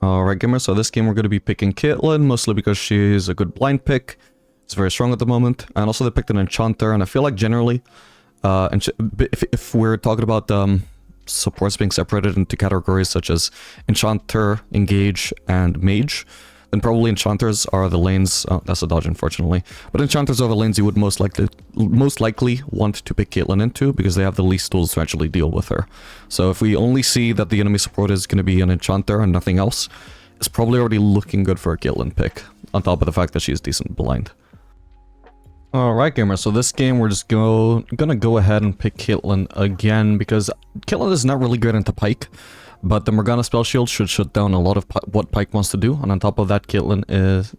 Alright gamers, so this game we're going to be picking Caitlyn, mostly because she's a good blind pick. It's very strong at the moment, and also they picked an Enchanter, and I feel like generally, if we're talking about supports being separated into categories such as Enchanter, Engage, and Mage, then probably Enchanters are the lanes, oh, that's a dodge unfortunately, but Enchanters are the lanes you would most likely want to pick Caitlyn into, because they have the least tools to actually deal with her. So if we only see that the enemy support is going to be an Enchanter and nothing else, it's probably already looking good for a Caitlyn pick, on top of the fact that she's decent blind. Alright gamers, so this game we're just gonna go ahead and pick Caitlyn again, because Caitlyn is not really good into Pyke, but the Morgana spell shield should shut down a lot of what Pyke wants to do, and on top of that Caitlyn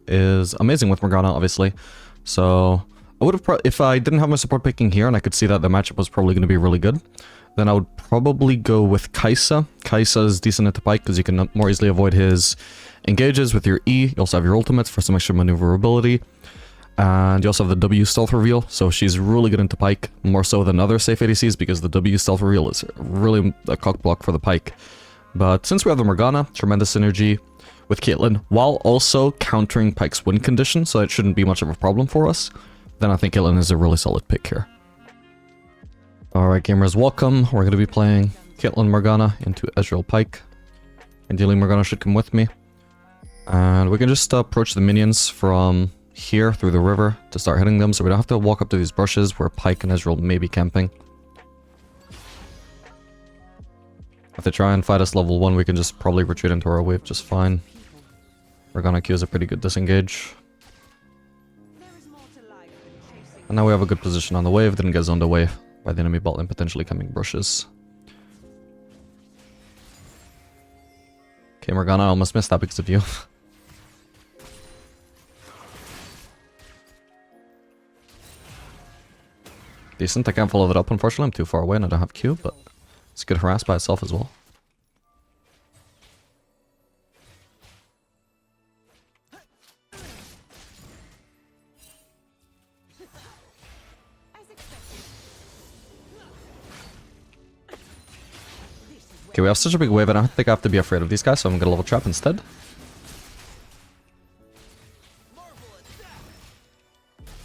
is amazing with Morgana, obviously. So I would have if I didn't have my support picking here and I could see that the matchup was probably going to be really good, then I would probably go with Kai'Sa. Kai'Sa is decent into Pyke because you can more easily avoid his engages with your E. You also have your ultimates for some extra maneuverability. And you also have the W stealth reveal, so she's really good into Pyke, more so than other safe ADCs, because the W stealth reveal is really a cock block for the Pyke. But since we have the Morgana, tremendous synergy with Caitlyn, while also countering Pyke's win condition, so it shouldn't be much of a problem for us, then I think Caitlyn is a really solid pick here. Alright gamers, welcome. We're going to be playing Caitlyn Morgana into Ezreal Pyke. Ideally Morgana should come with me. And we can just approach the minions from here through the river to start hitting them, so we don't have to walk up to these bushes where Pyke and Ezreal may be camping. If they try and fight us level 1, we can just probably retreat into our wave just fine. Morgana Q is a pretty good disengage. And now we have a good position on the wave, didn't get zoned away by the enemy bot lane potentially coming bushes. Okay Morgana, I almost missed that because of you. Decent, I can't follow that up unfortunately, I'm too far away and I don't have Q, but it's good harass by itself as well. Okay, we have such a big wave, I don't think I have to be afraid of these guys, so I'm gonna level trap instead.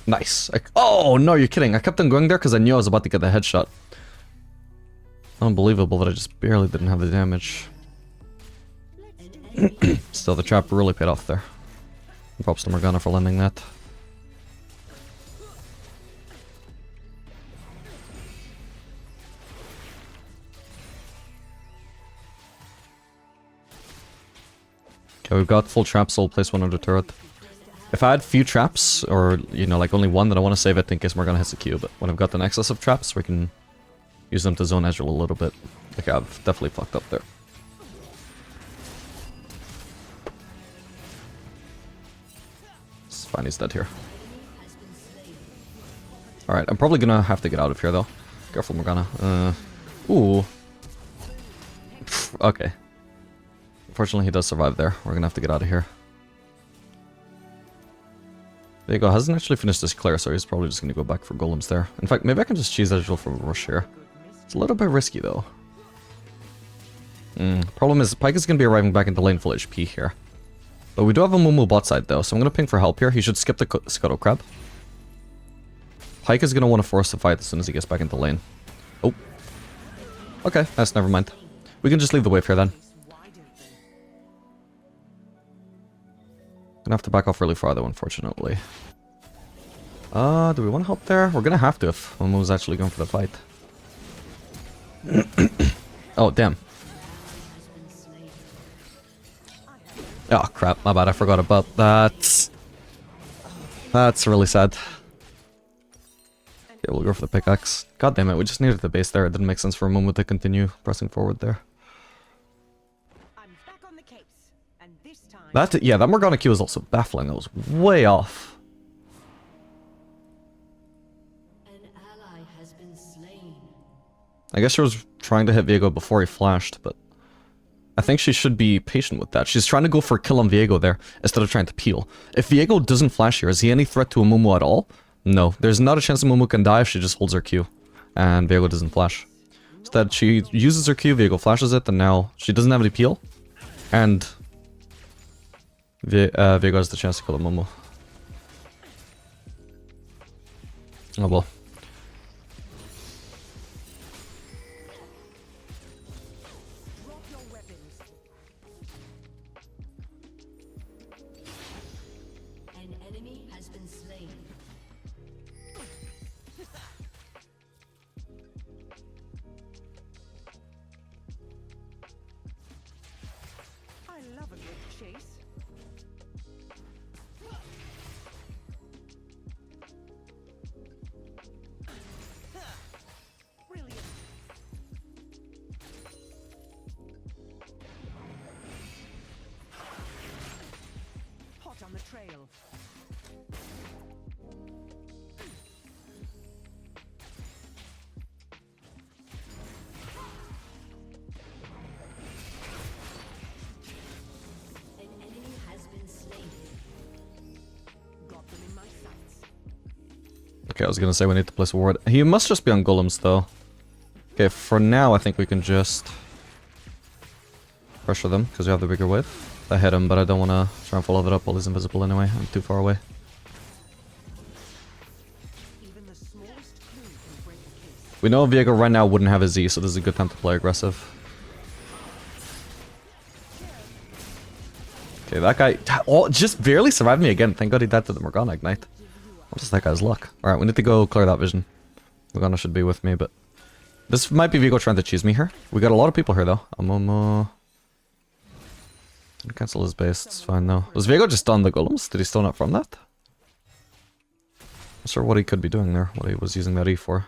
Nice. Oh, no, you're kidding. I kept on going there because I knew I was about to get the headshot. Unbelievable that I just barely didn't have the damage. Still, the trap really paid off there. Props to Morgana for lending that. Okay, we've got full traps, so we'll place one under turret. If I had few traps, or, you know, like only one, then I want to save it in case Morgana hits the Q, but when I've got an excess of traps, we can use them to zone Ezreal a little bit. Okay, I've definitely fucked up there. It's fine, he's dead here. Alright, I'm probably gonna have to get out of here, though. Careful, Morgana. Ooh. Okay. Unfortunately, he does survive there. We're gonna have to get out of here. There you go, hasn't actually finished this clear, so he's probably just going to go back for golems there. In fact, maybe I can just cheese Ezreal for a rush here. It's a little bit risky, though. Problem is, Pyke is going to be arriving back into lane full HP here. But we do have a Mumu bot side, though, so I'm going to ping for help here. He should skip the Scuttle Crab. Pyke is going to want to force the fight as soon as he gets back into lane. Oh. Okay, that's never mind. We can just leave the wave here, then. Gonna have to back off really far though, unfortunately. Do we want to help there? We're gonna have to if Momo's actually going for the fight. Oh, damn. Oh, crap. My bad. I forgot about that. That's really sad. Okay, we'll go for the pickaxe. God damn it. We just needed the base there. It didn't make sense for Momo to continue pressing forward there. Yeah, that Morgana Q is also baffling. That was way off. An ally has been slain. I guess she was trying to hit Viego before he flashed, but I think she should be patient with that. She's trying to go for a kill on Viego there instead of trying to peel. If Viego doesn't flash here, is he any threat to a Mumu at all? No. There's not a chance that Mumu can die if she just holds her Q and Viego doesn't flash. Instead, she uses her Q, Viego flashes it, and now she doesn't have any peel. And Viego has the chance to kill a Momo. Oh well. An enemy has been slain. I love a good chase. Brilliant. Hot on the trail. An enemy has been slain. Got them in my sights. Okay, I was gonna say we need to place a ward. He must just be on golems though. Okay, for now I think we can just pressure them because we have the bigger wave. I hit him, but I don't want to try and follow that up while he's invisible anyway. I'm too far away. Even the smallest clue can break a case. We know Viego right now wouldn't have a Z, so this is a good time to play aggressive. Okay, that guy just barely survived me again. Thank God he died to the Morgana Ignite. What is that guy's luck? Alright, we need to go clear that vision. Morgana should be with me, but... This might be Viego trying to cheese me here. We got a lot of people here, though. Amomo... Didn't cancel his base, it's fine, though. Was Viego just on the golems? Did he still not from that? Not sure what he could be doing there, what he was using that E for.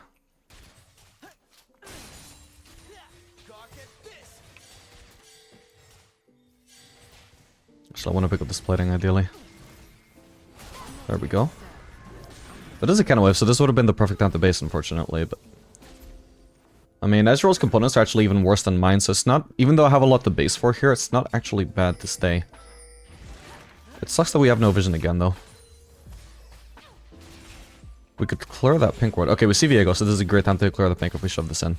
Actually, I want to pick up this plating, ideally. There we go. That is a kind of wave, so this would have been the perfect time to base, unfortunately, but... I mean, Ezreal's components are actually even worse than mine, so it's not... Even though I have a lot to base for here, it's not actually bad to stay. It sucks that we have no vision again, though. We could clear that pink ward. Okay, we see Viego, so this is a great time to clear the pink if we shove this in.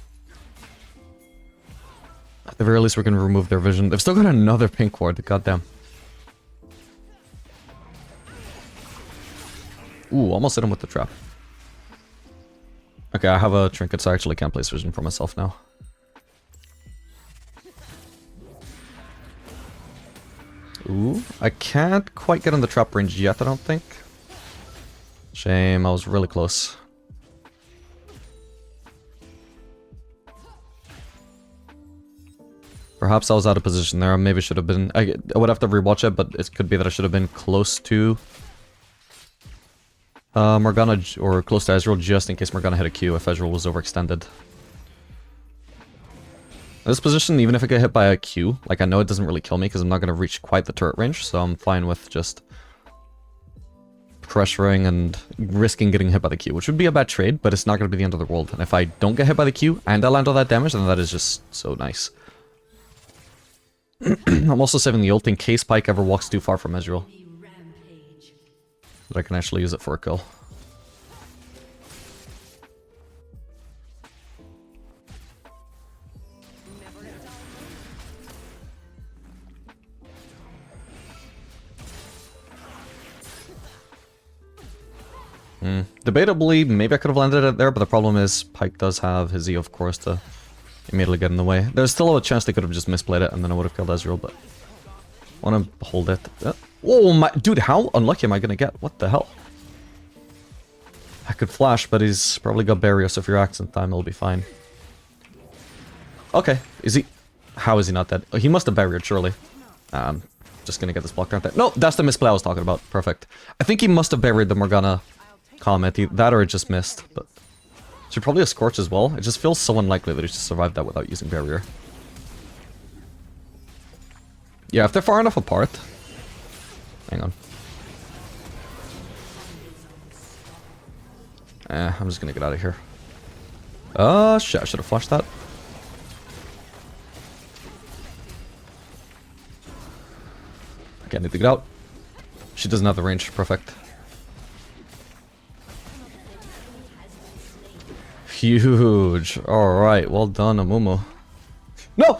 At the very least, we're going to remove their vision. They've still got another pink ward, goddamn. Ooh, almost hit him with the trap. Okay, I have a trinket, so I actually can't place vision for myself now. Ooh, I can't quite get in the trap range yet, I don't think. Shame, I was really close. Perhaps I was out of position there, I maybe should have been... I would have to rewatch it, but it could be that I should have been close to... Morgana, or close to Ezreal, just in case Morgana hit a Q if Ezreal was overextended. In this position, even if I get hit by a Q, like I know it doesn't really kill me because I'm not going to reach quite the turret range, so I'm fine with just pressuring and risking getting hit by the Q, which would be a bad trade, but it's not going to be the end of the world. And if I don't get hit by the Q and I land all that damage, then that is just so nice. I'm also saving the ult in case Pyke ever walks too far from Ezreal. Rampage. But I can actually use it for a kill. Debatably, maybe I could have landed it there, but the problem is Pyke does have his E, of course, to immediately get in the way. There's still a chance they could have just misplayed it, and then I would have killed Ezreal, but I want to hold it. Oh my... Dude, how unlucky am I going to get? What the hell? I could flash, but he's probably got barrier, so if you're accent time, it'll be fine. Okay, is he... How is he not dead? Oh, he must have barriered, surely. Just gonna get this block, aren't I? No, that's the misplay I was talking about. Perfect. I think he must have buried the Morgana comment. That or it just missed, but... Should probably a Scorch as well. It just feels so unlikely that he just survived that without using barrier. Yeah, if they're far enough apart... Hang on. I'm just gonna get out of here. Shit, I should have flashed that. Okay, I need to get out. She doesn't have the range. Perfect. Huge. Alright, well done, Amumu. No!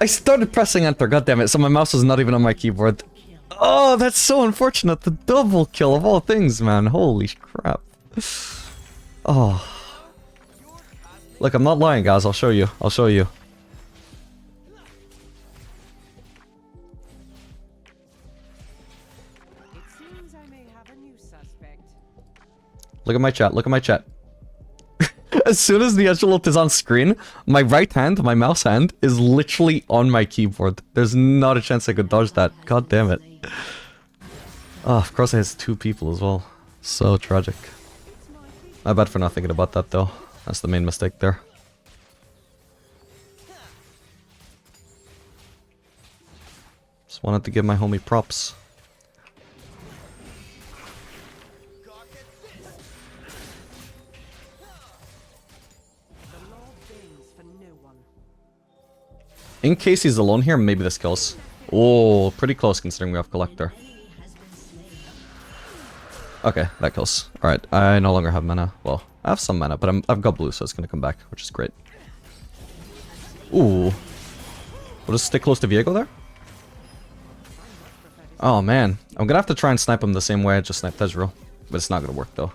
I started pressing enter, goddammit, so my mouse was not even on my keyboard. Oh, that's so unfortunate. The double kill of all things, man. Holy crap. Oh. Look, I'm not lying, guys. I'll show you. I'll show you. It seems I may have a new suspect. Look at my chat. Look at my chat. As soon as the ult is on screen, my right hand, my mouse hand, is literally on my keyboard. There's not a chance I could dodge that. God damn it. Oh, of course it has 2 people as well. So tragic. My bad for not thinking about that though. That's the main mistake there. Just wanted to give my homie props. In case he's alone here, maybe this kills. Oh, pretty close considering we have Collector. Okay, that kills. Alright, I no longer have mana. Well, I have some mana, but I've got blue, so it's gonna come back, which is great. Ooh. We'll just stick close to Viego there? Oh man, I'm gonna have to try and snipe him the same way I just sniped Ezreal. But it's not gonna work though.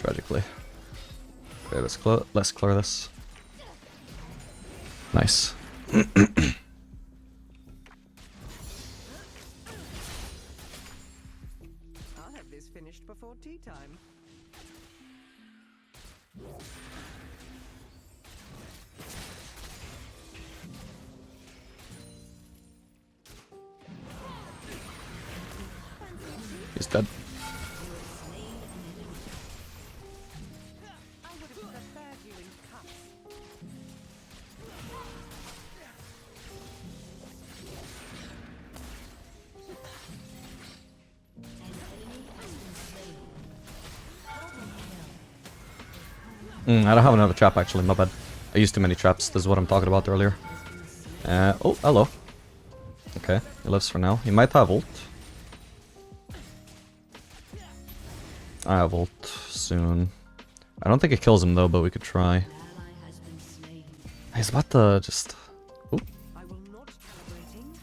Tragically. Okay, let's clear this. Nice. I'll have this finished before tea time. He's dead. I would have preferred you in cups. I don't have another trap actually, my bad. I used too many traps, this is what I'm talking about earlier. Oh, hello. Okay, he lives for now. He might have ult. I have ult soon. I don't think it kills him though, but we could try. He's about to just... Ooh. I will not be waiting.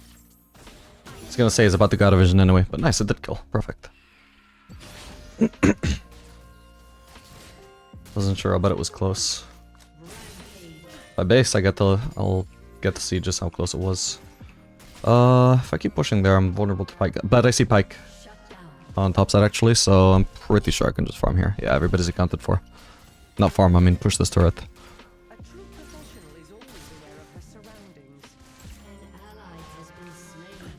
I was gonna say he's about to go out of vision anyway, but nice, it did kill. Perfect. Wasn't sure, I bet it was close. By base, I'll get to see just how close it was. If I keep pushing there, I'm vulnerable to Pyke. But I see Pyke on top side actually, so I'm pretty sure I can just farm here. Yeah, everybody's accounted for. Not farm, I mean push this turret. A true professional is always aware of her surroundings. An ally has been slain.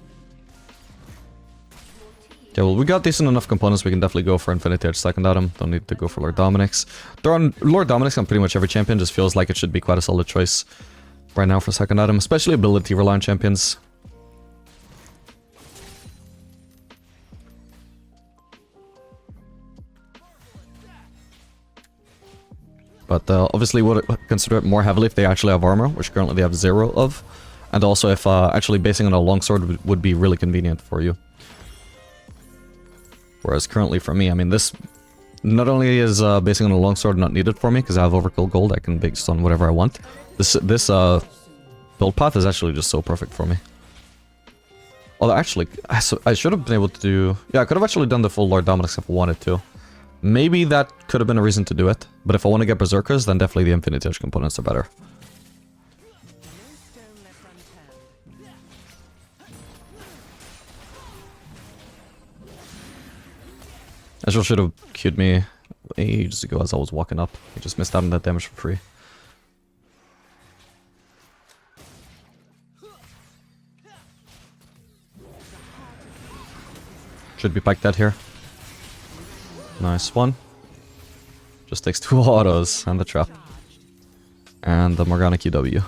Okay, well we got decent enough components, we can definitely go for Infinity Edge second item. Don't need to go for Lord Dominic's. Throwing Lord Dominic's on pretty much every champion just feels like it should be quite a solid choice right now for second item, especially ability reliant champions. But obviously would consider it more heavily if they actually have armor, which currently they have 0 of. And also if actually basing on a longsword would be really convenient for you. Whereas currently for me, I mean this... Not only is basing on a longsword not needed for me, because I have overkill gold, I can base on whatever I want. This build path is actually just so perfect for me. Although actually, I should have been able to do... Yeah, I could have actually done the full Lord Dominic's if I wanted to. Maybe that could have been a reason to do it, but if I want to get Berserkers, then definitely the Infinity Edge components are better. No stone left unturned. Ezreal should have queued me ages ago as I was walking up. I just missed out on that damage for free. Should be Pyke dead here. Nice one. Just takes 2 autos and the trap. And the Morgana QW.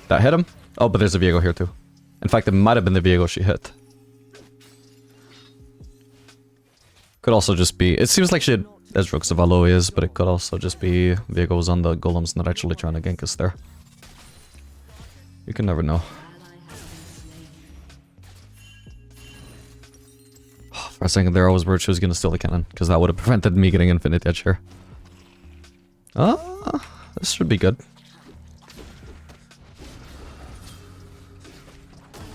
That hit him? Oh, but there's a Viego here too. In fact, it might have been the Viego she hit. Could also just be... It seems like she had Ezreal because of how low he is, but it could also just be Viego was on the golems not actually trying to gank us there. You can never know. For a second there I was worried she was going to steal the cannon, because that would have prevented me getting Infinity Edge here. This should be good.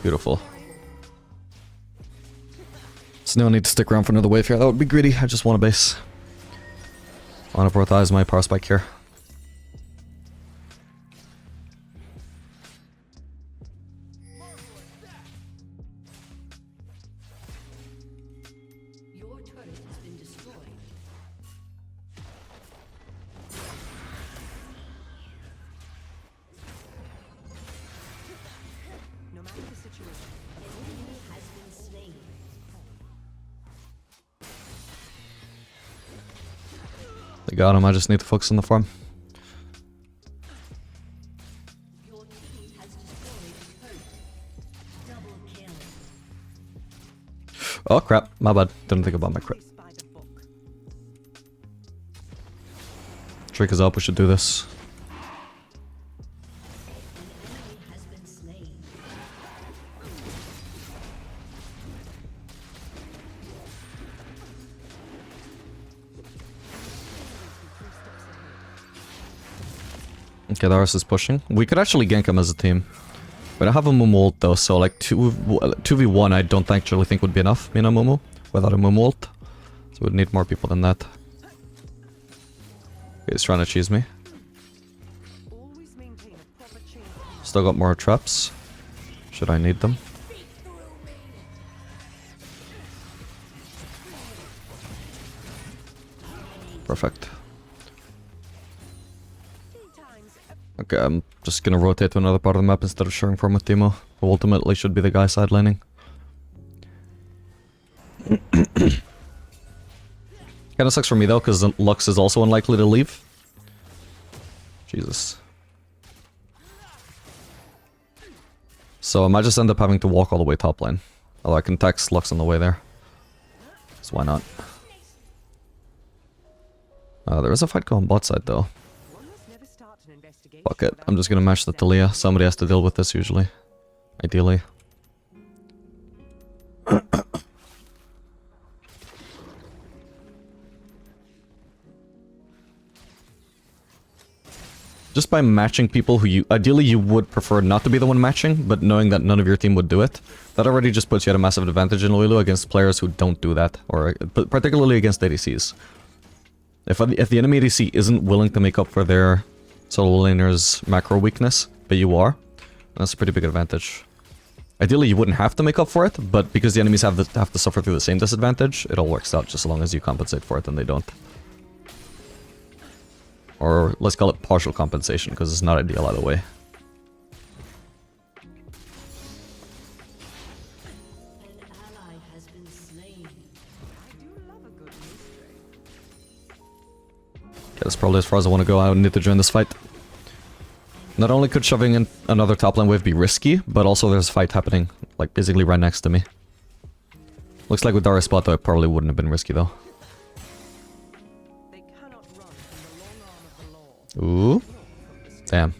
Beautiful. So no need to stick around for another wave here. That would be greedy. I just want a base. On to prioritize my power spike here. Your turret has been destroyed. No matter the situation, An enemy has been slain. They got him. I just need to focus on the farm. Your team has destroyed a turret. Double kill. Oh crap, my bad. Didn't think about my crit. place by the book. Trick is up, we should do this. An enemy has been slain. Okay, Darius is pushing. We could actually gank him as a team. We don't have a Mumu ult though, so like 2v1 I don't actually think would be enough, me and a Mumu, without a Mumu ult. So we'd need more people than that. Okay, he's trying to cheese me. Always maintain a proper chain. Still got more traps. Should I need them? Perfect. Okay, I'm just gonna rotate to another part of the map instead of sharing farm with Timo, who ultimately should be the guy side laning. Kinda sucks for me though, because Lux is also unlikely to leave. Jesus. So I might just end up having to walk all the way top lane. Although I can text Lux on the way there. So why not? There is a fight going bot side though. One must never start an investigation. Fuck it, I'm just gonna match the Talia. Somebody has to deal with this usually. Ideally. Just by matching people who you... Ideally you would prefer not to be the one matching, but knowing that none of your team would do it, that already just puts you at a massive advantage in Lulu against players who don't do that, or particularly against ADCs. If the enemy ADC isn't willing to make up for their solo laner's macro weakness, but you are, that's a pretty big advantage. Ideally you wouldn't have to make up for it, but because the enemies have to suffer through the same disadvantage, it all works out just as long as you compensate for it and they don't. Or let's call it partial compensation, because it's not ideal either way. An ally has been slain. I do love a good mystery. Okay, that's probably as far as I want to go. I need to join this fight. Not only could shoving in another top lane wave be risky, but also there's a fight happening, like basically right next to me. Looks like with Darius spot though, it probably wouldn't have been risky though. They cannot run from the long arm of the law. Ooh. Damn.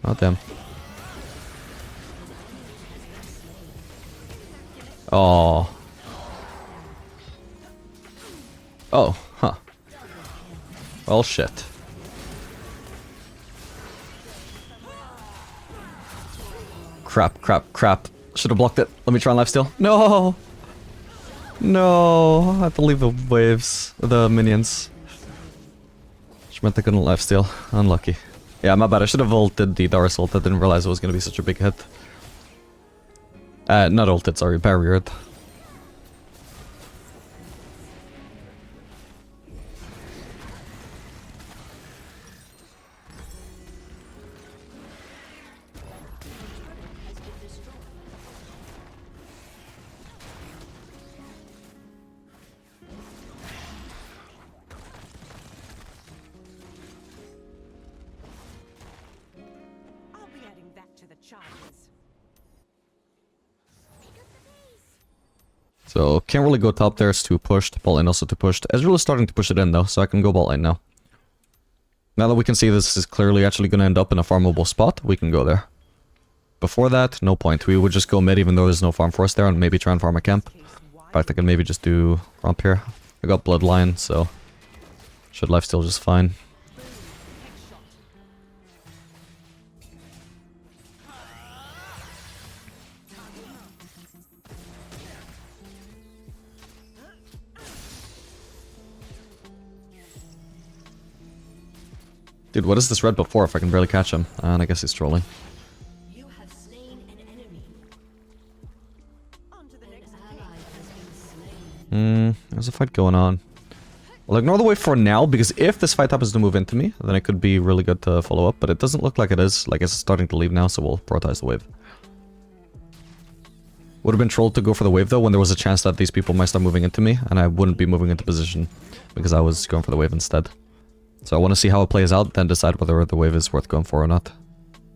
Oh, damn. Oh. Oh, huh. Well, shit. Crap, crap, crap. Should have blocked it. Let me try and lifesteal. No! No! I have to leave the waves. The minions. Which meant I couldn't lifesteal. Unlucky. Yeah, my bad. I should have ulted the Darius ult. I didn't realize it was going to be such a big hit. Not ulted, sorry. Barriered. I'll be adding that to the charges. So, can't really go top there, it's too pushed. Bot lane also too pushed. Ezreal is starting to push it in though, so I can go bot lane now. Now that we can see this is clearly actually going to end up in a farmable spot, we can go there. Before that, no point. We would just go mid even though there's no farm force there and maybe try and farm a camp. Case In fact, I can maybe just do romp here. I got Bloodline, so should lifesteal just fine. Dude, what is this red before if I can barely catch him? And I guess he's trolling. You have slain an enemy. On to the An next ally has been slain. There's a fight going on. I'll ignore the wave for now, because if this fight happens to move into me, then it could be really good to follow up, but it doesn't look like it is. Like, it's starting to leave now, so we'll prioritize the wave. Would have been trolled to go for the wave, though, when there was a chance that these people might start moving into me, and I wouldn't be moving into position, because I was going for the wave instead. So I want to see how it plays out, then decide whether the wave is worth going for or not.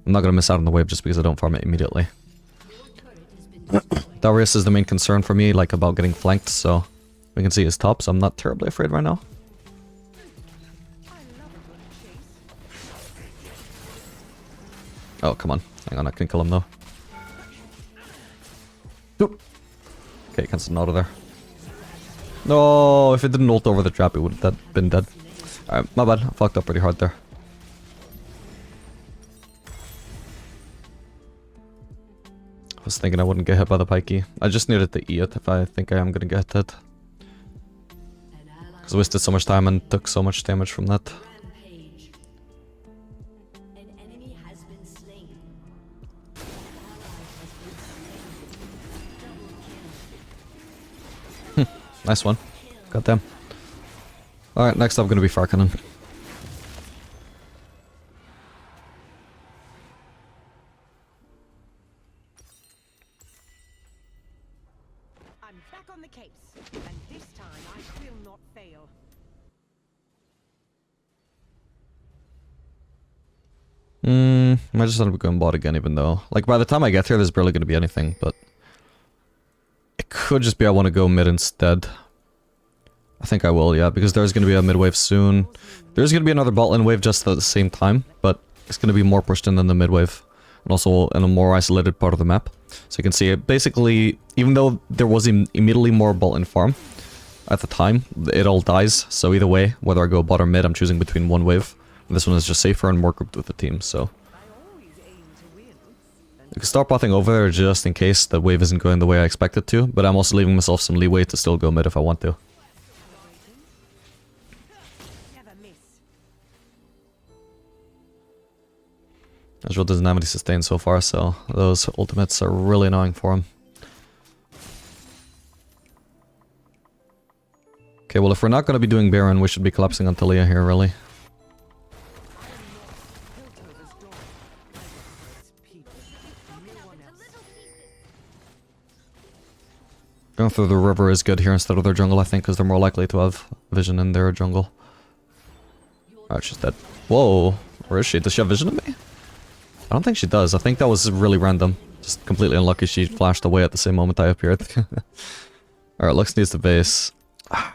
I'm not going to miss out on the wave just because I don't farm it immediately. Darius is the main concern for me, like about getting flanked, so we can see his top, so I'm not terribly afraid right now. Oh, come on. Hang on, I can kill him though. Oop. Okay, cancel an auto there. No, if it didn't ult over the trap, it would have been dead. Alright, my bad. I fucked up pretty hard there. I was thinking I wouldn't get hit by the pikey. I just needed to E it if I think I am gonna get hit. Because I wasted so much time and took so much damage from that. Rampage. An enemy has been slain. An ally has been slain. Double kill. Nice one. Goddamn. Alright, next up gonna be Farkanen. I'm back on the case, and this time I will not fail. I just end up going bot again, even though, like, by the time I get here, there's barely gonna be anything, but it could just be I want to go mid instead. I think I will, yeah, because there's gonna be a mid wave soon. There's gonna be another bot lane wave just at the same time, but it's gonna be more pushed in than the mid wave, and also in a more isolated part of the map. So you can see it basically, even though there was immediately more bot lane farm at the time, it all dies. So either way, whether I go bot or mid, I'm choosing between one wave. And this one is just safer and more grouped with the team, so I always aim to win. I can start bothing over there just in case the wave isn't going the way I expect it to, but I'm also leaving myself some leeway to still go mid if I want to. Never miss. Ezreal doesn't have any sustain so far, so those ultimates are really annoying for him. Okay, well if we're not going to be doing Baron, we should be collapsing on Talia here, really. Going through the river is good here instead of their jungle, I think, because they're more likely to have vision in their jungle. Alright, she's dead. Whoa, where is she? Does she have vision of me? I don't think she does. I think that was really random. Just completely unlucky she flashed away at the same moment I appeared. Alright, Lux needs the base.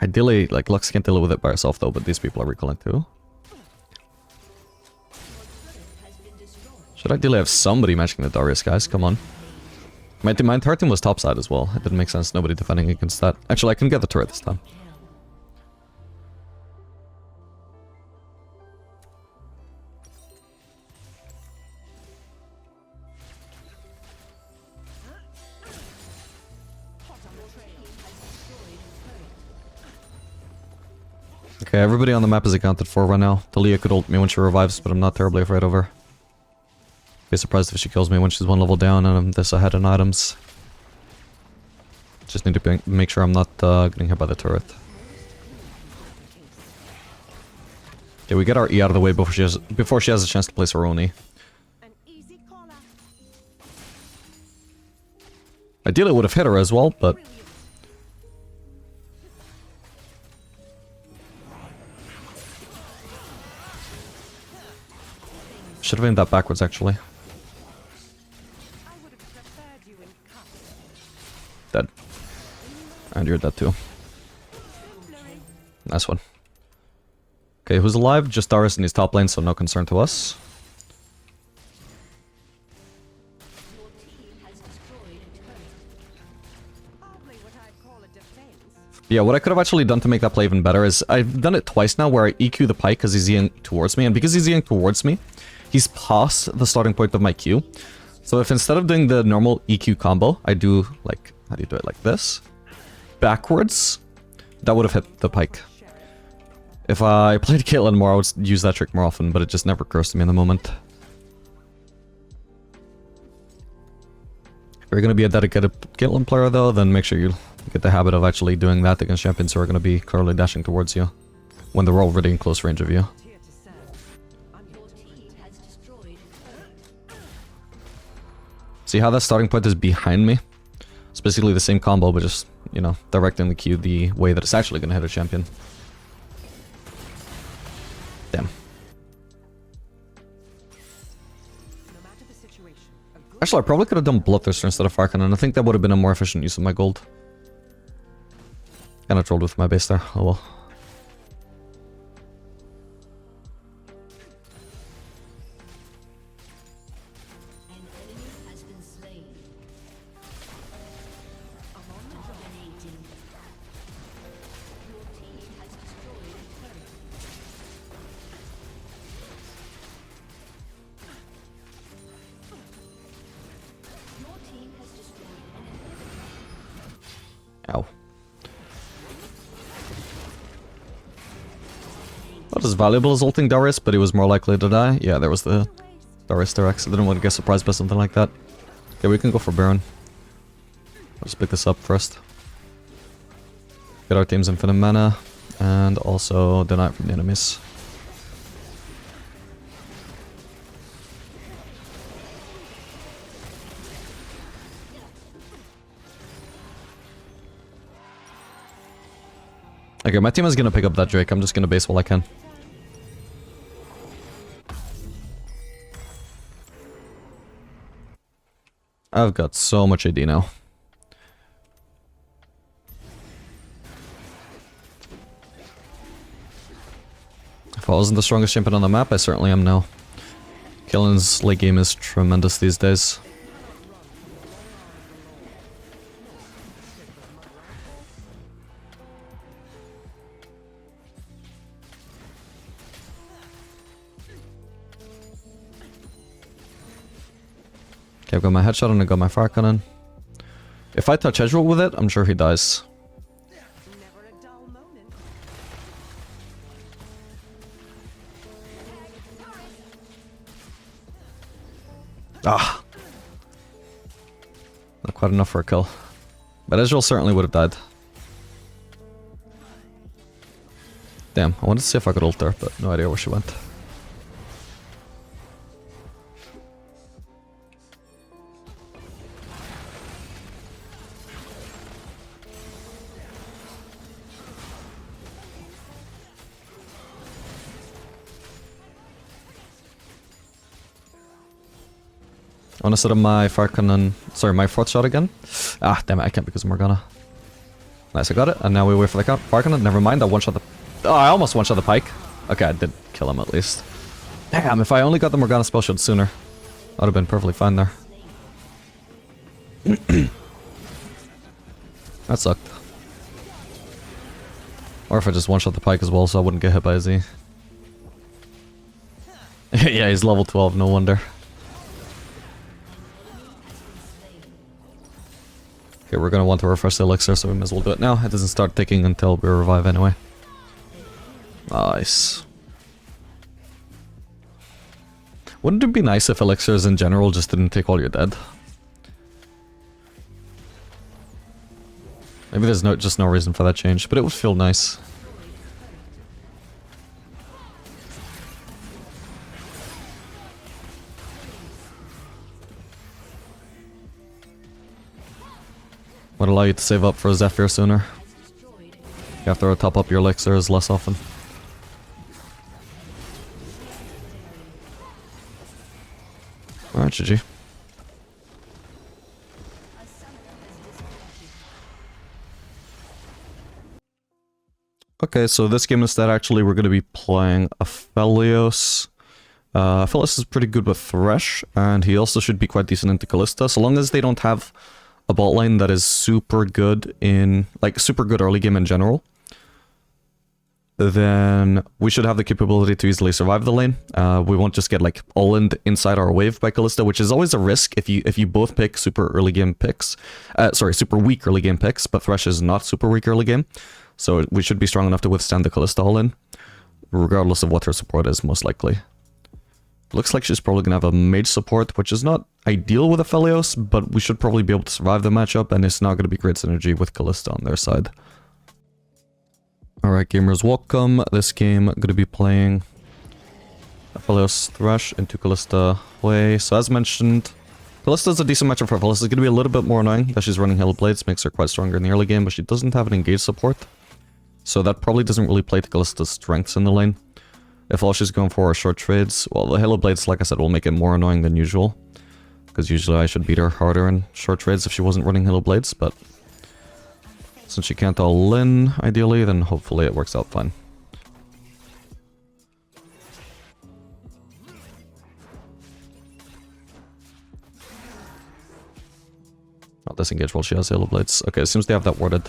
Ideally, like, Lux can't deal with it by herself though, but these people are recalling too. Should ideally have somebody matching the Darius, guys. Come on. My entire team was topside as well. It didn't make sense. Nobody defending against that. Actually, I can get the turret this time. Okay, everybody on the map is accounted for right now. Talia could ult me when she revives, but I'm not terribly afraid of her. Be surprised if she kills me when she's one level down and I'm this ahead in items. Just need to make sure I'm not getting hit by the turret. Okay, we get our E out of the way before she has a chance to place her own E. An easy caller. Ideally, it would have hit her as well, but should have aimed that backwards, actually. I would have preferred you in cuffs. Dead. And you're dead too. Nice one. Okay, who's alive? Just Darius in his top lane, so no concern to us. Your team has destroyed a turret. Hardly what I'd call a defensive Yeah, what I could have actually done to make that play even better is I've done it twice now where I EQ the Pyke because he's Eing towards me, and because he's Eing towards me, he's past the starting point of my Q. So if instead of doing the normal EQ combo, I do like, how do you do it, like this? Backwards, that would have hit the Pyke. If I played Caitlyn more, I would use that trick more often, but it just never occurs to me in the moment. If you're going to be a dedicated Caitlyn player though, then make sure you get the habit of actually doing that against champions who are going to be clearly dashing towards you when they're already in close range of you. Your team has destroyed a turret. See how that starting point is behind me? It's basically the same combo, but just, you know, directing the Q the way that it's actually going to hit a champion. Damn. No matter the situation, a good Actually, I probably could have done Bloodthirster instead of Farkan, and I think that would have been a more efficient use of my gold. Kinda trolled with my base there. Oh well. An enemy has been slain. Dominating. Your team has destroyed a turret. Your team has destroyed an Ow. Not as valuable as ulting Darius, but he was more likely to die. Yeah, there was the Darius Direct. I didn't want to get surprised by something like that. Okay, we can go for Baron. Let's pick this up first. Get our team's infinite mana, and also deny it from the enemies. Okay, my team is gonna pick up that Drake. I'm just gonna base while I can. I've got so much AD now. If I wasn't the strongest champion on the map, I certainly am now. Caitlyn's late game is tremendous these days. Okay, I've got my headshot and I got my fire cannon. If I touch Ezreal with it, I'm sure he dies. never a dull moment. Ah! Not quite enough for a kill. But Ezreal certainly would have died. Damn, I wanted to see if I could ult her, but no idea where she went. I want to set up my fire cannon, sorry, my fourth shot again. Ah, damn it, I can't because of Morgana. Nice, I got it, and now we wait for the fire cannon. Never mind, I one-shot the... Oh, I almost one-shot the Pyke. Okay, I did kill him at least. Damn, if I only got the Morgana spell shield sooner, I would have been perfectly fine there. That sucked. Or if I just one-shot the Pyke as well so I wouldn't get hit by a Z. Yeah, he's level 12, no wonder. Okay, we're gonna want to refresh the elixir, so we may as well do it now. It doesn't start ticking until we revive anyway. Nice. Wouldn't it be nice if elixirs in general just didn't tick while you're dead? Maybe there's just no reason for that change, but it would feel nice. Would allow you to save up for a Zephyr sooner. You have to top up your elixirs less often. Alright, GG. Okay, so this game instead, actually, we're going to be playing Aphelios. Aphelios is pretty good with Thresh, and he also should be quite decent into Callista, so long as they don't have a bot lane that is super good in, like, super good early game in general, then we should have the capability to easily survive the lane. We won't just get like all-in inside our wave by Kalista, which is always a risk if you both pick super early game picks. Sorry, super weak early game picks, but Thresh is not super weak early game. So we should be strong enough to withstand the Kalista all-in, regardless of what her support is, most likely. Looks like she's probably going to have a mage support, which is not ideal with Aphelios, but we should probably be able to survive the matchup, and it's not going to be great synergy with Kalista on their side. Alright, gamers, welcome. This game, I'm going to be playing Aphelios Thresh into Kalista Way. So as mentioned, Kalista is a decent matchup for Aphelios. It's going to be a little bit more annoying that she's running Halo Blades, makes her quite stronger in the early game, but she doesn't have an engaged support. So that probably doesn't really play to Kalista's strengths in the lane. If all she's going for are short trades, well, the Halo Blades, like I said, will make it more annoying than usual. Because usually I should beat her harder in short trades if she wasn't running Halo Blades, but since she can't all in, ideally, then hopefully it works out fine. I'll disengage while she has Halo Blades. Okay, it seems they have that warded.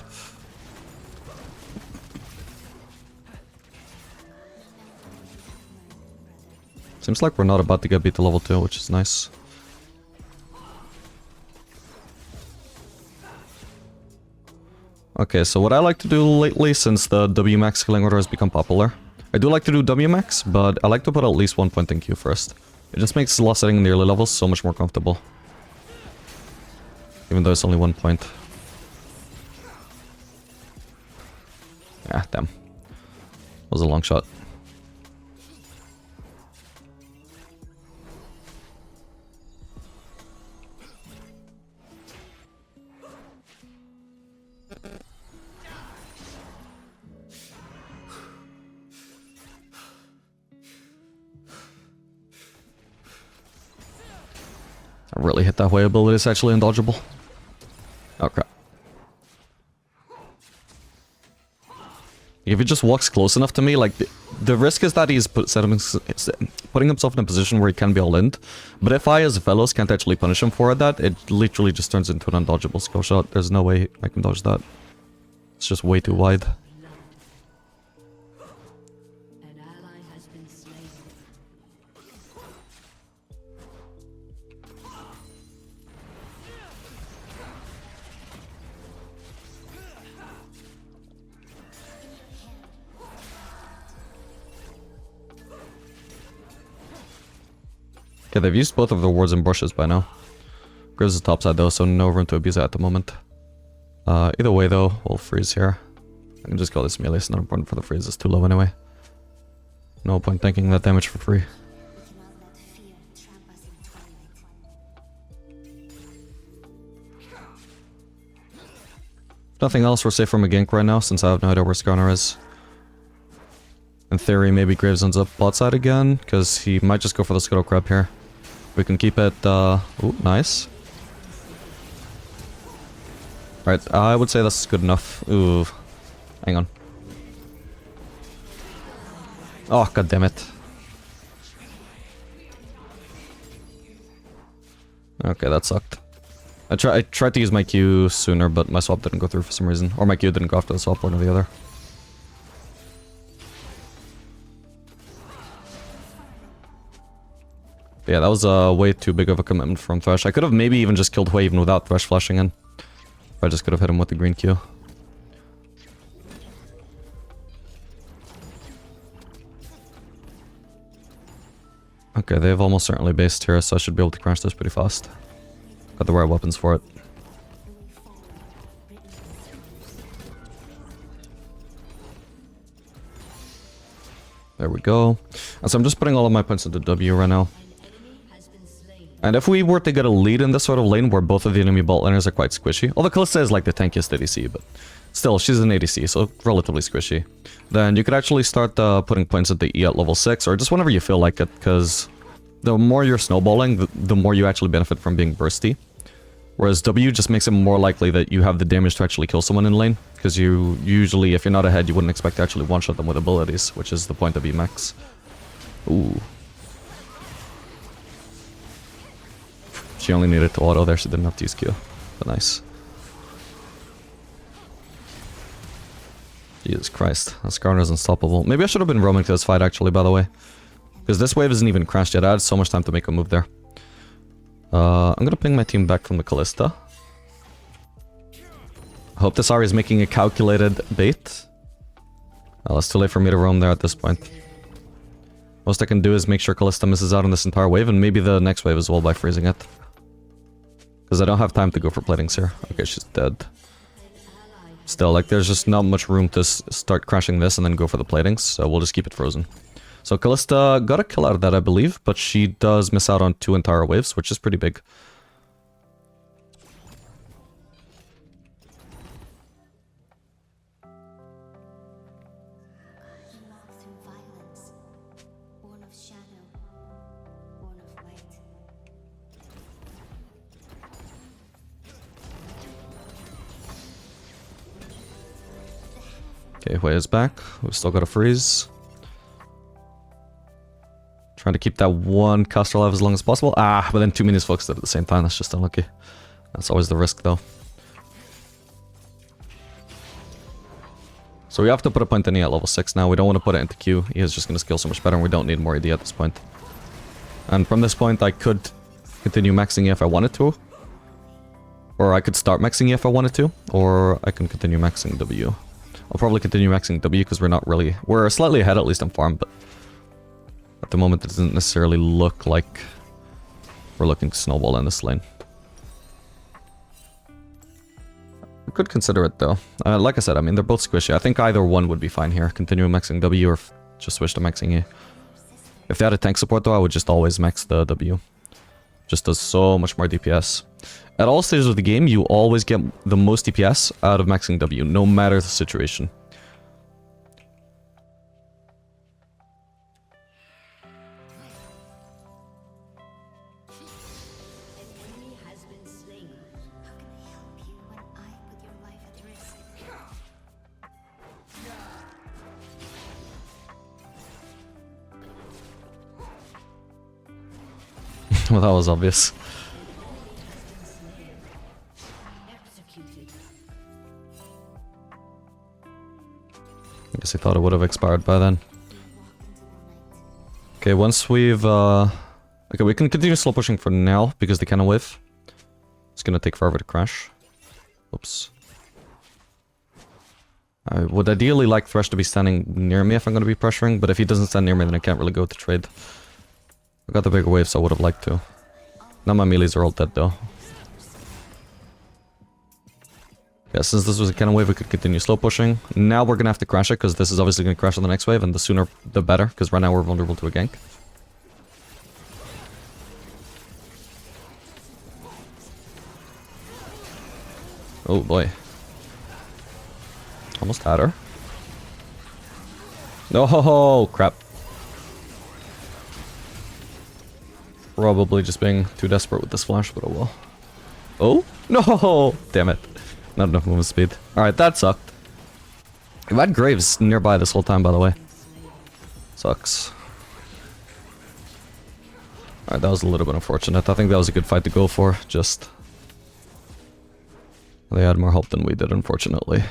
Seems like we're not about to get beat to level 2, which is nice. Okay, so what I like to do lately, since the WMAX killing order has become popular, I do like to do WMAX, but I like to put at least 1 point in Q first. It just makes lost setting in the early levels so much more comfortable. Even though it's only 1 point. Ah, damn. That was a long shot. I really hit that way ability, it's actually undodgeable. Oh crap. If he just walks close enough to me, like, the risk is that he's putting himself in a position where he can be all-in. But if I, as Aphelios, can't actually punish him for that, it literally just turns into an undodgeable skill shot. There's no way I can dodge that. It's just way too wide. Okay, they've used both of their wards and brushes by now. Graves is topside though, so no room to abuse it at the moment. Either way though, we'll freeze here. I can just call this melee, it's not important for the freeze, it's too low anyway. No point tanking that damage for free. If nothing else, we're safe from a gank right now, since I have no idea where Skarner is. In theory, maybe Graves ends up bot side again, because he might just go for the Scuttle Crab here. We can keep it, ooh, nice. Alright, I would say that's good enough. Ooh, hang on. Oh, god damn it. Okay, that sucked. I tried to use my Q sooner, but my swap didn't go through for some reason. Or my Q didn't go after the swap, one or the other. Yeah, that was way too big of a commitment from Thresh. I could have maybe even just killed Hui even without Thresh flashing in. I just could have hit him with the green Q. Okay, they've almost certainly based here, so I should be able to crash this pretty fast. Got the right weapons for it. There we go. And so I'm just putting all of my points into W right now. And if we were to get a lead in this sort of lane where both of the enemy bot laners are quite squishy, although Kalista is like the tankiest ADC, but still, she's an ADC, so relatively squishy, then you could actually start putting points at the E at level 6, or just whenever you feel like it, because the more you're snowballing, the more you actually benefit from being bursty. Whereas W just makes it more likely that you have the damage to actually kill someone in lane, because you usually, if you're not ahead, you wouldn't expect to actually one-shot them with abilities, which is the point of Emax. Ooh. She only needed to auto there, she didn't have to use Q. But nice. Jesus Christ, that Skarner's unstoppable. Maybe I should have been roaming to this fight actually, by the way. Because this wave isn't even crashed yet. I had so much time to make a move there. I'm gonna ping my team back from the Callista. I hope this Ahri is making a calculated bait. Well, it's too late for me to roam there at this point. Most I can do is make sure Callista misses out on this entire wave, and maybe the next wave as well by freezing it. Because I don't have time to go for platings here. Okay, she's dead. Still, like, there's just not much room to start crashing this and then go for the platings, so we'll just keep it frozen. So Callista got a kill out of that, I believe, but she does miss out on 2 entire waves, which is pretty big. Okay, Hui is back. We've still got a freeze. Trying to keep that one caster alive as long as possible. Ah, but then 2 minions focused at the same time. That's just unlucky. That's always the risk, though. So we have to put a point in E at level 6 now. We don't want to put it into Q. E is just going to scale so much better, and we don't need more AD at this point. And from this point, I could continue maxing E if I wanted to. Or I could start maxing E if I wanted to. Or I can continue maxing W. I'll probably continue maxing W because we're not really... We're slightly ahead, at least on farm, but... At the moment, it doesn't necessarily look like we're looking to snowball in this lane. I could consider it, though. Like I said, I mean, they're both squishy. I think either one would be fine here. Continue maxing W or just switch to maxing E. If they had a tank support, though, I would just always max the W. Just does so much more DPS. At all stages of the game, you always get the most DPS out of maxing W, no matter the situation. Well, that was obvious. I guess I thought it would have expired by then. Okay, once we've... Okay, we can continue slow pushing for now, because the cannon wave. It's gonna take forever to crash. Oops. I would ideally like Thresh to be standing near me if I'm gonna be pressuring, but if he doesn't stand near me, then I can't really go to trade. I got the bigger wave, so I would have liked to. Now my melees are all dead, though. Yeah, since this was a cannon wave, we could continue slow pushing. Now we're gonna have to crash it, because this is obviously gonna crash on the next wave, and the sooner the better, because right now we're vulnerable to a gank. Oh boy. Almost had her. No, crap. Probably just being too desperate with this flash, but oh well. Oh? No! Damn it. Not enough movement speed. Alright, that sucked. I've had Graves nearby this whole time, by the way. Sucks. Alright, that was a little bit unfortunate. I think that was a good fight to go for, just... They had more help than we did, unfortunately.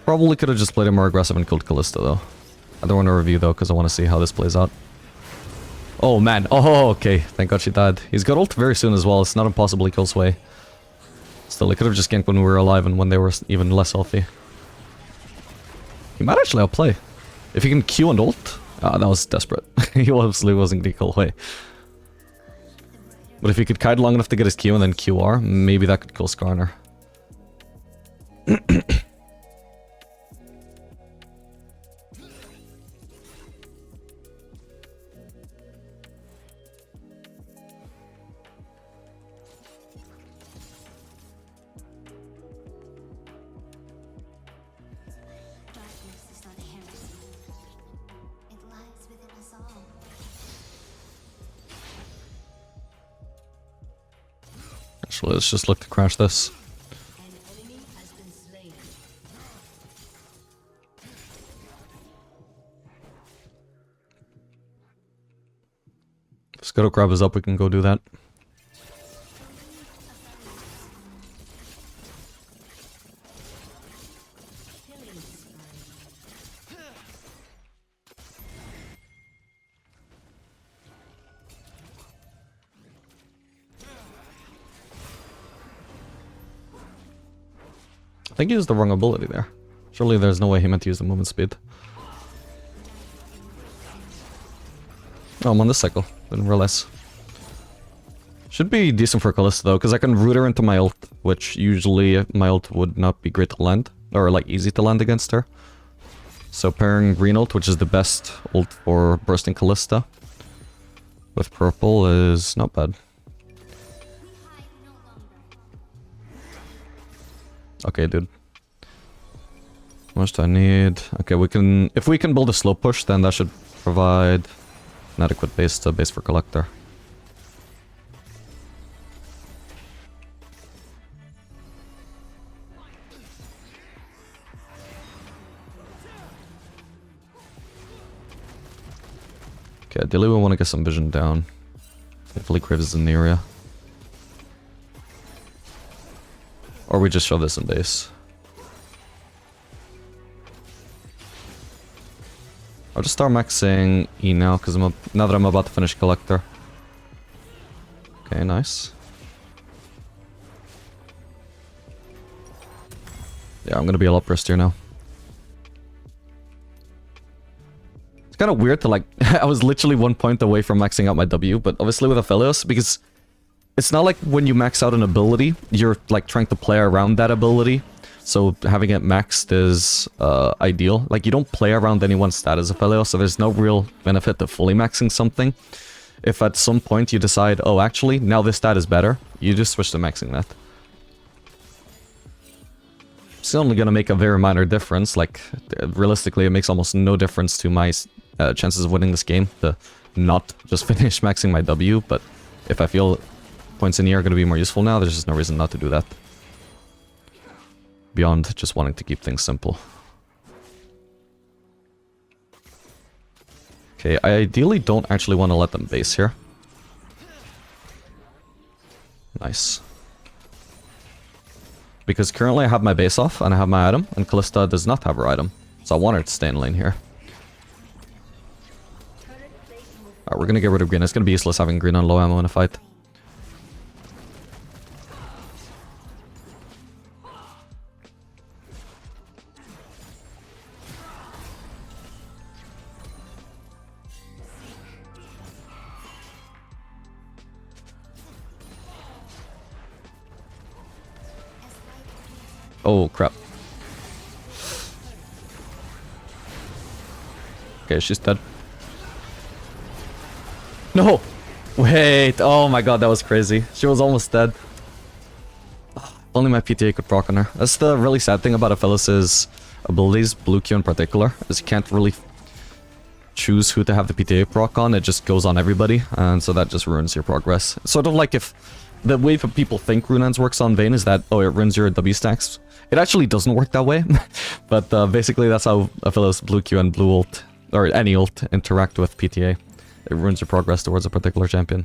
Probably could have just played it more aggressive and killed Callista, though. I don't want to review, though, because I want to see how this plays out. Oh, man. Oh, okay. Thank God she died. He's got ult very soon as well. It's not impossible he kills Sway. Still, he could have just ganked when we were alive and when they were even less healthy. He might actually outplay. If he can Q and ult... Ah, that was desperate. He obviously wasn't going to kill Hui. But if he could kite long enough to get his Q and then QR, maybe that could kill Skarner. Actually, let's just look to crash this. If Scuttle Crab is up, we can go do that. think he used the wrong ability there. Surely there's no way he meant to use the movement speed. Oh, I'm on this cycle. Didn't realize. Should be decent for Kalista though, because I can root her into my ult, which usually my ult would not be great to land, or like easy to land against her. So pairing green ult, which is the best ult for bursting Kalista, with purple is not bad. Okay, dude. How much do I need? Okay, we can... If we can build a slow push, then that should provide an adequate base for Collector. Okay, ideally we want to get some vision down. Hopefully Graves is in the area. Or we just shove this in base. I'll just start maxing E now, because now that I'm about to finish Collector. Okay, nice. Yeah, I'm gonna be a lot burstier now. It's kind of weird to like... I was literally 1 point away from maxing out my W, but obviously with Aphelios, because it's not like when you max out an ability, you're like trying to play around that ability. So having it maxed is ideal. Like you don't play around anyone's stat as Aphelios, so there's no real benefit to fully maxing something. If at some point you decide, oh actually, now this stat is better, you just switch to maxing that. It's only gonna make a very minor difference, like realistically it makes almost no difference to my chances of winning this game to not just finish maxing my W, but if I feel points in E are gonna be more useful now, there's just no reason not to do that. Beyond just wanting to keep things simple. Okay, I ideally don't actually want to let them base here. Nice. Because currently I have my base off and I have my item, and Kalista does not have her item. So I want her to stay in lane here. Alright, we're gonna get rid of green. It's gonna be useless having green on low ammo in a fight. Oh, crap. Okay, she's dead. No! Wait, oh my god, that was crazy. She was almost dead. If only my PTA could proc on her. That's the really sad thing about Aphelios' abilities, Blue Q in particular, is you can't really choose who to have the PTA proc on, it just goes on everybody, and so that just ruins your progress. It's sort of like if the way that people think Runelands works on Vayne is that, oh, it ruins your W stacks. It actually doesn't work that way, but basically that's how Aphelios Blue Q and Blue ult, or any ult, interact with PTA. It ruins your progress towards a particular champion.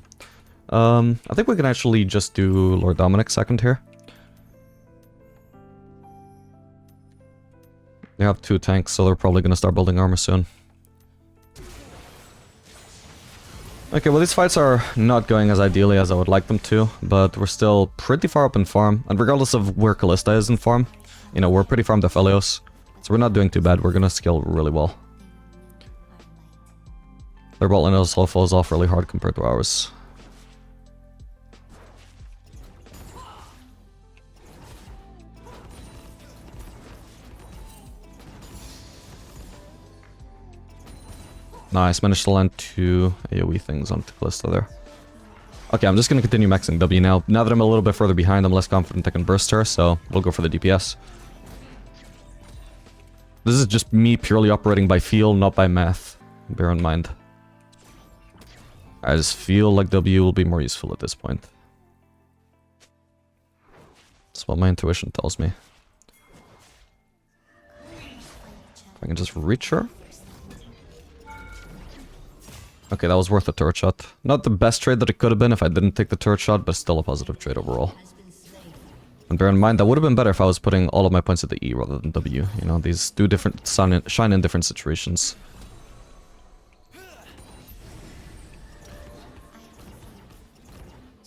I think we can actually just do Lord Dominic second here. They have 2 tanks, so they're probably going to start building armor soon. Okay, well these fights are not going as ideally as I would like them to, but we're still pretty far up in farm, and regardless of where Kalista is in farm, you know, we're pretty farmed Aphelios, so we're not doing too bad, we're gonna skill really well. Their bot lane also falls off really hard compared to ours. Nice, managed to land 2 AoE things onto Kalista there. Okay, I'm just gonna continue maxing W now. Now that I'm a little bit further behind, I'm less confident I can burst her, so we'll go for the DPS. This is just me purely operating by feel, not by math. Bear in mind. I just feel like W will be more useful at this point. That's what my intuition tells me. If I can just reach her. Okay, that was worth a turret shot. Not the best trade that it could have been if I didn't take the turret shot, but still a positive trade overall. And bear in mind, that would have been better if I was putting all of my points at the E rather than W. You know, these do different shine in different situations.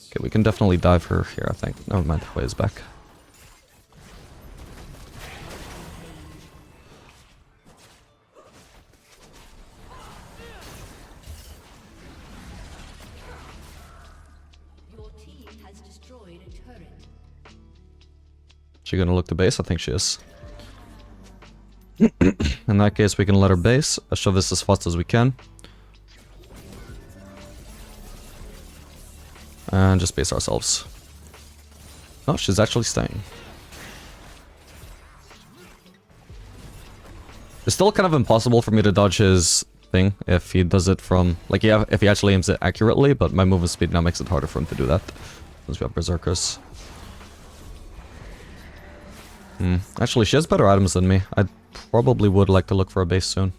Okay, we can definitely dive her here, I think. Never mind, way is back. has destroyed a turret. She gonna look to base? I think she is. In that case, we can let her base. Let's shove this as fast as we can. And just base ourselves. Oh, she's actually staying. It's still kind of impossible for me to dodge his thing if he does it from... Like, yeah, if he actually aims it accurately, but my movement speed now makes it harder for him to do that. Since we have Berserkers. Actually, she has better items than me. I probably would like to look for a base soon.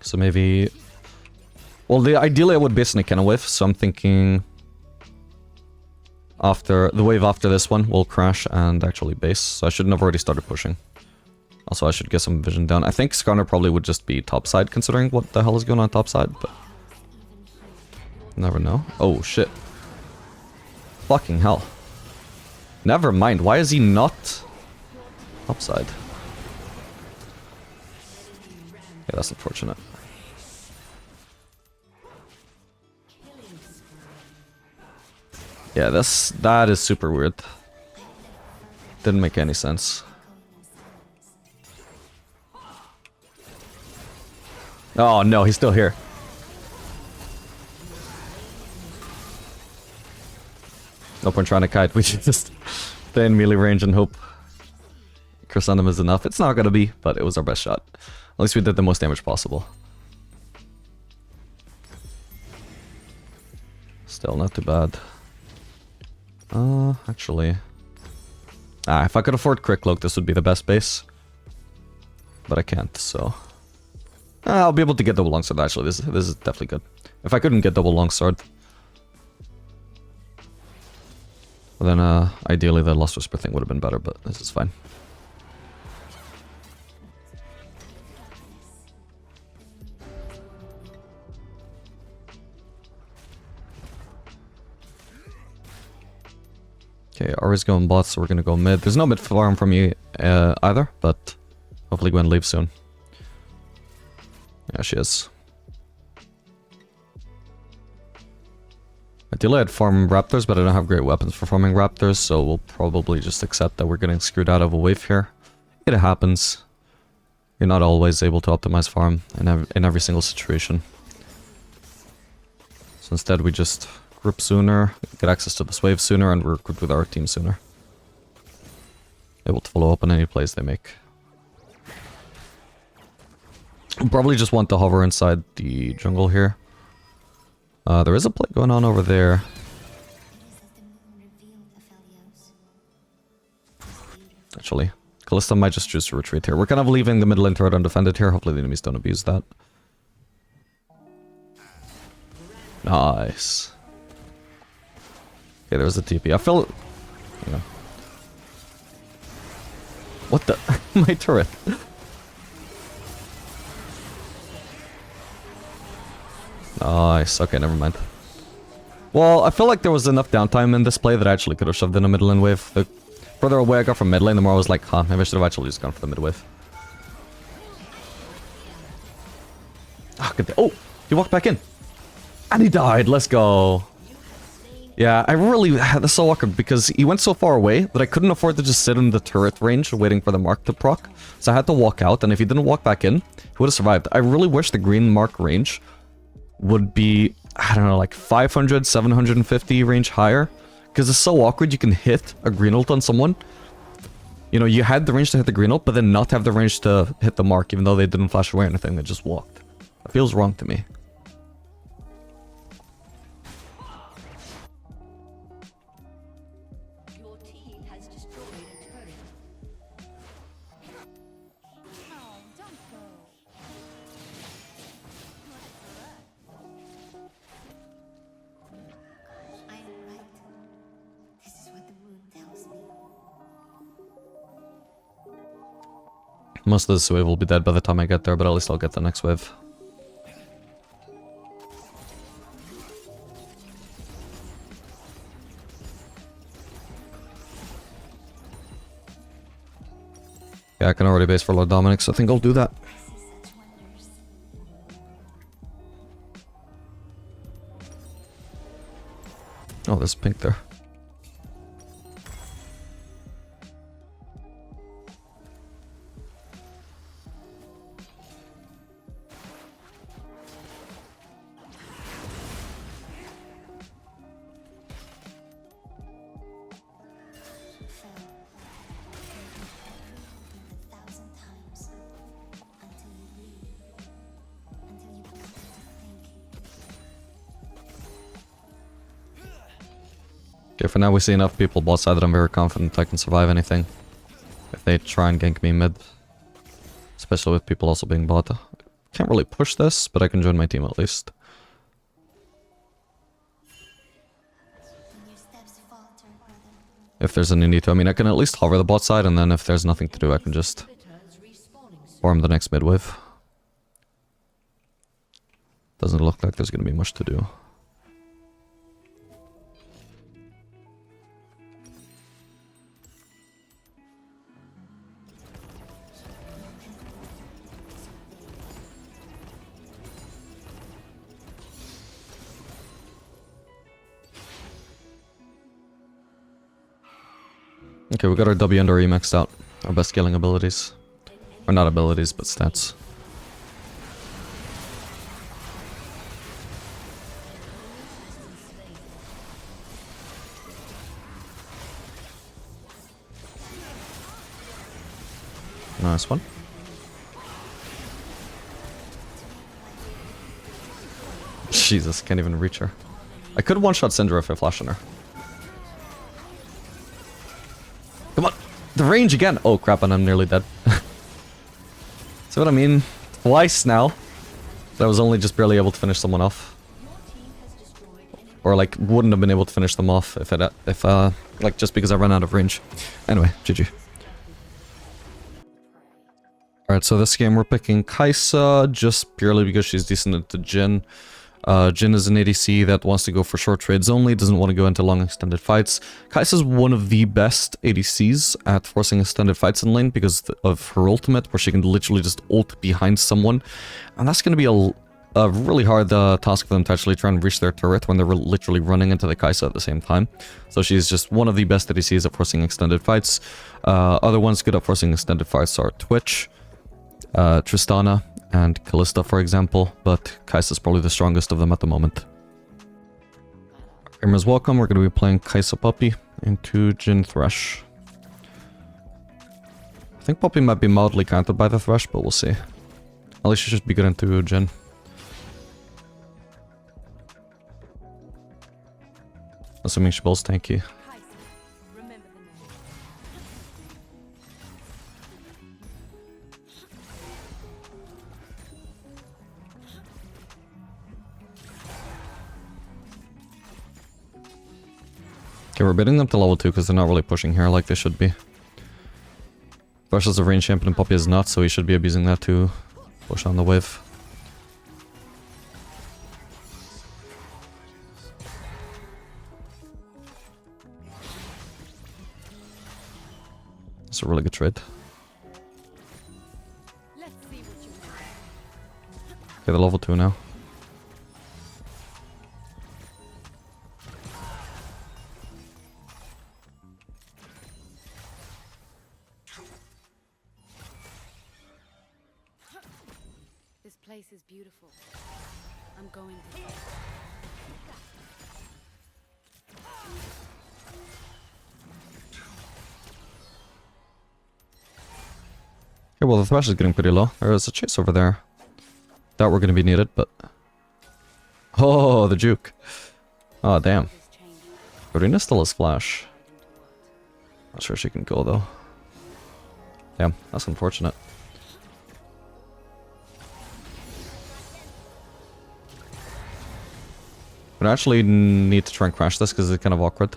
So maybe... Well, ideally I would base in a cannon wave, so I'm thinking... After... The wave after this one will crash and actually base, so I shouldn't have already started pushing. Also, I should get some vision down. I think Skarner probably would just be topside, considering what the hell is going on topside, but... Never know. Oh, shit. Fucking hell. Never mind, why is he not topside? Yeah, that's unfortunate. Yeah, that is super weird. Didn't make any sense. Oh no, he's still here. No point trying to kite, we should just stay in melee range and hope Chrysanthemum is enough. It's not gonna be, but it was our best shot. At least we did the most damage possible. Still not too bad. Actually... if I could afford Crit Cloak, this would be the best base. But I can't, so... I'll be able to get double longsword, actually. This is definitely good. If I couldn't get double longsword... Well, then, ideally the Lost Whisper thing would have been better, but this is fine. Okay, Ari's going bot, so we're gonna go mid. There's no mid farm from me either, but hopefully Gwen leaves soon. Yeah, she is. Ideally I'd farm Raptors, but I don't have great weapons for farming Raptors, so we'll probably just accept that we're getting screwed out of a wave here. It happens. You're not always able to optimize farm in every single situation. So instead we just group sooner, get access to this wave sooner, and work with our team sooner. Able to follow up on any plays they make. Probably just want to hover inside the jungle here. There is a play going on over there. Actually, Callista might just choose to retreat here. We're kind of leaving the middle lane turret undefended here. Hopefully the enemies don't abuse that. Nice. Okay, there's a TP. I feel... Hang on. What the... My turret. Nice. Okay, never mind. Well, I feel like there was enough downtime in this play that I actually could have shoved in a mid lane wave. The further away I got from mid lane, the more I was like, huh, maybe I should have actually just gone for the mid wave. Oh, good. Oh, he walked back in. And he died. Let's go. Yeah, I really... That's so awkward because he went so far away that I couldn't afford to just sit in the turret range waiting for the mark to proc. So I had to walk out, and if he didn't walk back in, he would have survived. I really wish the green mark range would be, I don't know, like 500, 750 range higher. Because it's so awkward, you can hit a green ult on someone. You know, you had the range to hit the green ult, but then not have the range to hit the mark, even though they didn't flash away or anything, they just walked. That feels wrong to me. Your team has destroyed a turret. Oh, don't go. I am right. This is what the wound tells me. Most of this wave will be dead by the time I get there, but at least I'll get the next wave. Yeah, I can already base for Lord Dominic, so I think I'll do that. Oh, there's pink there. Okay, for now we see enough people bot side that I'm very confident I can survive anything. If they try and gank me mid. Especially with people also being bot. Can't really push this, but I can join my team at least. If there's any need to. I mean, I can at least hover the bot side, and then if there's nothing to do, I can just farm the next mid wave. Doesn't look like there's going to be much to do. Okay, we got our W and our E maxed out. Our best scaling abilities. Or not abilities, but stats. Nice one. Jesus, can't even reach her. I could one-shot Syndra if I flash on her. Come on! The range again! Oh crap, and I'm nearly dead. See what I mean? Twice now. That I was only just barely able to finish someone off. Or like, wouldn't have been able to finish them off if like, just because I ran out of range. Anyway, GG. Alright, so this game we're picking Kai'Sa, just purely because she's decent into Jhin. Jhin is an ADC that wants to go for short trades only, doesn't want to go into long extended fights. Kai'Sa is one of the best ADCs at forcing extended fights in lane because of her ultimate, where she can literally just ult behind someone. And that's going to be a really hard task for them to actually try and reach their turret when they're literally running into the Kai'Sa at the same time. So she's just one of the best ADCs at forcing extended fights. Other ones good at forcing extended fights are Twitch, Tristana, and Callista, for example, but Kai'Sa is probably the strongest of them at the moment. Gamers, welcome. We're going to be playing Kai'Sa Puppy into Jhin Thresh. I think Puppy might be mildly countered by the Thresh, but we'll see. At least she should be good into Jhin. Assuming she bowls tanky. Okay, we're bidding them to level 2 because they're not really pushing here like they should be. Thresh is a range champion and Puppy is not, so he should be abusing that to push on the wave. That's a really good trade. Okay, they're level 2 now. This place is beautiful. I'm going to... Okay, well the Thresh is getting pretty low. There is a chase over there. Doubt we're going to be needed, but... Oh, the juke. Oh, damn. Karina still has flash. Not sure she can go, though. Damn, that's unfortunate. We actually need to try and crash this because it's kind of awkward.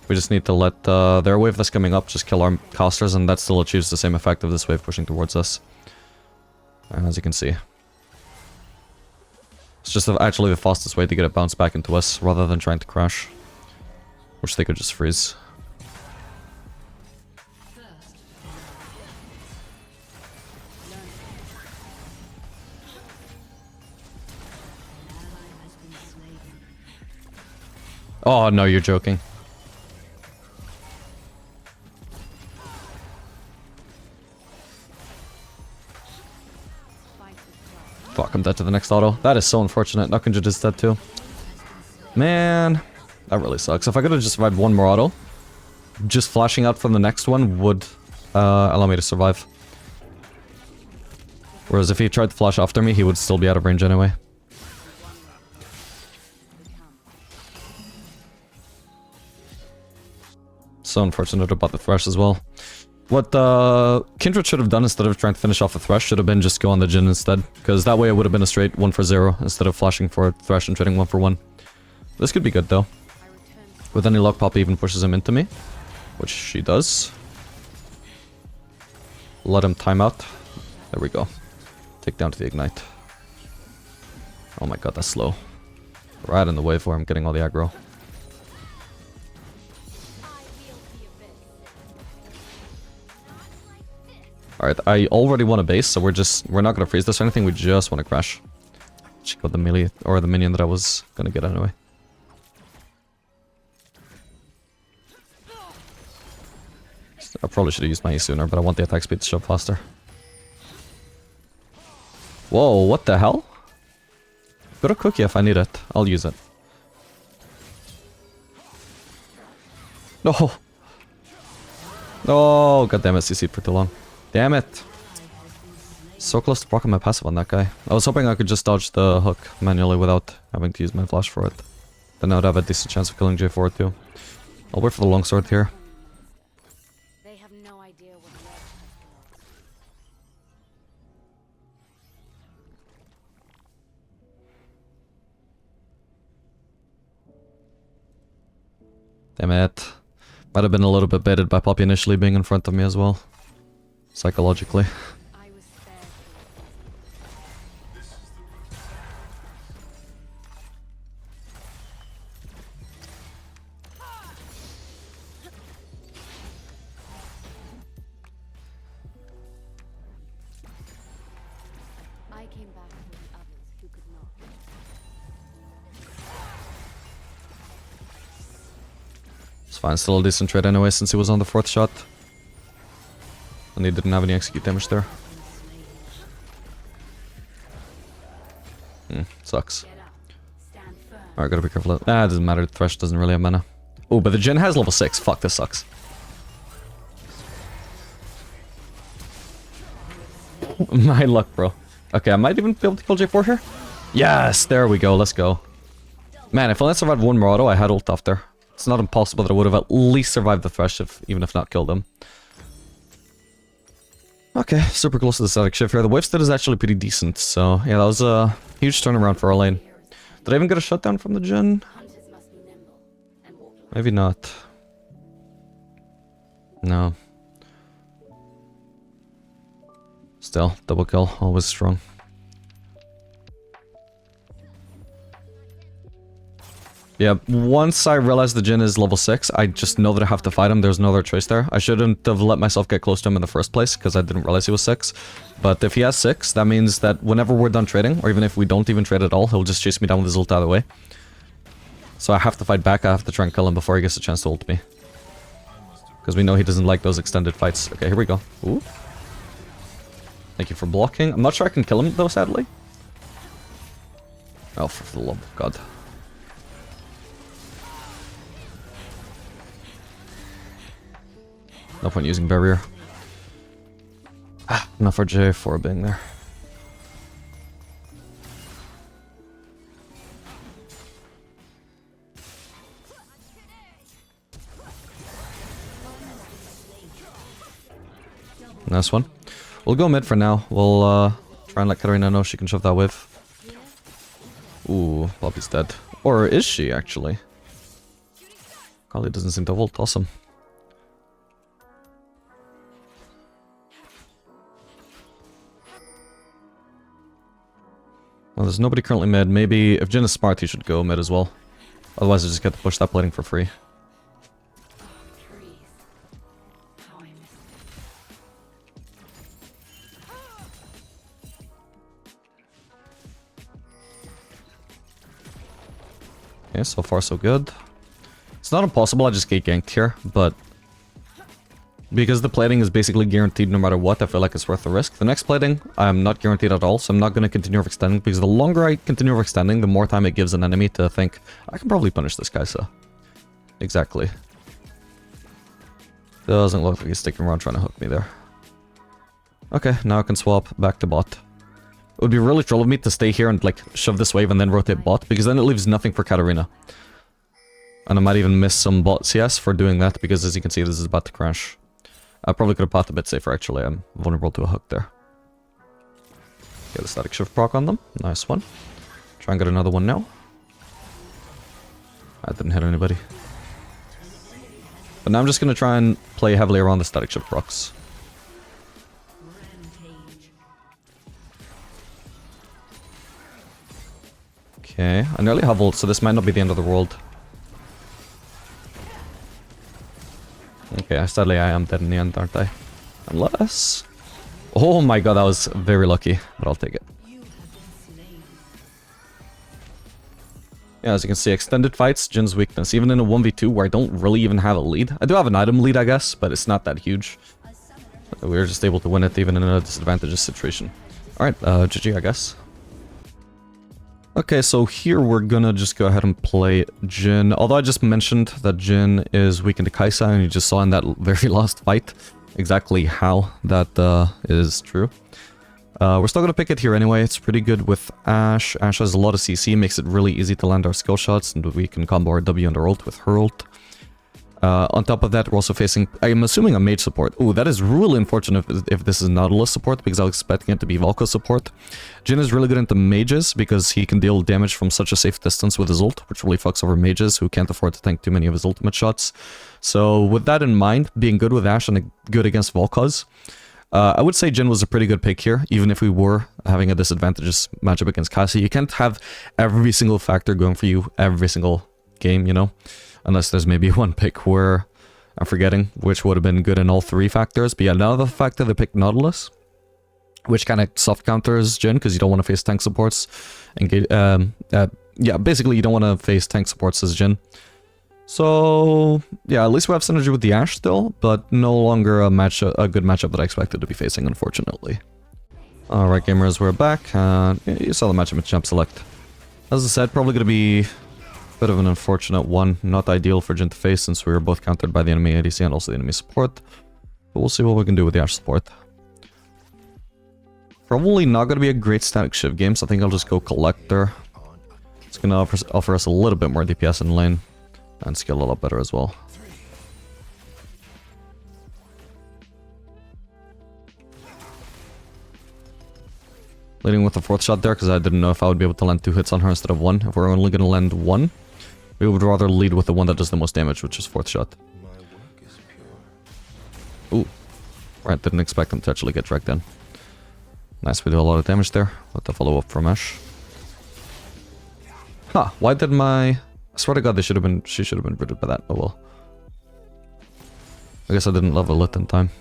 We just need to let their wave that's coming up just kill our casters, and that still achieves the same effect of this wave pushing towards us. As you can see. It's just actually the fastest way to get it bounced back into us, rather than trying to crash. Which they could just freeze. Oh, no, you're joking. Fuck, I'm dead to the next auto. That is so unfortunate. Nukinja is dead too. Man, that really sucks. If I could have just survived one more auto, just flashing out from the next one would allow me to survive. Whereas if he tried to flash after me, he would still be out of range anyway. So unfortunate about the Thresh as well. What Kindred should have done instead of trying to finish off the Thresh should have been just go on the Jhin instead. Because that way it would have been a straight 1 for 0 instead of flashing for Thresh and trading 1 for 1. This could be good though. With any luck, Poppy even pushes him into me. Which she does. Let him time out. There we go. Take down to the Ignite. Oh my god, that's slow. Right in the wave where I'm getting all the aggro. Alright, I already want a base, so we're not gonna freeze this or anything, we just want to crash. Check out the melee, or the minion that I was gonna get anyway. I probably should have used my E sooner, but I want the attack speed to show up faster. Whoa, what the hell? Got a cookie if I need it. I'll use it. No! Oh, goddammit, CC'd for too long. Damn it! So close to blocking my passive on that guy. I was hoping I could just dodge the hook manually without having to use my flash for it. Then I would have a decent chance of killing J4 too. I'll wait for the longsword here. They have no idea what love has been. Damn it. Might have been a little bit baited by Poppy initially being in front of me as well. Psychologically. I was spared. I came back for the others who could not. It's fine, still a decent trade anyway since he was on the 4th shot. And he didn't have any execute damage there. Sucks. Alright, gotta be careful. Ah, it doesn't matter, Thresh doesn't really have mana. Oh, but the Jhin has level 6. Fuck, this sucks. My luck, bro. Okay, I might even be able to kill J4 here. Yes, there we go, let's go. Man, if I only survived one more auto, I had ult off there. It's not impossible that I would have at least survived the Thresh, even if not killed him. Okay, super close to the static shift here. The wave stat is actually pretty decent, so yeah, that was a huge turnaround for our lane. Did I even get a shutdown from the Jhin? Maybe not. No. Still, double kill, always strong. Yeah, once I realized the Jhin is level 6, I just know that I have to fight him. There's no other choice there. I shouldn't have let myself get close to him in the first place, because I didn't realize he was 6. But if he has 6, that means that whenever we're done trading, or even if we don't even trade at all, he'll just chase me down with his ult out of the way. So I have to fight back, I have to try and kill him before he gets a chance to ult me. Because we know he doesn't like those extended fights. Okay, here we go. Ooh. Thank you for blocking. I'm not sure I can kill him, though, sadly. Oh, for the love of God. No point using barrier. Ah, enough for J4 being there. Nice one. We'll go mid for now. We'll try and let Katarina know she can shove that wave. Ooh, Bobby's dead. Or is she, actually? Kali doesn't seem to have ult. Awesome. Well, there's nobody currently mid. Maybe if Jhin is smart, he should go mid as well. Otherwise, I just get to push that plating for free. Okay, so far so good. It's not impossible, I just get ganked here, but because the plating is basically guaranteed no matter what, I feel like it's worth the risk. The next plating, I'm not guaranteed at all, so I'm not going to continue overextending, because the longer I continue overextending, the more time it gives an enemy to think, I can probably punish this guy, so... Exactly. Doesn't look like he's sticking around trying to hook me there. Okay, now I can swap back to bot. It would be really troll of me to stay here and, like, shove this wave and then rotate bot, because then it leaves nothing for Katarina. And I might even miss some bot CS for doing that, because as you can see, this is about to crash. I probably could have pathed a bit safer, actually. I'm vulnerable to a hook there. Get a static shift proc on them. Nice one. Try and get another one now. I didn't hit anybody. But now I'm just going to try and play heavily around the static shift procs. Okay, I nearly have ult, so this might not be the end of the world. Okay, sadly I am dead in the end, aren't I? Unless... Oh my god, that was very lucky, but I'll take it. Yeah, as you can see, extended fights, Jhin's weakness. Even in a 1v2 where I don't really even have a lead. I do have an item lead, I guess, but it's not that huge. We were just able to win it even in a disadvantageous situation. Alright, GG, I guess. Okay, so here we're gonna just go ahead and play Jhin. Although I just mentioned that Jhin is weakened to Kai'Sa, and you just saw in that very last fight exactly how that is true. We're still gonna pick it here anyway. It's pretty good with Ashe. Ashe has a lot of CC, makes it really easy to land our skill shots, and we can combo our W and our ult with her ult. On top of that, we're also facing, I'm assuming, a mage support. Ooh, that is really unfortunate if this is Nautilus support, because I was expecting it to be Valko support. Jhin is really good into mages, because he can deal damage from such a safe distance with his ult, which really fucks over mages, who can't afford to tank too many of his ultimate shots. So, with that in mind, being good with Ashe and good against Valkos, I would say Jhin was a pretty good pick here, even if we were having a disadvantageous matchup against Kai'Sa. You can't have every single factor going for you every single game, you know? Unless there's maybe one pick where I'm forgetting, which would have been good in all three factors. But yeah, another factor, they picked Nautilus, which kind of soft counters Jhin, because you don't want to face tank supports. Yeah, basically you don't want to face tank supports as Jhin. So, yeah, at least we have synergy with the Ashe still, but no longer a good matchup that I expected to be facing, unfortunately. Alright, gamers, we're back. You saw the matchup with Champ Select. As I said, probably going to be bit of an unfortunate one. Not ideal for Jhin to face, since we were both countered by the enemy ADC and also the enemy support. But we'll see what we can do with the Ashe support. Probably not going to be a great static shift game, so I think I'll just go Collector. It's going to offer us a little bit more DPS in lane, and skill a lot better as well. Leading with the 4th shot there, because I didn't know if I would be able to land 2 hits on her instead of 1. If we're only going to land 1, we would rather lead with the one that does the most damage, which is 4th shot. Ooh. Right, didn't expect him to actually get dragged in. Nice, we do a lot of damage there with the follow-up from Ashe. Huh, why did my... I swear to god, she should have been rooted by that. Oh well. I guess I didn't level it in time.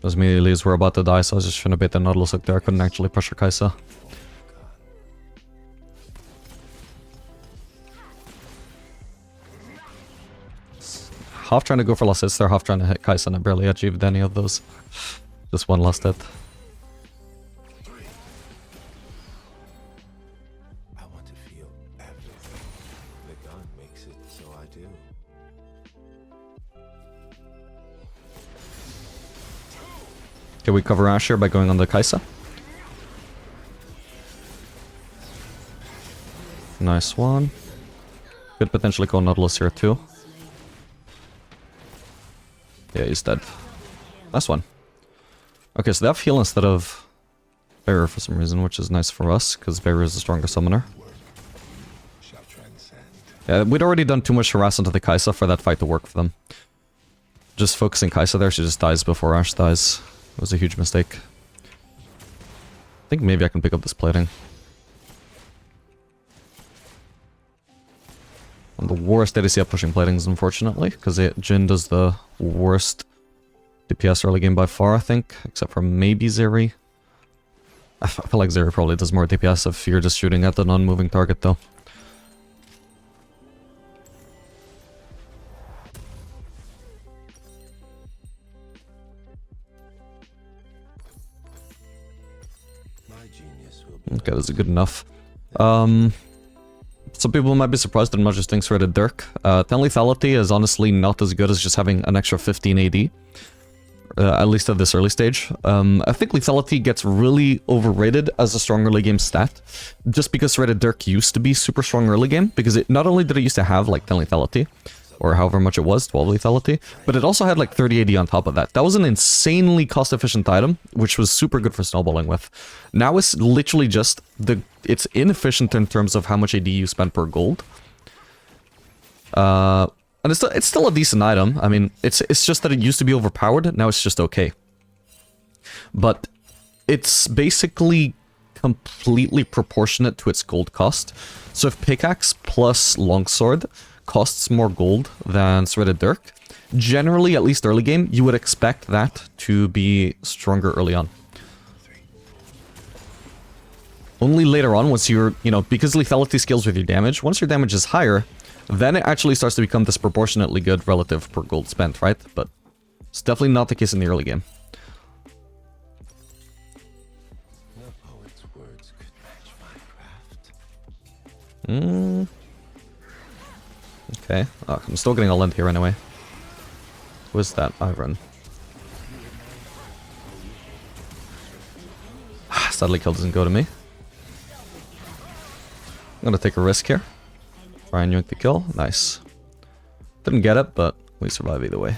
Immediately as we're about to die, so I was just trying to bait the Nautilus hook there. I couldn't actually pressure Kai'Sa. Half trying to go for last hits there, half trying to hit Kai'Sa, and I barely achieved any of those. Just one last hit. I want to feel everything. The gun makes it so I do. Can we cover Ashe here by going on the Kai'Sa? Nice one. Could potentially go Nautilus here too. Yeah, he's dead. Nice one. Okay, so they have heal instead of Bearer for some reason, which is nice for us, because Bearer is a stronger summoner. Yeah, we'd already done too much harass into the Kai'Sa for that fight to work for them. Just focusing Kai'Sa there, she just dies before Ashe dies. It was a huge mistake. I think maybe I can pick up this plating. I'm the worst ADC at pushing platings, unfortunately, because Jhin does the worst DPS early game by far, I think, except for maybe Zeri. I feel like Zeri probably does more DPS if you're just shooting at the non-moving target, though. My genius will be Okay, that's good enough. Some people might be surprised that much just thinks Threaded Dirk. 10 lethality is honestly not as good as just having an extra 15 AD. At least at this early stage. I think lethality gets really overrated as a strong early game stat. Just because Threaded Dirk used to be super strong early game. Because it not only did it used to have like 10 lethality, or however much it was, 12 lethality, but it also had like 30 AD on top of that. That was an insanely cost-efficient item, which was super good for snowballing with. Now it's literally just it's inefficient in terms of how much AD you spend per gold. And it's still a decent item. I mean, it's just that it used to be overpowered, now it's just okay. But it's basically completely proportionate to its gold cost. So if Pickaxe plus Longsword costs more gold than Threaded Dirk, generally, at least early game, you would expect that to be stronger early on. Only later on, once you're, because lethality scales with your damage, once your damage is higher, then it actually starts to become disproportionately good relative per gold spent, right? But it's definitely not the case in the early game. no poet's words could match my craft. Okay. Oh, I'm still getting a lent here anyway. Who is that? Iron. Sadly, kill doesn't go to me. I'm gonna take a risk here. Try and yoink the kill. Nice. Didn't get it, but we survive either way.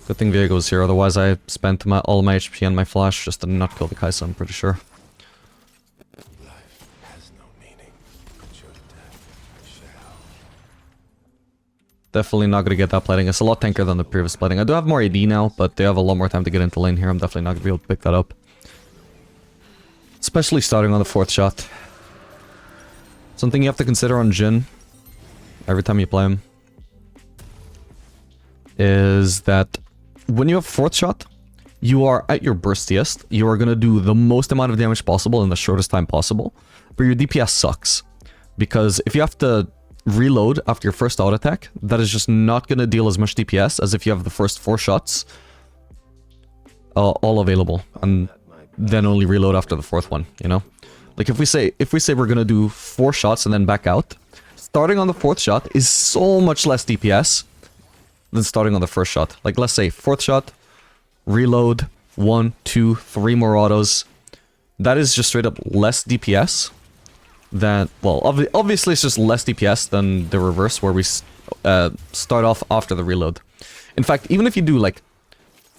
Good thing Viego's here, otherwise I spent all my HP and my flash just to not kill the Kai'Sa, I'm pretty sure. Life has no meaning, but your death shall. Definitely not gonna get that plating. It's a lot tankier than the previous plating. I do have more AD now, but they have a lot more time to get into lane here. I'm definitely not gonna be able to pick that up. Especially starting on the 4th shot. Something you have to consider on Jhin, every time you play him, is that when you have 4th shot, you are at your burstiest. You are going to do the most amount of damage possible in the shortest time possible. But your DPS sucks. Because if you have to reload after your first auto attack, that is just not going to deal as much DPS as if you have the first 4 shots all available. And then only reload after the 4th one, Like if we say we're going to do 4 shots and then back out, starting on the 4th shot is so much less DPS than starting on the 1st shot. Like let's say 4th shot, reload, 1, 2, 3 more autos. That is just straight up less DPS than, well, obviously it's just less DPS than the reverse where we start off after the reload. In fact, even if you do like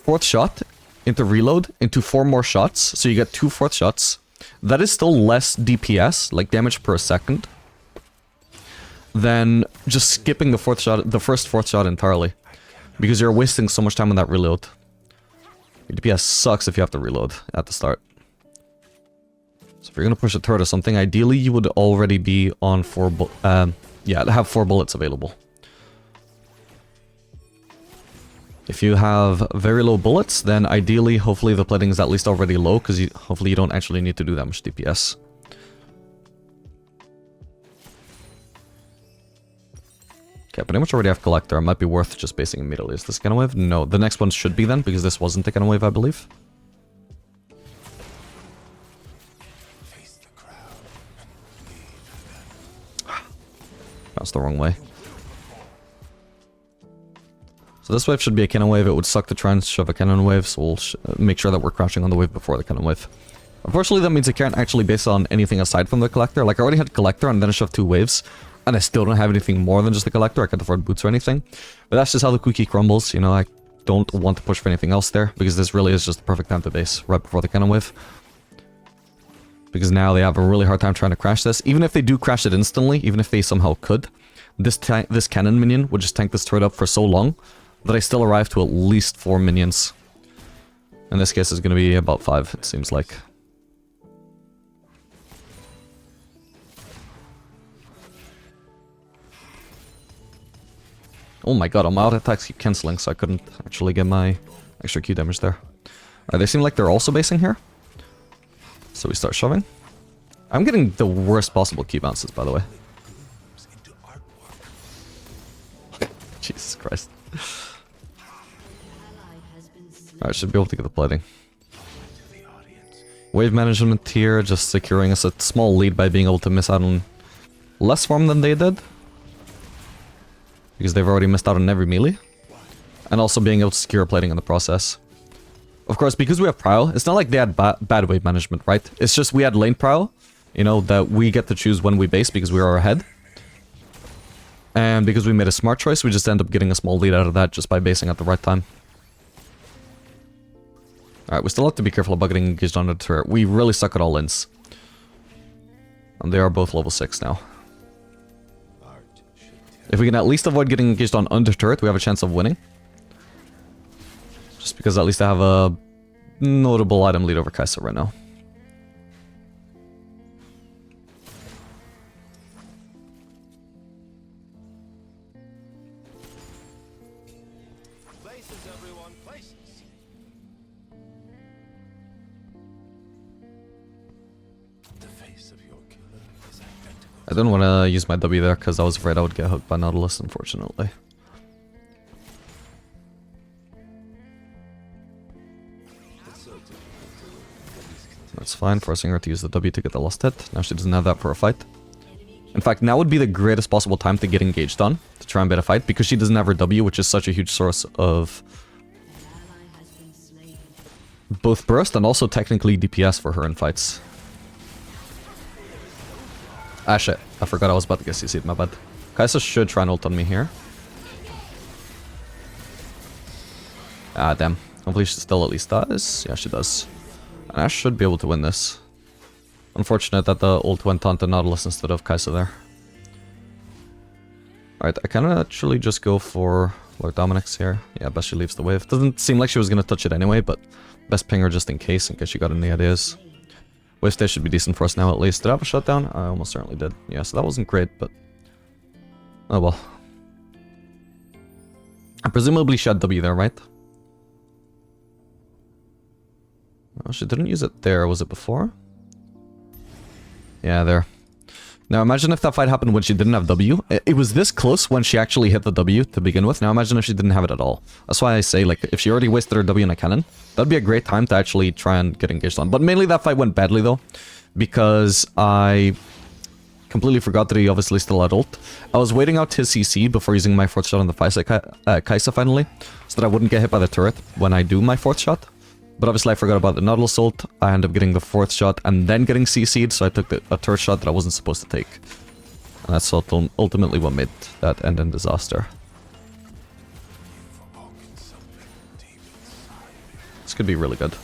4th shot into reload into 4 more shots, so you get 2 4th shots, that is still less DPS, like damage per second, than just skipping the 4th shot, the first 4th shot entirely. Because you're wasting so much time on that reload. Your DPS sucks if you have to reload at the start. So if you're gonna push a turret or something, ideally you would already be on 4 have 4 bullets available. If you have very low bullets, then ideally, hopefully the plating is at least already low, because hopefully you don't actually need to do that much DPS. Okay, pretty much already have Collector. It might be worth just basing immediately. Is this cannon wave? No, the next one should be then, because this wasn't a cannon wave, I believe. Face the crowd. That's the wrong way. So this wave should be a cannon wave. It would suck to try and shove a cannon wave, so we'll make sure that we're crashing on the wave before the cannon wave. Unfortunately, that means I can't actually base on anything aside from the Collector. Like, I already had Collector and then I shoved 2 waves, and I still don't have anything more than just the Collector. I can't afford boots or anything. But that's just how the cookie crumbles, I don't want to push for anything else there, because this really is just the perfect time to base, right before the cannon wave. Because now they have a really hard time trying to crash this. Even if they do crash it instantly, even if they somehow could, this cannon minion would just tank this turret up for so long that I still arrive to at least 4 minions. In this case, it's going to be about 5, it seems like. Oh my god, my auto attacks keep cancelling, so I couldn't actually get my extra Q damage there. Alright, they seem like they're also basing here. So we start shoving. I'm getting the worst possible Q bounces, by the way. Jesus Christ. Alright, should be able to get the plating. Wave management here, just securing us a small lead by being able to miss out on less farm than they did. Because they've already missed out on every melee. And also being able to secure plating in the process. Of course, because we have Prio, it's not like they had bad wave management, right? It's just we had lane Prio, you know, that we get to choose when we base because we are ahead. And because we made a smart choice, we just end up getting a small lead out of that just by basing at the right time. Alright, we still have to be careful about getting engaged on the turret. We really suck at all ins. And they are both level 6 now. If we can at least avoid getting engaged on under turret, we have a chance of winning. Just because at least I have a notable item lead over Kai'Sa right now. Places, everyone, places. The face of your killer is identical. I didn't want to use my W there because I was afraid I would get hooked by Nautilus, unfortunately. That's fine, forcing her to use the W to get the last hit. Now she doesn't have that for a fight. In fact, now would be the greatest possible time to get engaged on, to try and bet a fight, because she doesn't have her W, which is such a huge source of both burst and also technically DPS for her in fights. Ah shit, I forgot I was about to get CC'd, my bad. Kai'Sa should try and ult on me here. Ah damn, hopefully she still at least does. Yeah, she does. And Ash should be able to win this. Unfortunate that the ult went on to Nautilus instead of Kai'Sa there. Alright, I can actually just go for Lord Dominic's here. Yeah, best she leaves the wave. Doesn't seem like she was going to touch it anyway, but best ping her just in case she got any ideas. Wave stay should be decent for us now at least. Did I have a shutdown? I almost certainly did. Yeah, so that wasn't great, but... oh well. I presumably she had W there, right? Oh, she didn't use it there, was it before? Yeah, there. Now imagine if that fight happened when she didn't have W. It was this close when she actually hit the W to begin with. Now imagine if she didn't have it at all. That's why I say, like, if she already wasted her W in a cannon, that'd be a great time to actually try and get engaged on. But mainly that fight went badly though, because I completely forgot that he obviously still had ult. I was waiting out his CC before using my fourth shot on the Kai'Sa finally, so that I wouldn't get hit by the turret when I do my fourth shot. But obviously I forgot about the Nautilus ult. I ended up getting the fourth shot and then getting CC'd, so I took a third shot that I wasn't supposed to take. And that's ultimately what made that end in disaster. This could be really good.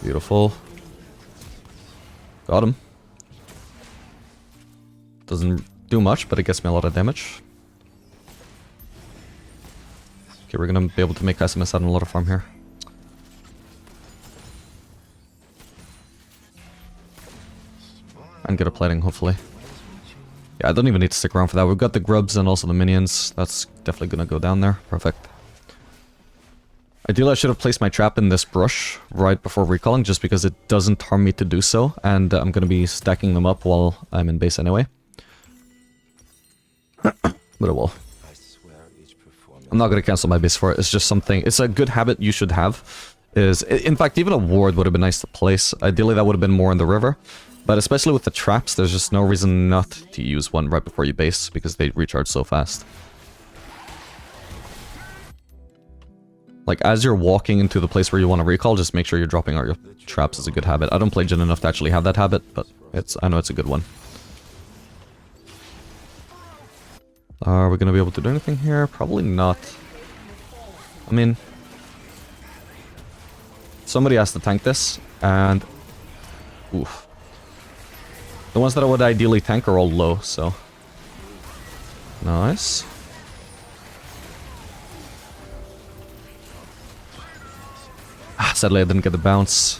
Beautiful. Got him. Doesn't do much, but it gets me a lot of damage. Okay, we're gonna be able to make Kai'Sa miss out on a lot of farm here. And get a plating, hopefully. Yeah, I don't even need to stick around for that. We've got the grubs and also the minions. That's definitely gonna go down there. Perfect. Ideally, I should have placed my trap in this brush right before recalling, just because it doesn't harm me to do so. And I'm gonna be stacking them up while I'm in base anyway. But it will. I'm not going to cancel my base for it. It's just something... it's a good habit you should have. In fact, even a ward would have been nice to place. Ideally, that would have been more in the river. But especially with the traps, there's just no reason not to use one right before you base, because they recharge so fast. Like, as you're walking into the place where you want to recall, just make sure you're dropping out your traps is a good habit. I don't play Jhin enough to actually have that habit, but I know it's a good one. Are we going to be able to do anything here? Probably not. I mean... somebody has to tank this, and... oof. The ones that I would ideally tank are all low, so... nice. Sadly I didn't get the bounce.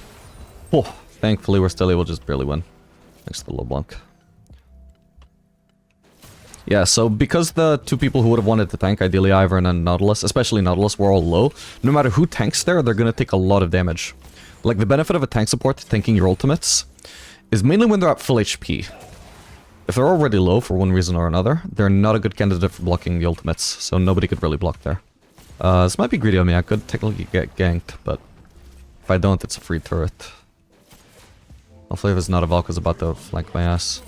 Oh, thankfully we're still able to just barely win. Thanks to the low blank. Yeah, so because the two people who would have wanted to tank, ideally Ivern and Nautilus, especially Nautilus, were all low, no matter who tanks there, they're gonna take a lot of damage. Like, the benefit of a tank support tanking your ultimates is mainly when they're at full HP. If they're already low for one reason or another, they're not a good candidate for blocking the ultimates, so nobody could really block there. This might be greedy on me, I could technically get ganked, but if I don't, it's a free turret. Hopefully there's not a Valky's about to flank my ass.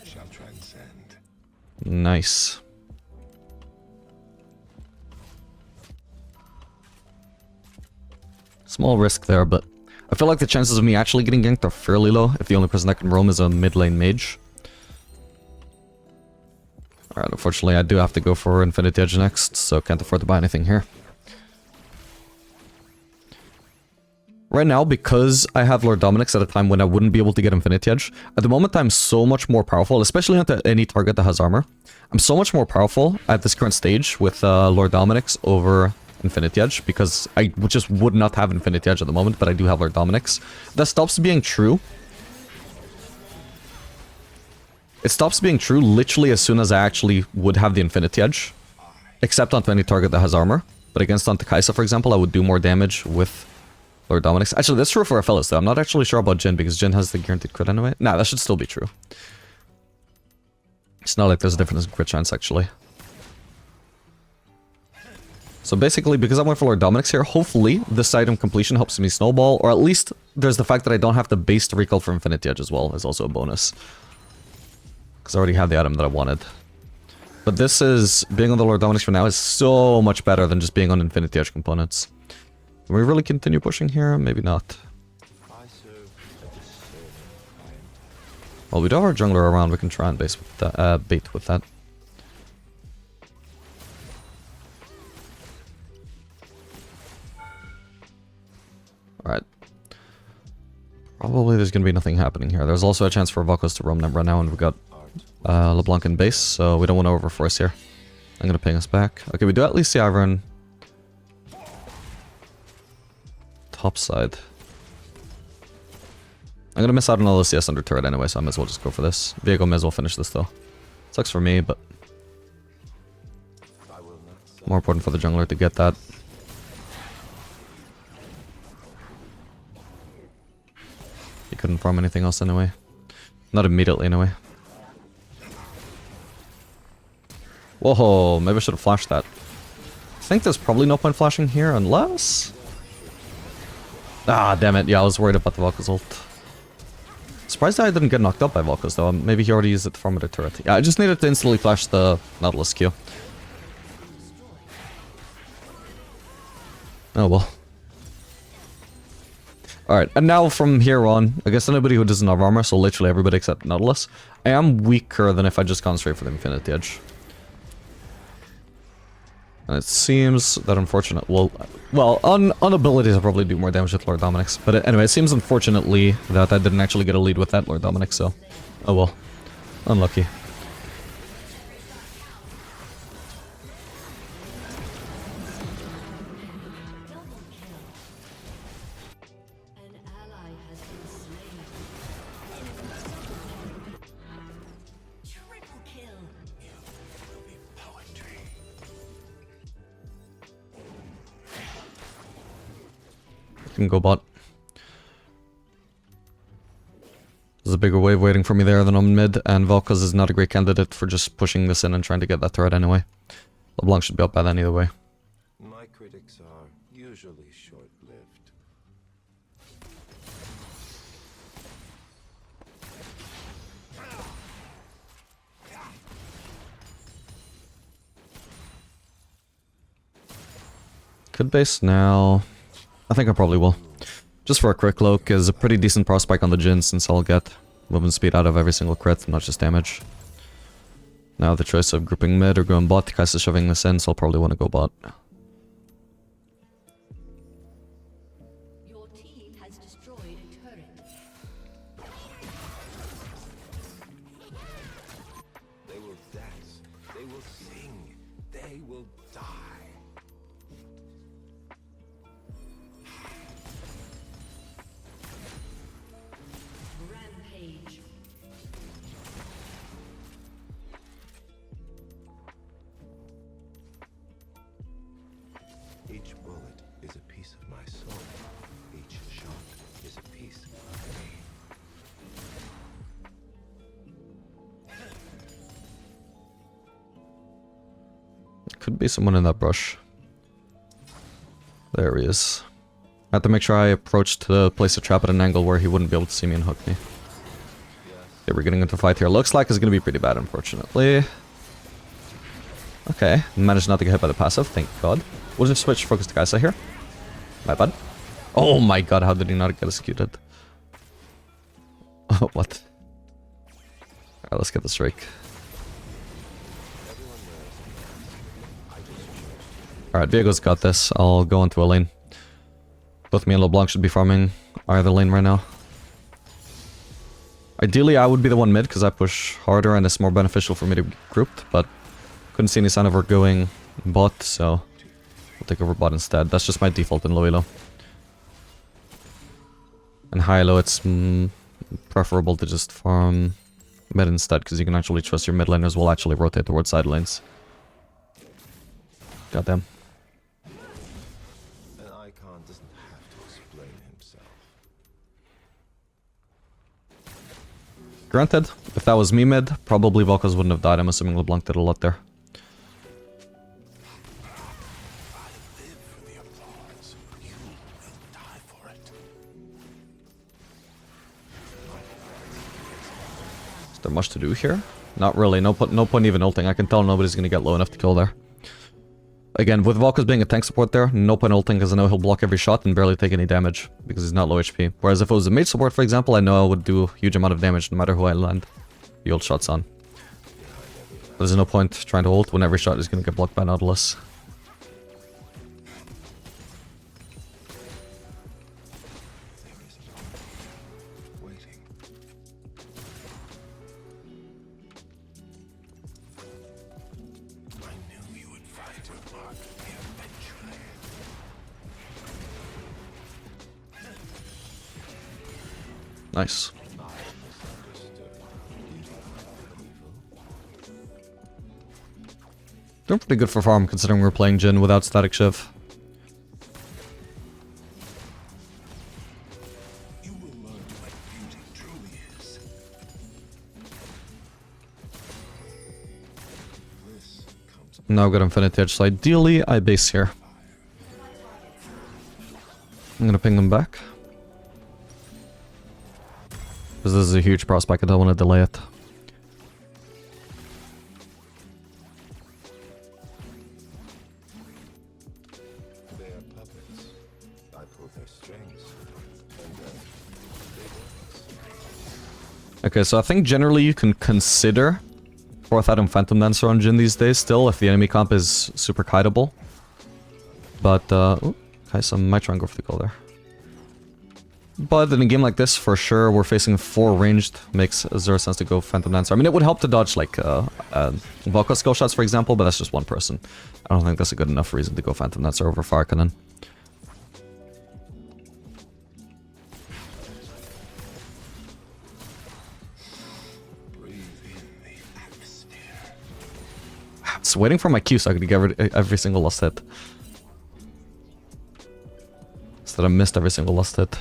Shall transcend. Nice. Small risk there, but I feel like the chances of me actually getting ganked are fairly low if the only person that can roam is a mid lane mage. Alright, unfortunately I do have to go for Infinity Edge next, so can't afford to buy anything here. Right now, because I have Lord Dominik's at a time when I wouldn't be able to get Infinity Edge, at the moment I'm so much more powerful, especially onto any target that has armor. I'm so much more powerful at this current stage with Lord Dominik's over Infinity Edge, because I just would not have Infinity Edge at the moment, but I do have Lord Dominik's. That stops being true. It stops being true literally as soon as I actually would have the Infinity Edge. Except onto any target that has armor. But against onto Kaisa, for example, I would do more damage with Lord Dominik's. Actually, that's true for Aphelios, though. I'm not actually sure about Jhin, because Jhin has the guaranteed crit anyway. Nah, that should still be true. It's not like there's a difference in crit chance, actually. So basically, because I went for Lord Dominik's here, hopefully this item completion helps me snowball, or at least there's the fact that I don't have to base the recall for Infinity Edge as well, is also a bonus. Because I already have the item that I wanted. But this is, being on the Lord Dominik's for now is so much better than just being on Infinity Edge components. Can we really continue pushing here? Maybe not. Well, we do have our jungler around, we can try and base with that, bait with that. Alright. Probably there's gonna be nothing happening here. There's also a chance for Valky's to roam them right now, and we've got LeBlanc in base, so we don't want to overforce here. I'm gonna ping us back. Okay, we do at least see Ivern top side. I'm gonna miss out on all the CS under turret anyway, so I might as well just go for this. Viego may as well finish this though. Sucks for me, but more important for the jungler to get that. He couldn't farm anything else anyway. Not immediately anyway. Whoa, maybe I should have flashed that. I think there's probably no point flashing here unless... Ah, damn it. Yeah, I was worried about the Valky's ult. Surprised that I didn't get knocked up by Valky's though. Maybe he already used it to farm the turret. Yeah, I just needed to instantly flash the Nautilus Q. Oh well. Alright, and now from here on, against anybody who doesn't have armor, so literally everybody except Nautilus, I am weaker than if I just gone straight for the Infinity Edge. And it seems that unfortunate... Well, on abilities I'll probably do more damage with Lord Dominik's. But anyway, it seems unfortunately that I didn't actually get a lead with that Lord Dominik, so... Oh well. Unlucky. Can go bot. There's a bigger wave waiting for me there than on mid, and Valky's is not a great candidate for just pushing this in and trying to get that turret anyway. LeBlanc should be up by then either way. My critics are usually short-lived. Could base now. I think I probably will. Just for a quick look, is a pretty decent prospect on the Jhin since I'll get movement speed out of every single crit, not just damage. Now the choice of grouping mid or going bot, Kaisa's shoving this in, so I'll probably want to go bot. Your team has destroyed a turret. They will dance, they will sing, they will die. Rampage. could be someone in that brush. There he is. I have to make sure I approach to place a trap at an angle where he wouldn't be able to see me and hook me. Okay, we're getting into a fight here. Looks like it's going to be pretty bad, unfortunately. Okay, managed not to get hit by the passive, thank god. We'll just switch focus to Kaisa here. My bad. Oh my god, how did he not get executed? What? Alright, let's get this Drake. Alright, Viego's got this. I'll go into a lane. Both me and LeBlanc should be farming either lane right now. Ideally, I would be the one mid because I push harder and it's more beneficial for me to be grouped, but couldn't see any sign of her going bot, so we'll take over bot instead. That's just my default in low elo. And high elo, it's preferable to just farm mid instead because you can actually trust your mid laners will actually rotate towards side lanes. Goddamn. An icon doesn't have to explain himself. Granted, if that was me mid, probably Vel'Koz wouldn't have died. I'm assuming LeBlanc did a lot there. Is there much to do here? Not really. No point even ulting. I can tell nobody's gonna get low enough to kill there. Again, with Vel'Koz being a tank support there, no point ulting because I know he'll block every shot and barely take any damage because he's not low HP. Whereas if it was a mage support, for example, I know I would do a huge amount of damage no matter who I land the ult shots on. But there's no point trying to ult when every shot is gonna get blocked by Nautilus. Nice. Doing pretty good for farm considering we're playing Jhin without static shiv. Now I've got Infinity Edge, so ideally I base here. I'm gonna ping them back. Because this is a huge prospect, I don't want to delay it. They are puppets. I pull their strings. Okay, so I think generally you can consider 4th item Phantom Dancer on Jhin these days still, if the enemy comp is super kiteable. But, Kaisa might try and go for the goal there. But in a game like this, for sure, we're facing 4 ranged, makes zero sense to go Phantom Dancer. I mean, it would help to dodge, like, Vel'Koz skill shots, for example, but that's just one person. I don't think that's a good enough reason to go Phantom Dancer over Fire Cannon. I was waiting for my Q so I could get every single last hit. So that I missed every single last hit.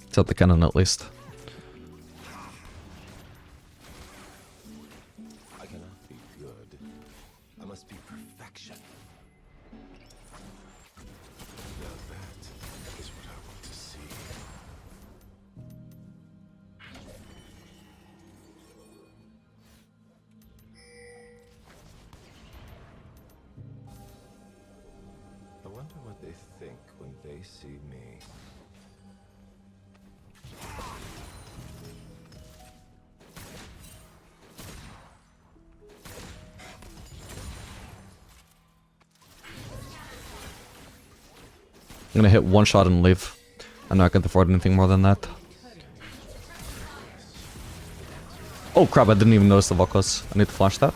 Except the cannon, at least. I cannot be good. I must be perfection. Now that is what I want to see. I wonder what they think when they see me. I'm gonna hit one shot and leave. I'm not gonna afford anything more than that. Oh crap, I didn't even notice the Vel'Koz. I need to flash that.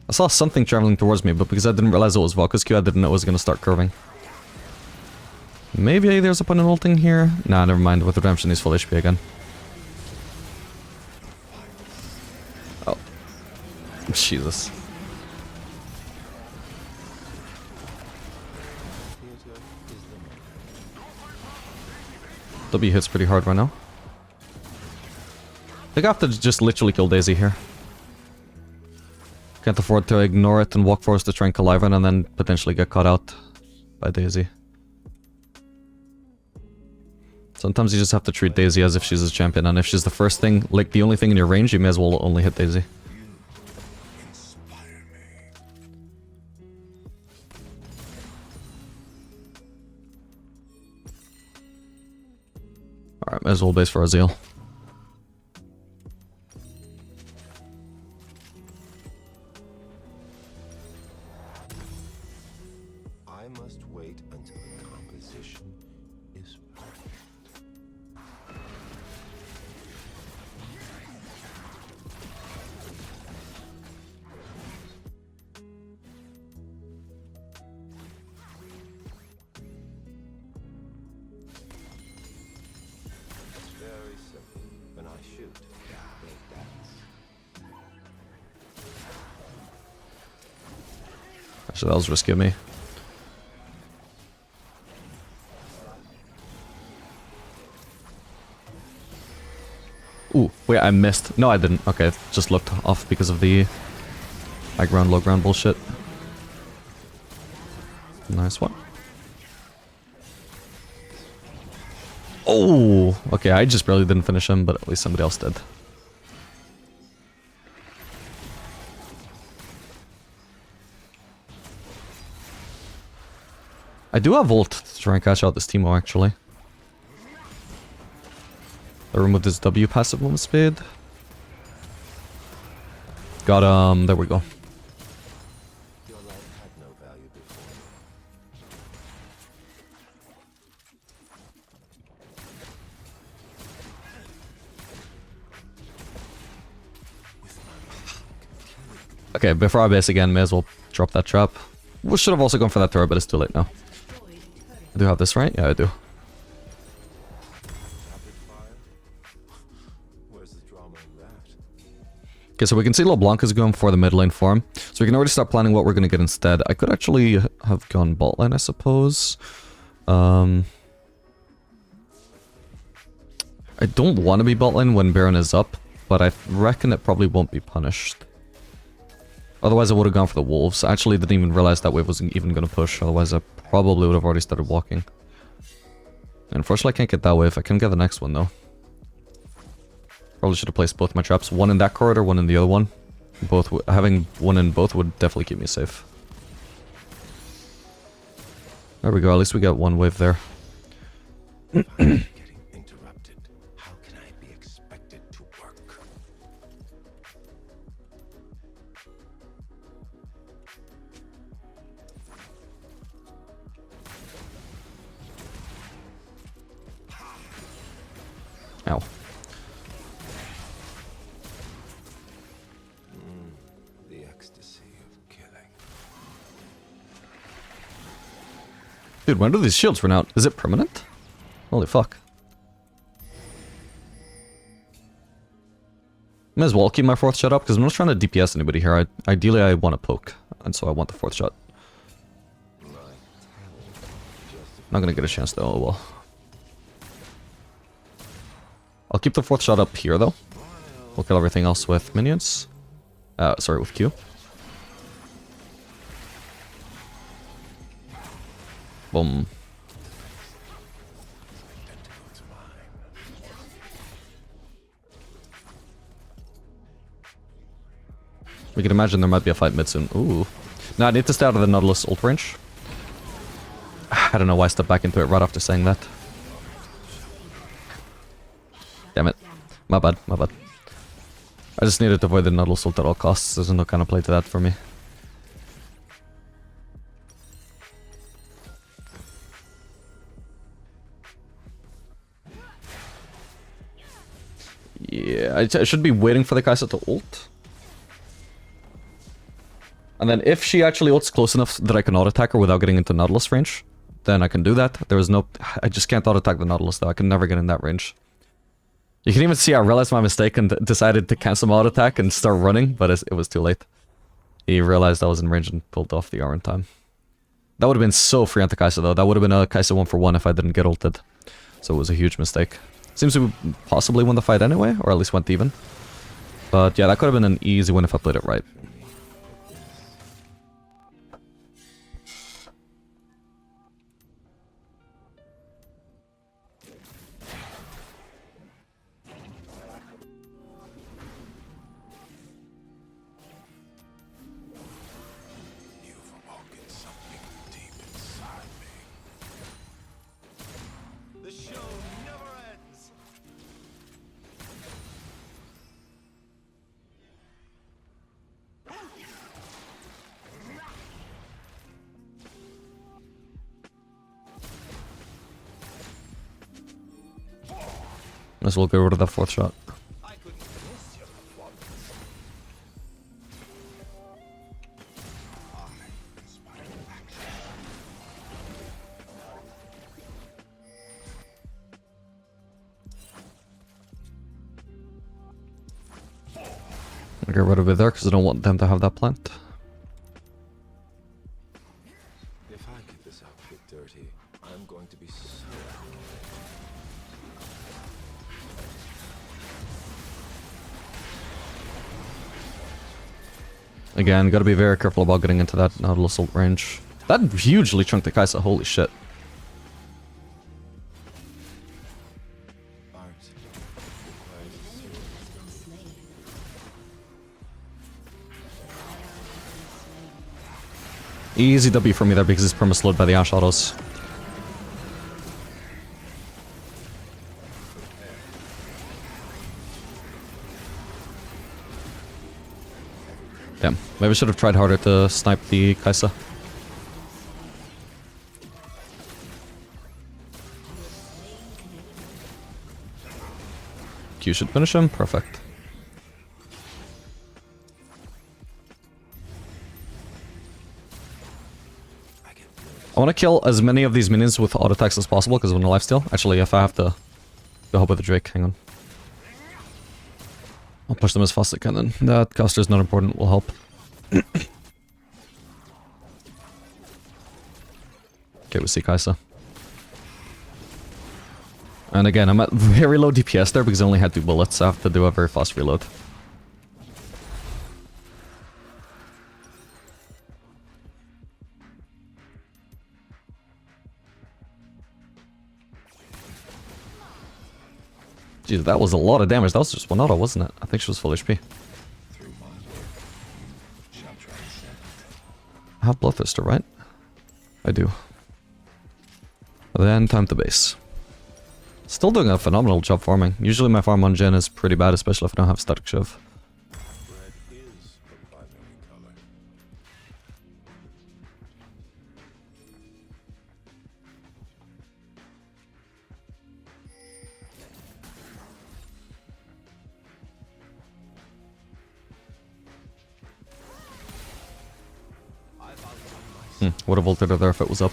I saw something traveling towards me, but because I didn't realize it was Vel'Koz Q, I didn't know it was gonna start curving. Maybe there's a point in ulting here? Nah, never mind. With Redemption, he's full HP again. Oh. Jesus. W hits pretty hard right now. think I have to just literally kill Daisy here. Can't afford to ignore it and walk forward to try and kill Ivan and then potentially get caught out by Daisy. Sometimes you just have to treat Daisy as if she's a champion, and if she's the first thing, like the only thing in your range, you may as well only hit Daisy. Alright, may as well base for Azil. I must wait until the composition is perfect. It's very simple. When I shoot, they dance. Actually, that was risky of me. Ooh, wait, I missed. No, I didn't. Okay, it just looked off because of the high ground, low ground bullshit. Nice one. Oh, okay, I just barely didn't finish him, but at least somebody else did. I do have ult to try and catch out this Teemo, actually. I removed this W passive with speed. Got, there we go. Your life had no value before. Okay, before I base again, may as well drop that trap. We should have also gone for that turret, but it's too late now. I do have this, right? Yeah, I do. Rapid fire? Where's the drama in that? Okay, so we can see LeBlanc is going for the mid lane farm. So we can already start planning what we're going to get instead. I could actually have gone bot lane, I suppose. I don't want to be bot lane when Baron is up, but I reckon it probably won't be punished. Otherwise I would have gone for the wolves. I actually didn't even realize that wave wasn't even going to push, otherwise I probably would have already started walking. Unfortunately I can't get that wave, I can get the next one though. Probably should have placed both my traps, one in that corridor, one in the other one. Both having one in both would definitely keep me safe. There we go, at least we got one wave there. Getting interrupted. How can I be expected to work? Ow. The ecstasy of killing. Dude, when do these shields run out? Is it permanent? Holy fuck. May as well keep my fourth shot up, because I'm not trying to DPS anybody here. Ideally, I want to poke, and so I want the fourth shot. Not gonna get a chance though, oh well. I'll keep the fourth shot up here though. We'll kill everything else with minions. Sorry, with Q. Boom. We can imagine there might be a fight mid soon. Ooh. No, I need to stay out of the Nautilus ult range. I don't know why I stepped back into it right after saying that. Damn it. My bad, my bad. I just needed to avoid the Nautilus ult at all costs. There's no kind of play to that for me. Yeah, I should be waiting for the Kai'Sa to ult. And then if she actually ults close enough that I can auto-attack her without getting into Nautilus range, then I can do that. There is no... I just can't auto-attack the Nautilus though. I can never get in that range. You can even see I realized my mistake and decided to cancel my auto-attack and start running, but it was too late. He realized I was in range and pulled off the R in time. That would have been so free onto Kai'Sa though. That would have been a Kai'Sa 1-for-1 if I didn't get ulted. So it was a huge mistake. Seems to possibly win the fight anyway, or at least went even. But yeah, that could have been an easy win if I played it right. You've awoken something deep inside me. The show never ends. Might as well get rid of that 4th shot. I couldn't miss your performance. I inspire action. I'll get rid of it there because I don't want them to have that plant. If I get this outfit dirty, I'm going to be so Again, gotta be very careful about getting into that Nautilus assault range. That hugely chunked the Kai'Sa, holy shit. art. Requires Easy W for me there because he's perma-slowed by the Ashe autos. Damn, maybe I should have tried harder to snipe the Kai'Sa. Q should finish him, perfect. I want to kill as many of these minions with auto attacks as possible because of the lifesteal. Actually, if I have to go help with the Drake, hang on. I'll push them as fast as I can then. That caster is not important, will help. Okay, we see Kai'Sa. And again, I'm at very low DPS there because I only had 2 bullets. I have to do a very fast reload. Jeez, that was a lot of damage. That was just 1 auto, wasn't it? I think she was full HP. through my work. Shall transcend. I have Bloodthirster, right? I do. Then time to base. Still doing a phenomenal job farming. Usually my farm on Jhin is pretty bad, especially if I don't have static shiv. Red is the primary color. Would have ulted her there if it was up.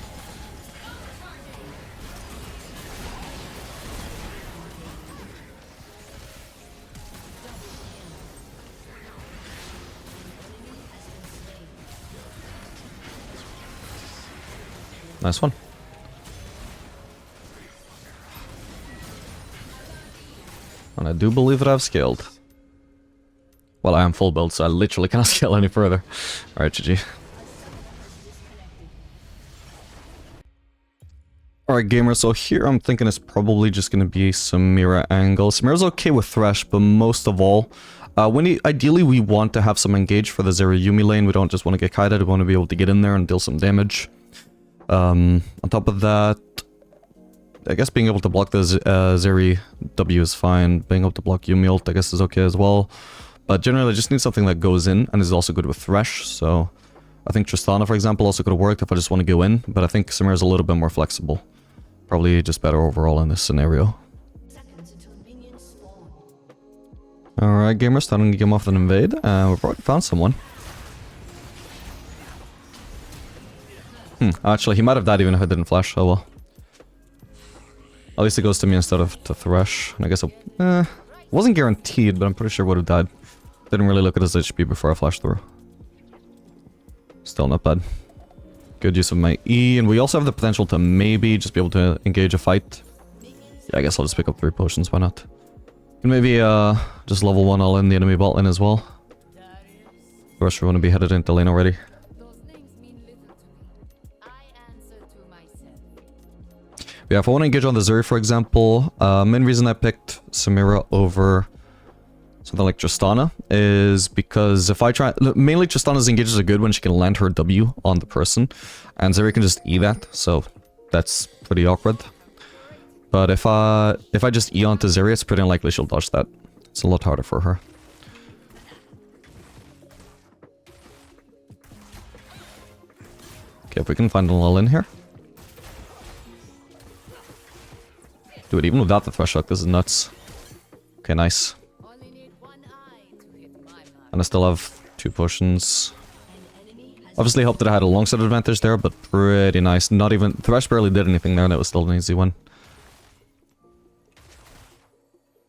Nice one. And I do believe that I've scaled. Well, I am full build, so I literally cannot scale any further. Alright, GG. Alright, gamers, so here I'm thinking it's probably just going to be Samira angle. Samira's okay with Thresh, but most of all, ideally we want to have some engage for the Zeri Yumi lane. We don't just want to get kited, we want to be able to get in there and deal some damage. On top of that, I guess being able to block the Zeri W is fine. Being able to block Yumi ult, I guess, is okay as well. But generally, I just need something that goes in and is also good with Thresh, so I think Tristana, for example, also could have worked if I just want to go in, but I think Samira's a little bit more flexible. Probably just better overall in this scenario. Alright, gamers, starting to game off and invade. We've already found someone. Actually, he might have died even if I didn't flash. Oh well. At least it goes to me instead of to Thresh. And I guess it wasn't guaranteed, but I'm pretty sure it would have died. Didn't really look at his HP before I flashed through. Still not bad. Good use of my E, and we also have the potential to maybe just be able to engage a fight. Yeah, I guess I'll just pick up 3 potions, why not? And maybe just level 1 all in the enemy bot lane as well. Of course, we want to be headed into lane already. Those names mean little to me. I answer to myself. Yeah, if I want to engage on the Zuri, for example, main reason I picked Samira over something like Tristana is because if I try... Mainly Tristana's engages are good when she can land her W on the person, and Zuri can just E that, so that's pretty awkward. But if I just E onto Zuri, it's pretty unlikely she'll dodge that. It's a lot harder for her. Okay, if we can find a lull in here. Dude, even without the Threshold, this is nuts. Okay, nice. Only need one eye to hit my mark. And I still have 2 potions. Obviously helped that I had a long set advantage there, but pretty nice. Not even... Thresh barely did anything there, and it was still an easy win.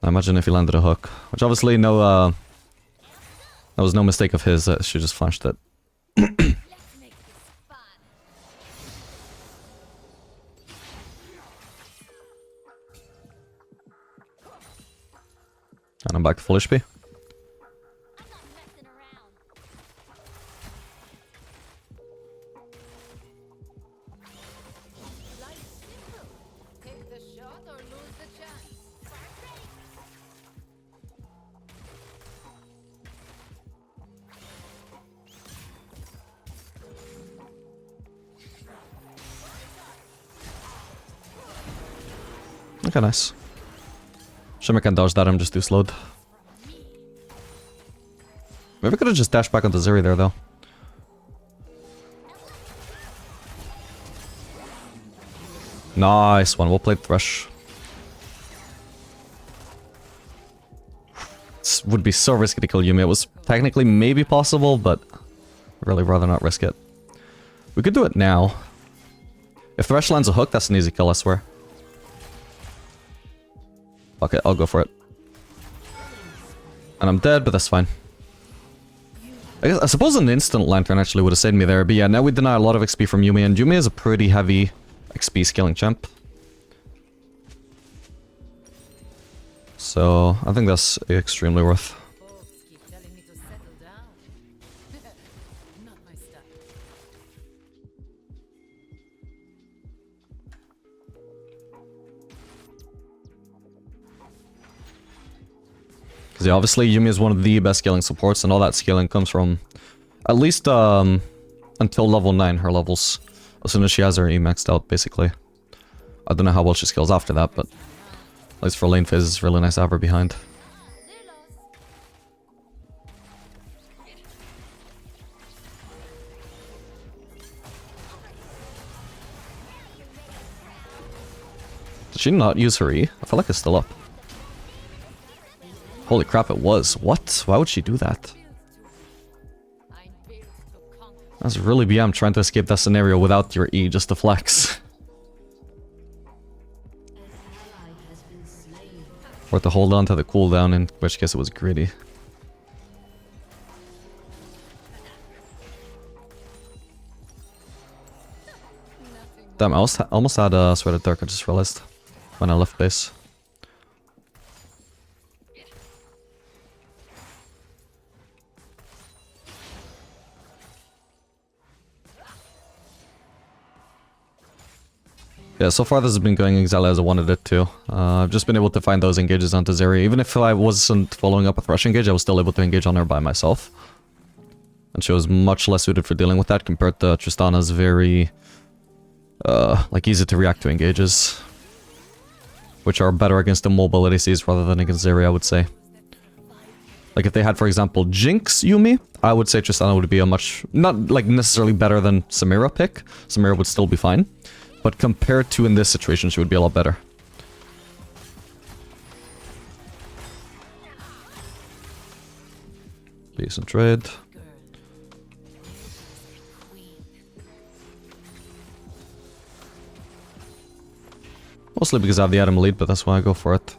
I imagine if he landed a hook. Which obviously no, that was no mistake of his, she just flashed it. Let's make this fun. And I'm back to full HP. I'm not messing around. Life's simple. Take the shot or lose the chance. Okay, nice. Shimmer can dodge that, I'm just too slowed. Maybe I could have just dashed back onto Zuri there, though. Nice one, well played, Thresh. This would be so risky to kill Yuumi. It was technically maybe possible, but I'd really rather not risk it. We could do it now. If Thresh lands a hook, that's an easy kill, I swear. Okay, I'll go for it. And I'm dead, but that's fine. I suppose an instant lantern actually would have saved me there, but yeah, now we deny a lot of XP from Yuumi, and Yuumi is a pretty heavy XP scaling champ. So, I think that's extremely worth. Folks keep telling me to settle down. Not my style. Because yeah, obviously Yuumi is one of the best scaling supports, and all that scaling comes from at least until level 9, her levels. As soon as she has her E maxed out, basically. I don't know how well she scales after that, but at least for lane phase, it's really nice to have her behind. They're lost. Did she not use her E? I feel like it's still up. Holy crap, it was. What? Why would she do that? I'm built to conquer. That's really BM trying to escape that scenario without your E, just to flex. Or to hold on to the cooldown, in which case it was greedy. Damn, I almost had a Sweated Dark, I just realized. When I left base. Yeah, so far this has been going exactly as I wanted it to. I've just been able to find those engages onto Zeri. Even if I wasn't following up a Thresh engage, I was still able to engage on her by myself. And she was much less suited for dealing with that compared to Tristana's very, like, easy to react to engages. Which are better against the mobile ADCs rather than against Zeri, I would say. Like, if they had, for example, Jinx Yuumi, I would say Tristana would be a much, not, like, necessarily better than Samira pick. Samira would still be fine. But compared to in this situation, she would be a lot better. Decent trade. Mostly because I have the item lead, but that's why I go for it.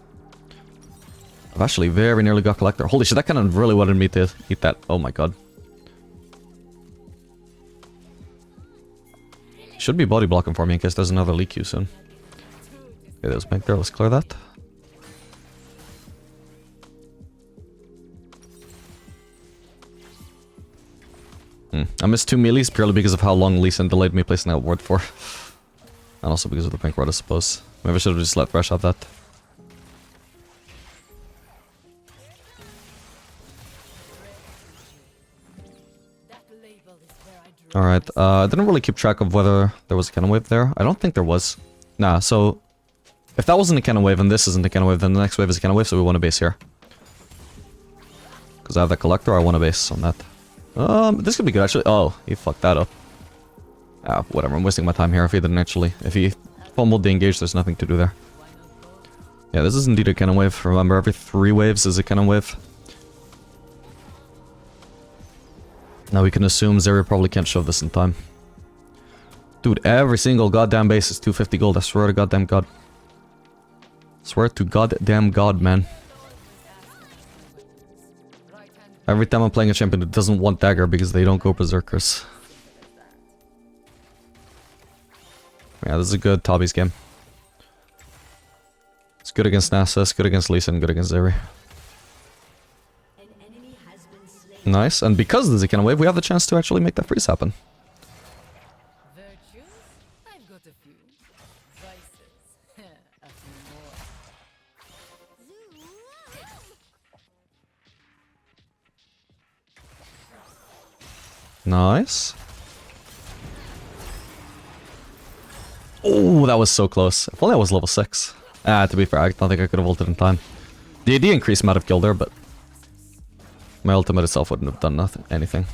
I've actually very nearly got Collector. Holy shit, that kind of really wanted me to eat that. Oh my god. Should be body blocking for me in case there's another leak queue soon. Okay, there's a bank there. Let's clear that. I missed 2 melees purely because of how long Lee Sin delayed me placing that ward for. And also because of the pink ward, I suppose. Maybe I should have just let Thresh have that. Alright, I didn't really keep track of whether there was a cannon wave there. I don't think there was. Nah, so... if that wasn't a cannon wave and this isn't a cannon wave, then the next wave is a cannon wave, so we want a base here. Because I have that collector, I want a base on that. This could be good actually. Oh, he fucked that up. Ah, whatever, I'm wasting my time here if he didn't actually. If he fumbled the engage, there's nothing to do there. Yeah, this is indeed a cannon wave. Remember, every 3 waves is a cannon wave. Now we can assume Zeri probably can't shove this in time. Dude, every single goddamn base is 250 gold. I swear to goddamn god. Swear to goddamn god, man. Every time I'm playing a champion that doesn't want dagger because they don't go berserkers. Yeah, this is a good Tabby's game. It's good against Nasus, good against Lee Sin, good against Zeri. Nice, and because there's a cannon wave, we have the chance to actually make that freeze happen. Virtues? I've got a few. Vices? A few more. Nice. Oh, that was so close. If only I was level 6. Ah, to be fair, I don't think I could have ulted in time. The AD increase might have killed her, but... my ultimate itself wouldn't have done anything.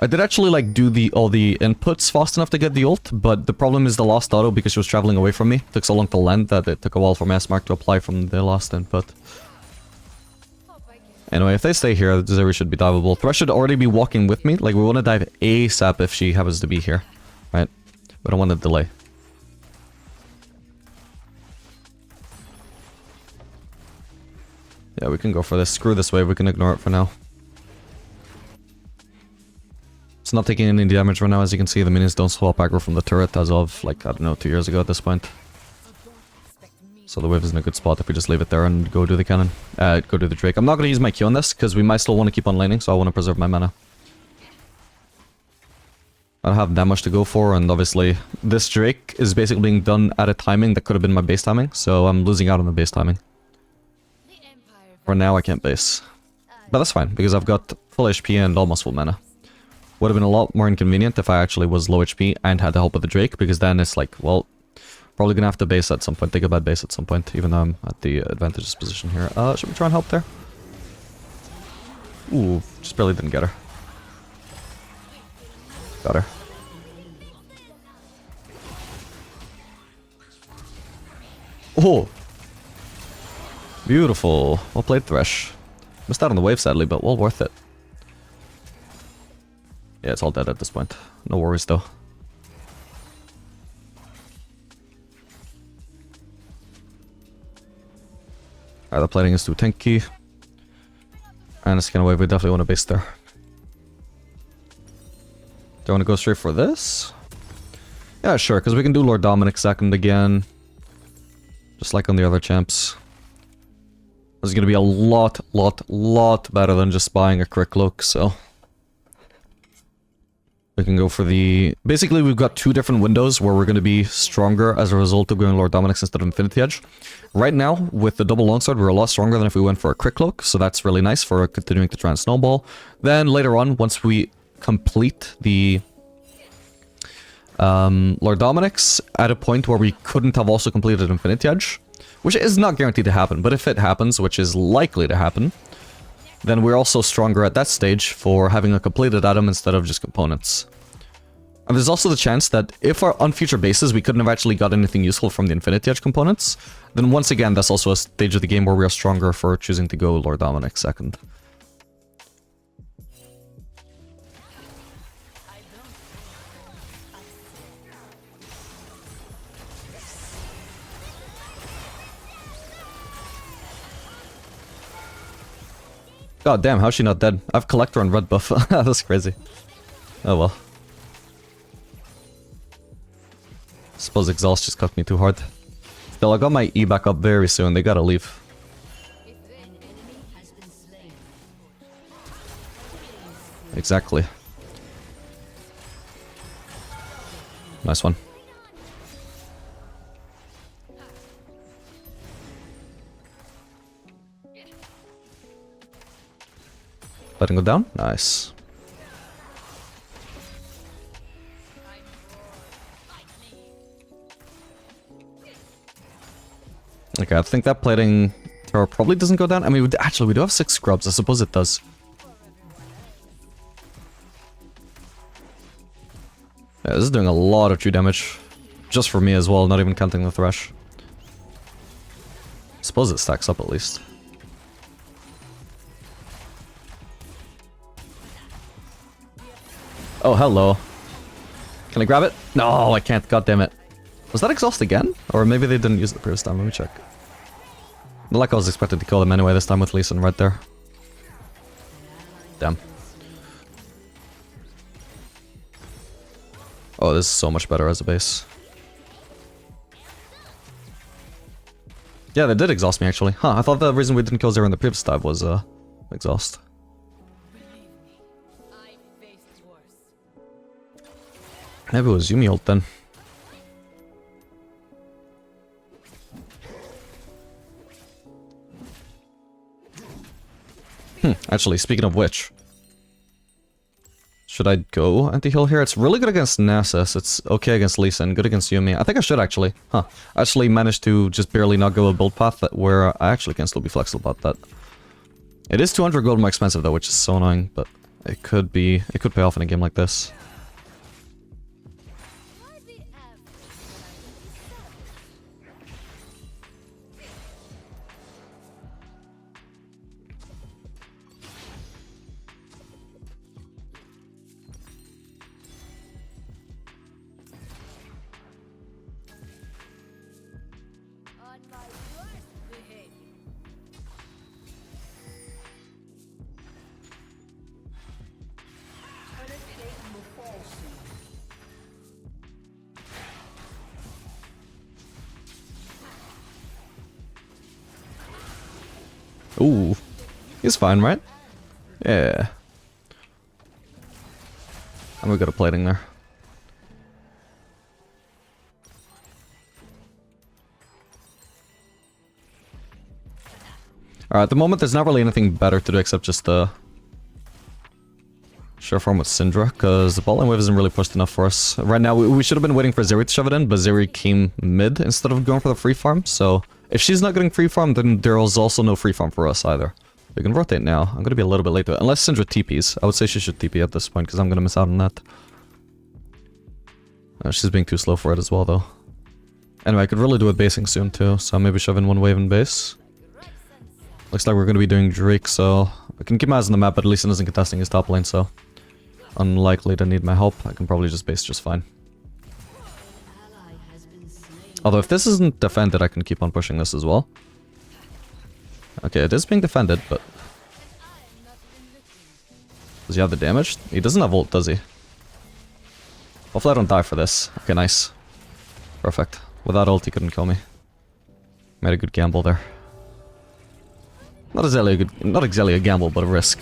I did actually like do all the inputs fast enough to get the ult, but the problem is the last auto because she was traveling away from me. It took so long to land that it took a while for Massmark to apply from the last input. Anyway, if they stay here, Zeri should be diveable. Thresh should already be walking with me. Like, we want to dive ASAP if she happens to be here. Right? We don't want to delay. Yeah, we can go for this. Screw this wave, we can ignore it for now. It's not taking any damage right now, as you can see. The minions don't swap aggro from the turret as of, like, I don't know, 2 years ago at this point. So the wave is in a good spot if we just leave it there and go do the cannon. Go do the Drake. I'm not going to use my Q on this, because we might still want to keep on laning, so I want to preserve my mana. I don't have that much to go for, and obviously this Drake is basically being done at a timing that could have been my base timing, so I'm losing out on the base timing. For now, I can't base. But that's fine, because I've got full HP and almost full mana. Would have been a lot more inconvenient if I actually was low HP and had the help of the Drake, because then it's like, well, probably gonna have to base at some point, think about base at some point, even though I'm at the advantageous position here. Should we try and help there? Ooh, just barely didn't get her. Got her. Oh! Beautiful. Well played, Thresh. Missed out on the wave, sadly, but well worth it. Yeah, it's all dead at this point. No worries, though. Alright, the plating is too tanky. And it's kind of wave, we definitely want to base there. Do I want to go straight for this? Yeah, sure, because we can do Lord Dominic second again. Just like on the other champs. This is going to be a lot better than just buying a crit cloak, so... we can go for the... basically, we've got 2 different windows where we're going to be stronger as a result of going Lord Dominic's instead of Infinity Edge. Right now, with the double longsword, we're a lot stronger than if we went for a crit cloak, so that's really nice for continuing to try and snowball. Then later on, once we complete the Lord Dominic's at a point where we couldn't have also completed Infinity Edge, which is not guaranteed to happen, but if it happens, which is likely to happen, then we're also stronger at that stage for having a completed item instead of just components. And there's also the chance that if on future bases we couldn't have actually got anything useful from the Infinity Edge components, then once again that's also a stage of the game where we are stronger for choosing to go Lord Dominic second. God damn, how's she not dead? I've Collector on red buff. That's crazy. Oh well. suppose exhaust just cut me too hard. Still, I got my E back up very soon. They gotta leave. Exactly. Nice one. Letting go down. Nice. Okay, I think that plating tower probably doesn't go down. I mean, actually, we do have 6 scrubs. I suppose it does. Yeah, this is doing a lot of true damage. Just for me as well, not even counting the Thresh. I suppose it stacks up at least. Oh, hello. Can I grab it? No, I can't. God damn it. Was that exhaust again? Or maybe they didn't use it the previous time. Let me check. Not like I was expected to kill them anyway this time with Lee Sin right there. Damn. Oh, this is so much better as a base. Yeah, they did exhaust me actually. Huh, I thought the reason we didn't kill Zero in the previous dive was exhaust. Maybe it was Yumi ult then. Actually, speaking of which, should I go anti-heal here? It's really good against Nasus. It's okay against Lee Sin, good against Yumi. I think I should actually. Huh. I actually managed to just barely not go a build path where I actually can still be flexible about that. It is 200 gold more expensive though, which is so annoying, but it could pay off in a game like this. Ooh. He's fine, right? Yeah. And we got a plating there. Alright, at the moment there's not really anything better to do except just share farm with Syndra, because the bot lane wave isn't really pushed enough for us. Right now, we should have been waiting for Zeri to shove it in, but Zeri came mid instead of going for the free farm, so if she's not getting free farm, then there's also no free farm for us either. We can rotate now. I'm gonna be a little bit late to it, unless Syndra TPs. I would say she should TP at this point, because I'm gonna miss out on that. She's being too slow for it as well, though. Anyway, I could really do with basing soon, too, so maybe shove in one wave in base. Looks like we're gonna be doing Drake, so I can keep my eyes on the map, but at least it isn't contesting his top lane, so unlikely to need my help. I can probably just base just fine. Although if this isn't defended, I can keep on pushing this as well. Okay, it is being defended, but does he have the damage? He doesn't have ult, does he? Hopefully I don't die for this. Okay, nice. Perfect. Without ult, he couldn't kill me. Made a good gamble there. Not exactly a gamble, but a risk.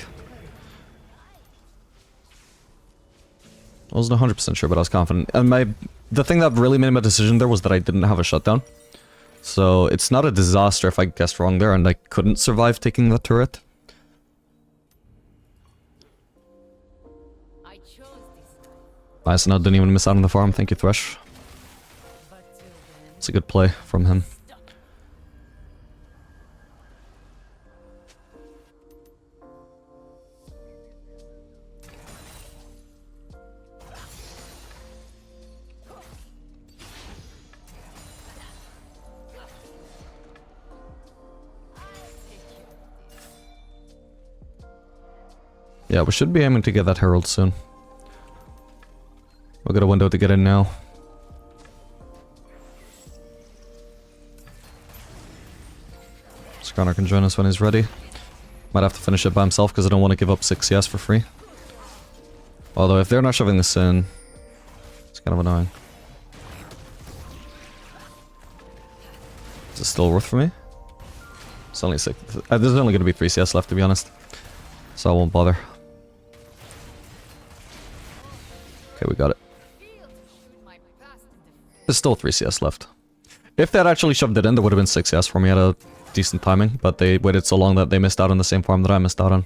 I wasn't 100% sure, but I was confident. And the thing that really made my decision there was that I didn't have a shutdown. So it's not a disaster if I guessed wrong there and I couldn't survive taking that turret. Nice, and I didn't even miss out on the farm. Thank you, Thresh. It's a good play from him. Yeah, we should be aiming to get that Herald soon. We'll get a window to get in now. Skarner can join us when he's ready. Might have to finish it by himself because I don't want to give up 6 CS for free. Although if they're not shoving this in, it's kind of annoying. Is it still worth for me? It's only 6. There's only going to be 3 CS left, to be honest. So I won't bother. Okay, we got it. There's still 3 CS left. If they had actually shoved it in, there would have been 6 CS for me at a decent timing, but they waited so long that they missed out on the same farm that I missed out on.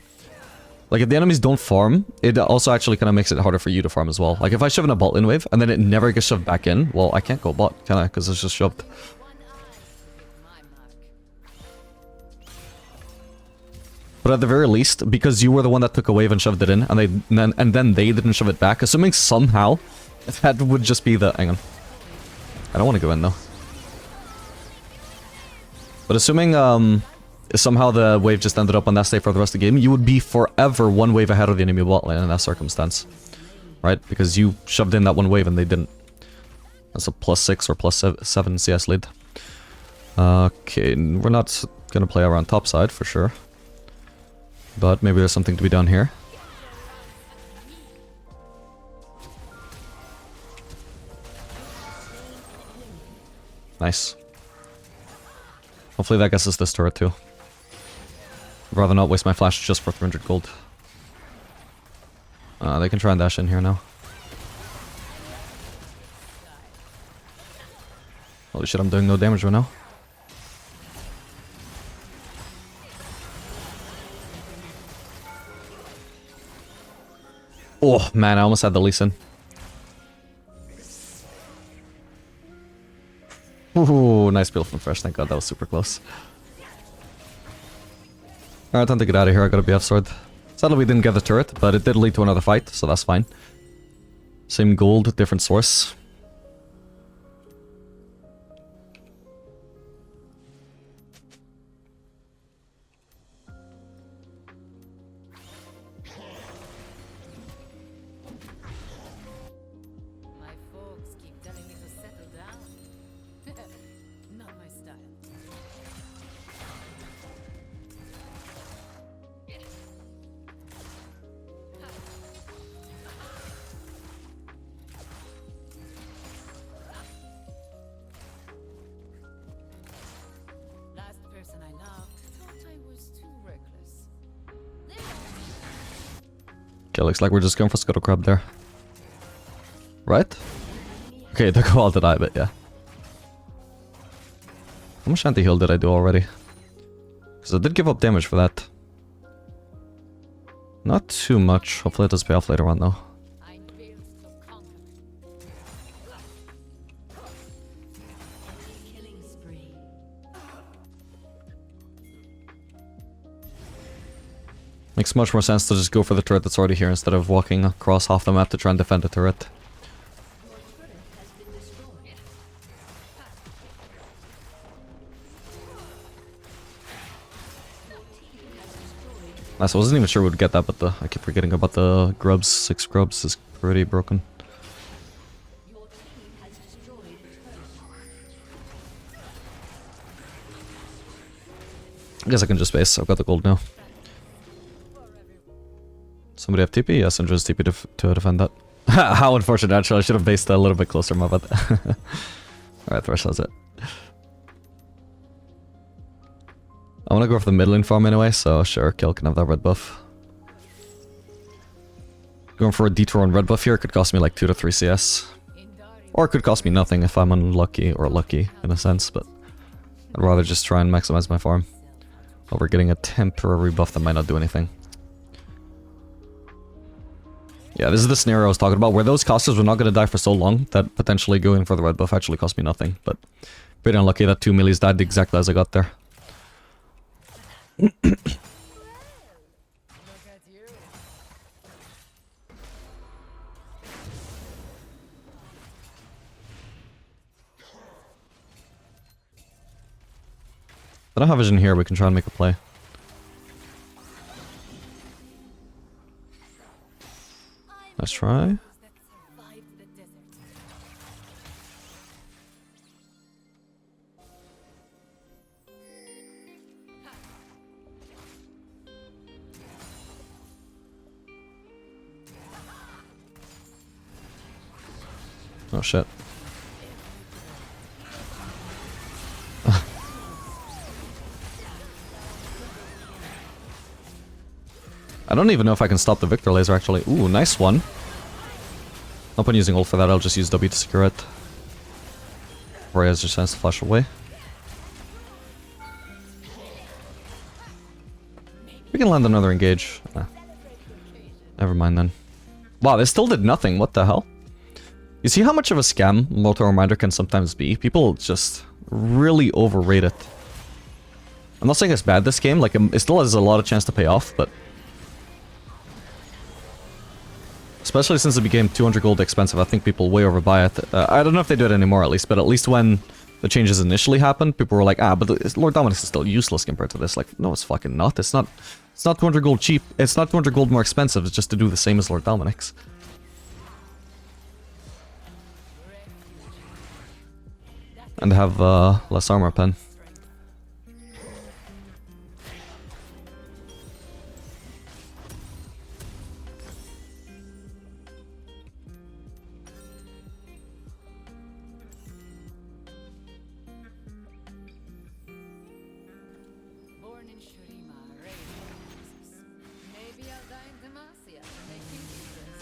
Like, if the enemies don't farm, it also actually kind of makes it harder for you to farm as well. Like, if I shove in a bot lane wave, and then it never gets shoved back in, well, I can't go bot, can I? Because it's just shoved. But at the very least, because you were the one that took a wave and shoved it in, and then they didn't shove it back, assuming somehow that would just be the... Hang on. I don't want to go in, though. But assuming somehow the wave just ended up on that state for the rest of the game, you would be forever 1 wave ahead of the enemy bot lane in that circumstance. Right? Because you shoved in that 1 wave and they didn't. That's a +6 or +7 CS lead. Okay, we're not gonna play around top side for sure. But maybe there's something to be done here. Nice. Hopefully that gets us this turret too. I'd rather not waste my flash just for 300 gold. They can try and dash in here now. Holy shit, I'm doing no damage right now. Oh man, I almost had the Lee Sin. Ooh, nice build from Fresh, thank god that was super close. Alright, time to get out of here, I got a BF sword. Sadly we didn't get the turret, but it did lead to another fight, so that's fine. Same gold, different source. My folks keep telling me to settle down. Not my style. Last person I loved thought I was too reckless. Okay, looks like we're just going for Scuttle Crab there. Right? Okay, it took a while to die, but yeah. How much anti-heal did I do already? Because I did give up damage for that. Not too much. Hopefully it does pay off later on though. I built to conquer. Killing spree. Makes much more sense to just go for the turret that's already here instead of walking across half the map to try and defend the turret. Nice, I wasn't even sure we'd get that, but I keep forgetting about the grubs. 6 grubs is pretty broken. Your team has destroyed a turret. I guess I can just base. I've got the gold now. Somebody have TP? Yes, and just TP to defend that. How unfortunate, actually. I should have based that a little bit closer, my bad. Alright, Thresh has it. I want to go for the mid lane farm anyway, so sure, Kill can have that red buff. Going for a detour on red buff here could cost me like 2 to 3 CS. Or it could cost me nothing if I'm unlucky, or lucky in a sense, but I'd rather just try and maximize my farm over getting a temporary buff that might not do anything. Yeah, this is the scenario I was talking about, where those casters were not going to die for so long that potentially going for the red buff actually cost me nothing, but pretty unlucky that 2 melees died exactly as I got there. Look at you. I don't have vision here, we can try and make a play. Let's try. That survived the desert. Oh shit. I don't even know if I can stop the Victor laser, actually. Ooh, nice one. No point using ult for that, I'll just use W to secure it. Before he has a chance to flash away. We can land another engage. Never mind then. Wow, they still did nothing, what the hell? You see how much of a scam Mortal Reminder can sometimes be? People just really overrate it. I'm not saying it's bad this game, like it still has a lot of chance to pay off, but... Especially since it became 200 gold expensive, I think people way overbuy it. I don't know if they do it anymore at least, but at least when the changes initially happened, people were like, ah, but Lord Dominix is still useless compared to this. Like, no, it's fucking not. It's not 200 gold cheap. It's not 200 gold more expensive. It's just to do the same as Lord Dominix. And have less armor pen. Born in Shurima, raised in Texas. Maybe I'll die in Demacia to make you interested.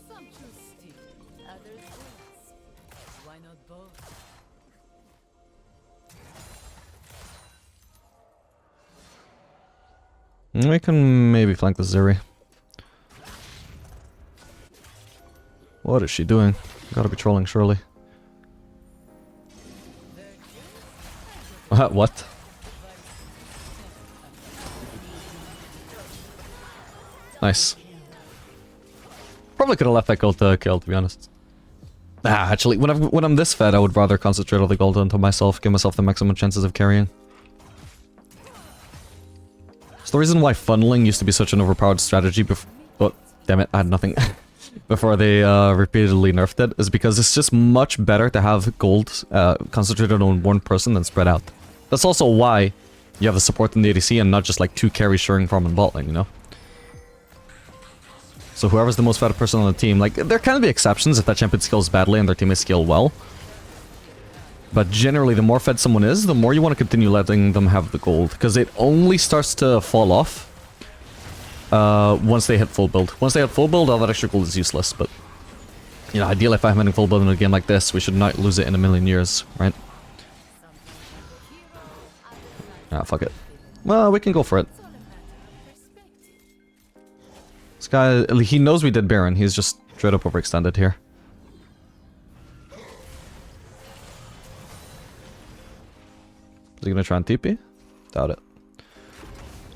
Some choose steel, others dance. Why not both? We can maybe flank the Zeri. What is she doing? Gotta be trolling, surely. What? Nice. Probably could have left that gold to kill, to be honest. Ah, actually, when I'm this fed, I would rather concentrate all the gold onto myself, give myself the maximum chances of carrying. It's the reason why funneling used to be such an overpowered strategy before... Oh, damn it, I had nothing. Before they repeatedly nerfed it, is because it's just much better to have gold concentrated on one person than spread out. That's also why you have the support in the ADC and not just like 2 carries sharing farm and bot lane, you know? So whoever's the most fed person on the team, like, there can be exceptions if that champion skills badly and their teammates skill well. But generally, the more fed someone is, the more you want to continue letting them have the gold. Because it only starts to fall off once they hit full build. Once they hit full build, all that extra gold is useless. But, you know, ideally, if I'm hitting full build in a game like this, we should not lose it in a million years, right? Ah, fuck it. Well, we can go for it. This guy, he knows we did Baron. He's just straight up overextended here. Is he gonna try and TP? Doubt it.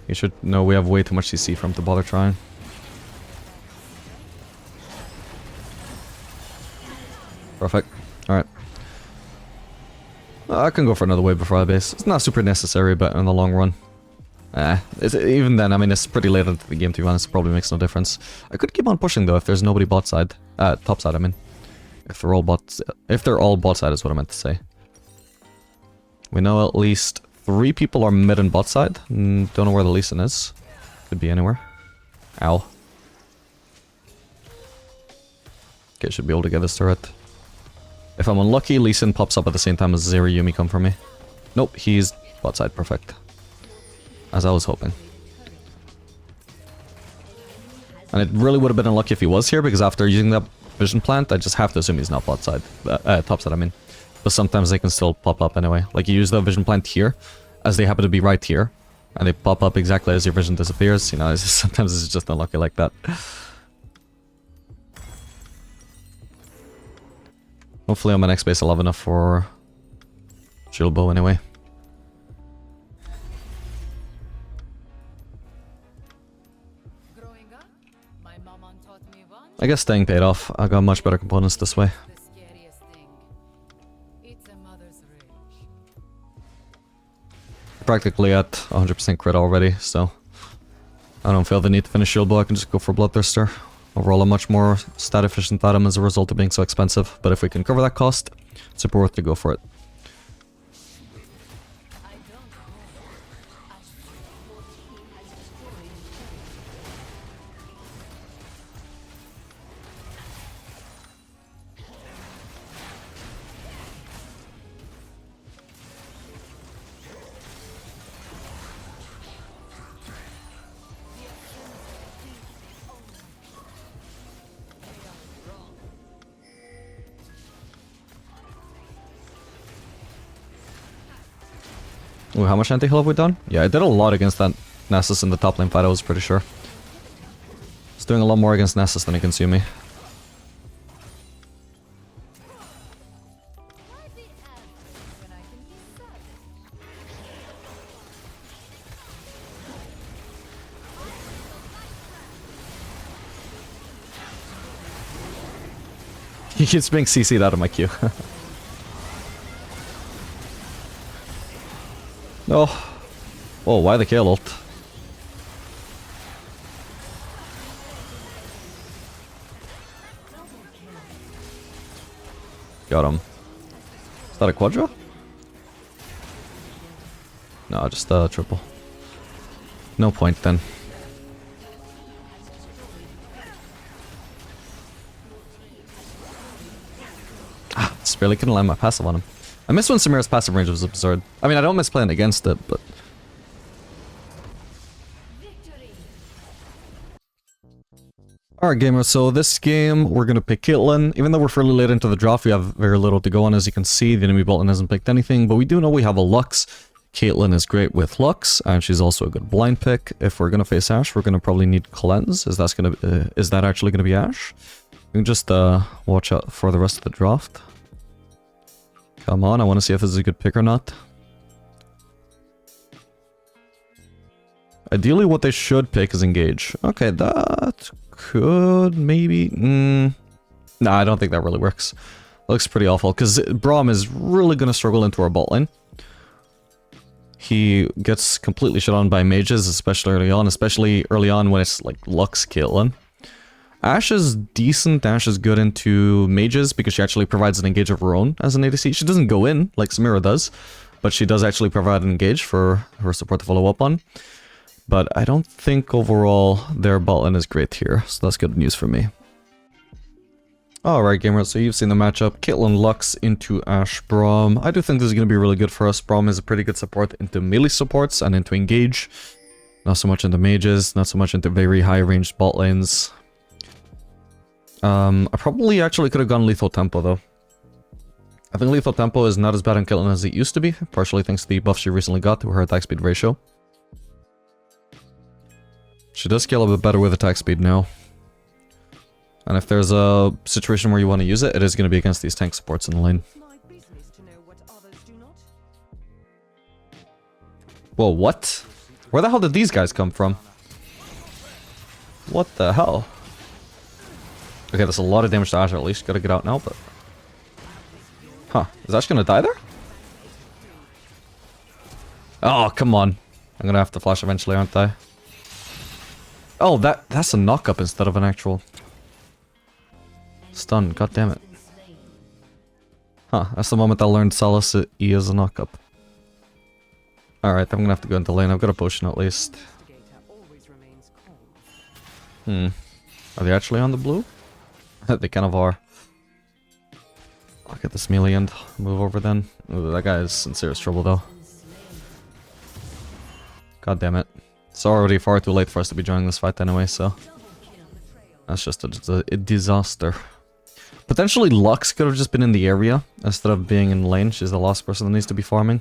He should know we have way too much CC for him to bother trying. Perfect. Alright. I can go for another wave before I base. It's not super necessary, but in the long run. Even then, I mean, it's pretty late into the game, to be honest. It probably makes no difference. I could keep on pushing, though, if there's nobody bot side. Top side, I mean. If they're all bot side is what I meant to say. We know at least 3 people are mid and bot side. Don't know where the Lee Sin is. Could be anywhere. Ow. Okay, should be able to get this turret. If I'm unlucky, Lee Sin pops up at the same time as Zeri Yumi come for me. Nope, he's bot side. Perfect. As I was hoping. And it really would have been unlucky if he was here, because after using that vision plant, I just have to assume he's not bot side. Top side, I mean. But sometimes they can still pop up anyway. Like, you use the vision plant here, as they happen to be right here, and they pop up exactly as your vision disappears. You know, sometimes it's just unlucky like that. Hopefully on my next base I'll have enough for shield bow anyway. I guess staying paid off. I got much better components this way. Practically at 100% crit already, so I don't feel the need to finish shield bow. I can just go for Bloodthirster. Overall, a much more stat efficient item as a result of being so expensive, but if we can cover that cost, it's super worth to go for it. Ooh, how much anti-heal have we done? Yeah, I did a lot against that Nessus in the top lane fight, I was pretty sure. It's doing a lot more against Nessus than he can see me. Why be average when I can be savage? He keeps being CC'd out of my queue. Oh. Oh, why the kill ult? Got him. Is that a quadra? No, just a triple. No point then. Ah, just barely couldn't land my passive on him. I miss when Samira's passive range was absurd. I mean, I don't miss playing against it, but... Alright gamers, so this game, we're gonna pick Caitlyn. Even though we're fairly late into the draft, we have very little to go on, as you can see. The enemy bot lane hasn't picked anything, but we do know we have a Lux. Caitlyn is great with Lux, and she's also a good blind pick. If we're gonna face Ashe, we're gonna probably need Cleanse. Is that actually gonna be Ashe? We can just watch out for the rest of the draft. Come on, I want to see if this is a good pick or not. Ideally, what they should pick is Engage. Okay, that could maybe... Nah, I don't think that really works. Looks pretty awful, because Braum is really going to struggle into our bot lane. He gets completely shut on by mages, especially early on when it's like Lux Caitlyn. Ashe is decent. Ashe is good into mages because she actually provides an engage of her own as an ADC. She doesn't go in like Samira does, but she does actually provide an engage for her support to follow up on. But I don't think overall their bot lane is great here, so that's good news for me. Alright gamers, so you've seen the matchup. Caitlyn Lux into Ashe Braum. I do think this is going to be really good for us. Braum is a pretty good support into melee supports and into engage. Not so much into mages, not so much into very high ranged bot lanes. I probably actually could have gone Lethal Tempo though. I think Lethal Tempo is not as bad on Caitlyn as it used to be, partially thanks to the buff she recently got to her attack speed ratio. She does scale a bit better with attack speed now. And if there's a situation where you want to use it, it is going to be against these tank supports in the lane. My business to know what others do not. Whoa, what? Where the hell did these guys come from? What the hell? Okay, that's a lot of damage to Ashe at least. Gotta get out now, but... Huh. Is Ashe gonna die there? Oh, come on. I'm gonna have to flash eventually, aren't I? Oh, that's a knock-up instead of an actual... stun. God damn it. Huh, that's the moment I learned Salus E as a knock-up. Alright, I'm gonna have to go into lane. I've got a potion at least. Are they actually on the blue? They kind of are. I'll get this melee and move over then. Ooh, that guy is in serious trouble though. God damn it. It's already far too late for us to be joining this fight anyway, so... That's just a disaster. Potentially Lux could have just been in the area instead of being in lane. She's the last person that needs to be farming.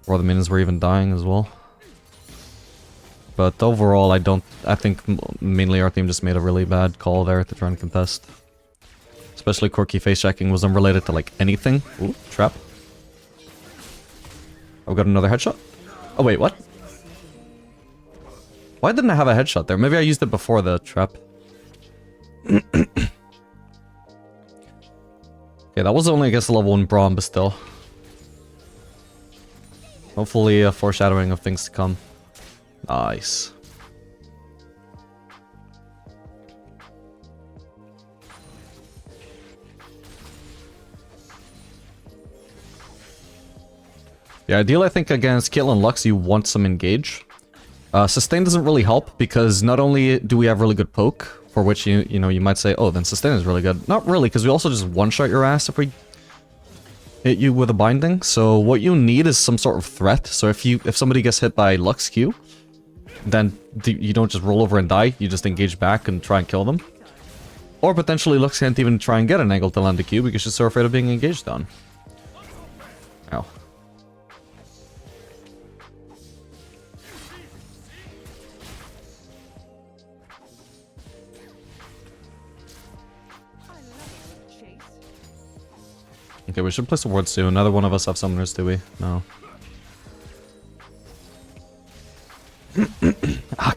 Or the minions were even dying as well. But overall, I think mainly our team just made a really bad call there to try and contest. Especially quirky face checking was unrelated to like anything. Ooh, trap. I've got another headshot. Oh wait, what? Why didn't I have a headshot there? Maybe I used it before the trap. Okay, that was only against level 1 Braum, but still. Hopefully a foreshadowing of things to come. Nice. Yeah, ideally I think against Caitlyn Lux you want some engage. Sustain doesn't really help because not only do we have really good poke, for which you might say, oh, then sustain is really good. Not really, because we also just one-shot your ass if we hit you with a binding. So what you need is some sort of threat. So if somebody gets hit by Lux Q, then you don't just roll over and die, you just engage back and try and kill them. Or potentially Lux can't even try and get an angle to land a Q because she's so afraid of being engaged on. Ow. Okay, we should place a ward soon. Neither one of us have summoners, do we? No.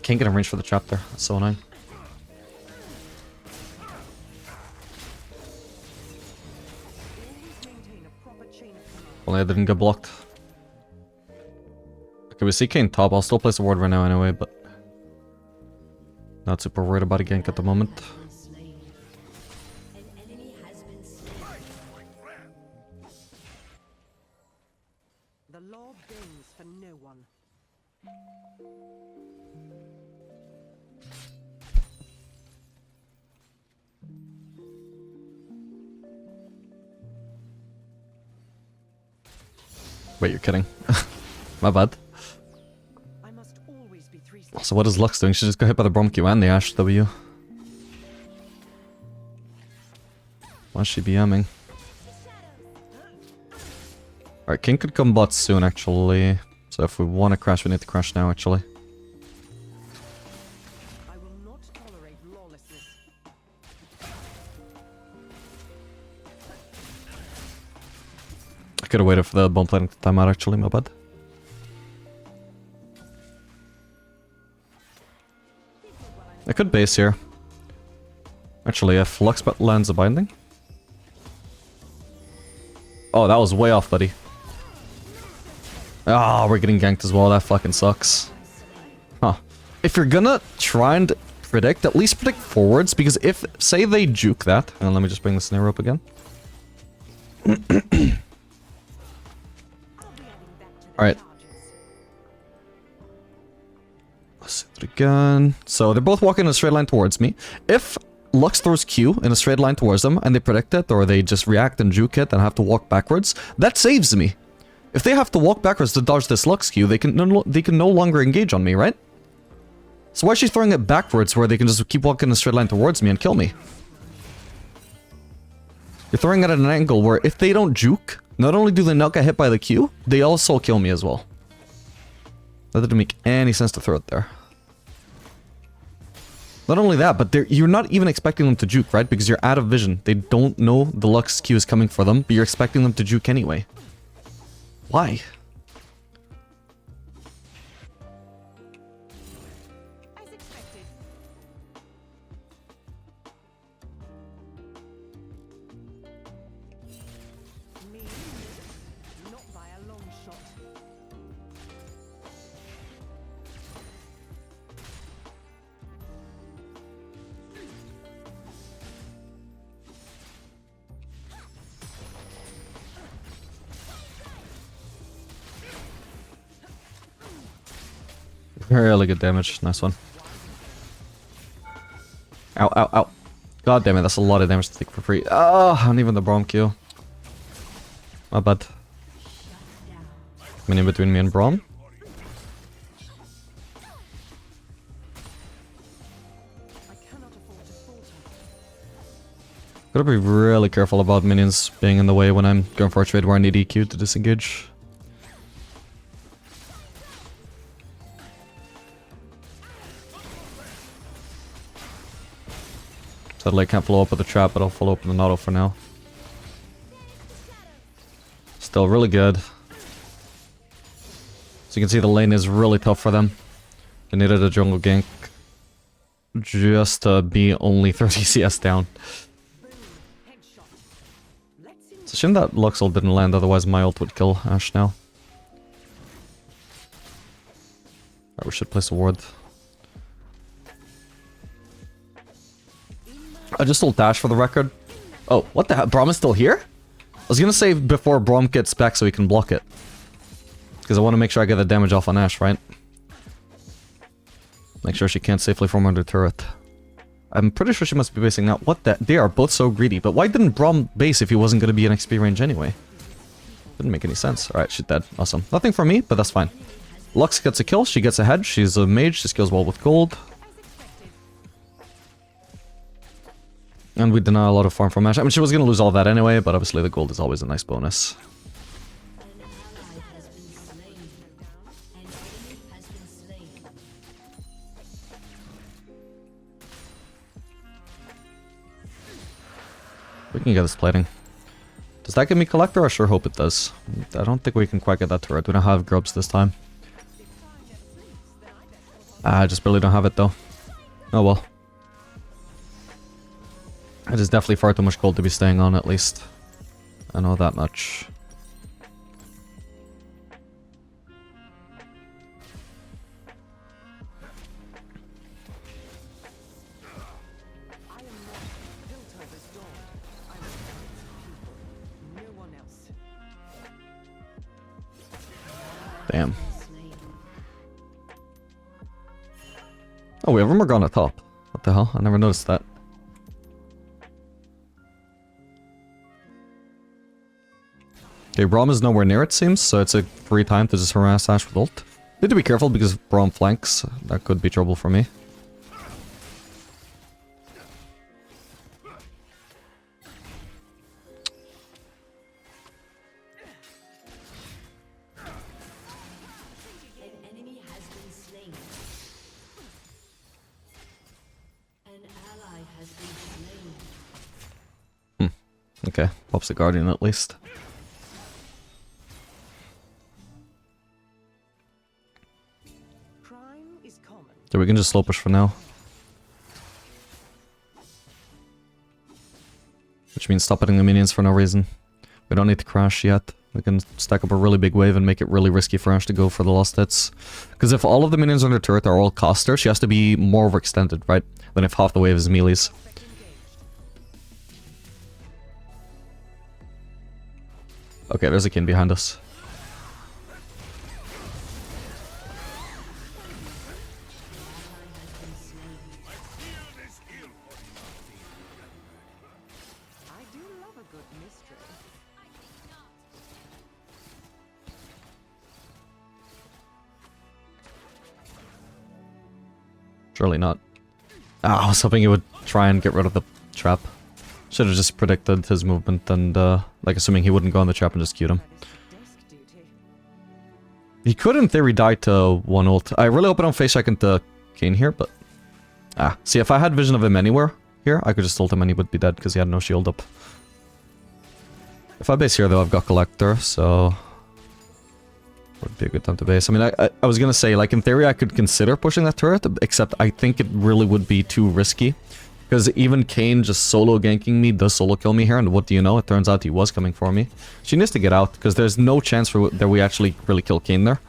Can't get in range for the trap there. That's so annoying. Only I didn't get blocked. Okay, we see Kane top. I'll still place a ward right now anyway, but... not super worried about a gank at the moment. The law bends for no one. Wait, you're kidding. My bad. I must always be 3 So what is Lux doing? She just got hit by the Brom Q and the Ashe W. Why is she BMing? Alright, King could come bot soon actually. So if we want to crash, we need to crash now actually. I will not tolerate lawlessness. I could have waited for the bomb planning to time out actually, my bad. I could base here. Actually, if Lux lands a binding. Oh, that was way off, buddy. Ah, we're getting ganked as well. That fucking sucks. Huh. If you're gonna try and predict, at least predict forwards, because if, say they juke that, and let me just bring the snare up again. Alright. Let's hit it again. So they're both walking in a straight line towards me. If Lux throws Q in a straight line towards them, and they predict it, or they just react and juke it and have to walk backwards, that saves me. If they have to walk backwards to dodge this Lux Q, they can no longer engage on me, right? So why is she throwing it backwards where they can just keep walking in a straight line towards me and kill me? You're throwing it at an angle where if they don't juke, not only do they not get hit by the Q, they also kill me as well. That didn't make any sense to throw it there. Not only that, but you're not even expecting them to juke, right? Because you're out of vision. They don't know the Lux Q is coming for them, but you're expecting them to juke anyway. Why? As expected. Me, not by a long shot. Really good damage. Nice one. Ow, ow, ow. God damn it, that's a lot of damage to take for free. Oh, and even the Brom Q. My bad. Minion between me and Brom. I cannot afford to falter. Gotta be really careful about minions being in the way when I'm going for a trade where I need EQ to disengage. Sadly, I can't follow up with the trap, but I'll follow up with an auto for now. Still really good. So you can see the lane is really tough for them. They needed a jungle gank just to be only 30 CS down. It's a shame that Luxel didn't land, otherwise my ult would kill Ashe now. Alright, we should place a ward. I just ult dash for the record. Oh, what the hell? Braum is still here? I was gonna say before Braum gets back so he can block it. Because I want to make sure I get the damage off on Ashe, right? Make sure she can't safely form under turret. I'm pretty sure she must be basing now. What the? They are both so greedy. But why didn't Braum base if he wasn't going to be in XP range anyway? Didn't make any sense. Alright, she's dead. Awesome. Nothing for me, but that's fine. Lux gets a kill. She gets ahead. She's a mage. She scales well with gold. And we deny a lot of farm from Ashe. I mean, she was going to lose all that anyway, but obviously the gold is always a nice bonus. We can get this plating. Does that give me Collector? I sure hope it does. I don't think we can quite get that turret. We don't have grubs this time. I just barely don't have it though. Oh well. It is definitely far too much gold to be staying on, at least. I know that much. I am not built over dawn. I respect people. No one else. Damn. Oh, we have a Morgana top. What the hell? I never noticed that. Okay, Braum is nowhere near it seems, so it's a free time to just harass Ashe with ult. Need to be careful because if Braum flanks, that could be trouble for me. An enemy has been slain. An ally has been slain. Okay, pops the Guardian at least. Crime is common. So we can just slow push for now. Which means stop hitting the minions for no reason. We don't need to crash yet. We can stack up a really big wave and make it really risky for Ashe to go for the last hits. Because if all of the minions on her turret are all casters, she has to be more overextended, right? Than if half the wave is melees. Okay, there's a kin behind us. I do love a good mystery. Surely not. Ah, I was hoping he would try and get rid of the trap. Should have just predicted his movement and, like, assuming he wouldn't go on the trap and just queued him. That is desk duty. He could, in theory, die to one ult. I really hope I don't face check into Kayn here, but... Ah, see, if I had vision of him anywhere here, I could just ult him and he would be dead because he had no shield up. If I base here, though, I've got Collector, so... Would be a good time to base. I mean, I was gonna say, like, in theory, I could consider pushing that turret, except I think it really would be too risky. Because even Kayn just solo ganking me does solo kill me here, and what do you know? It turns out he was coming for me. She needs to get out, because there's no chance that we actually really kill Kayn there.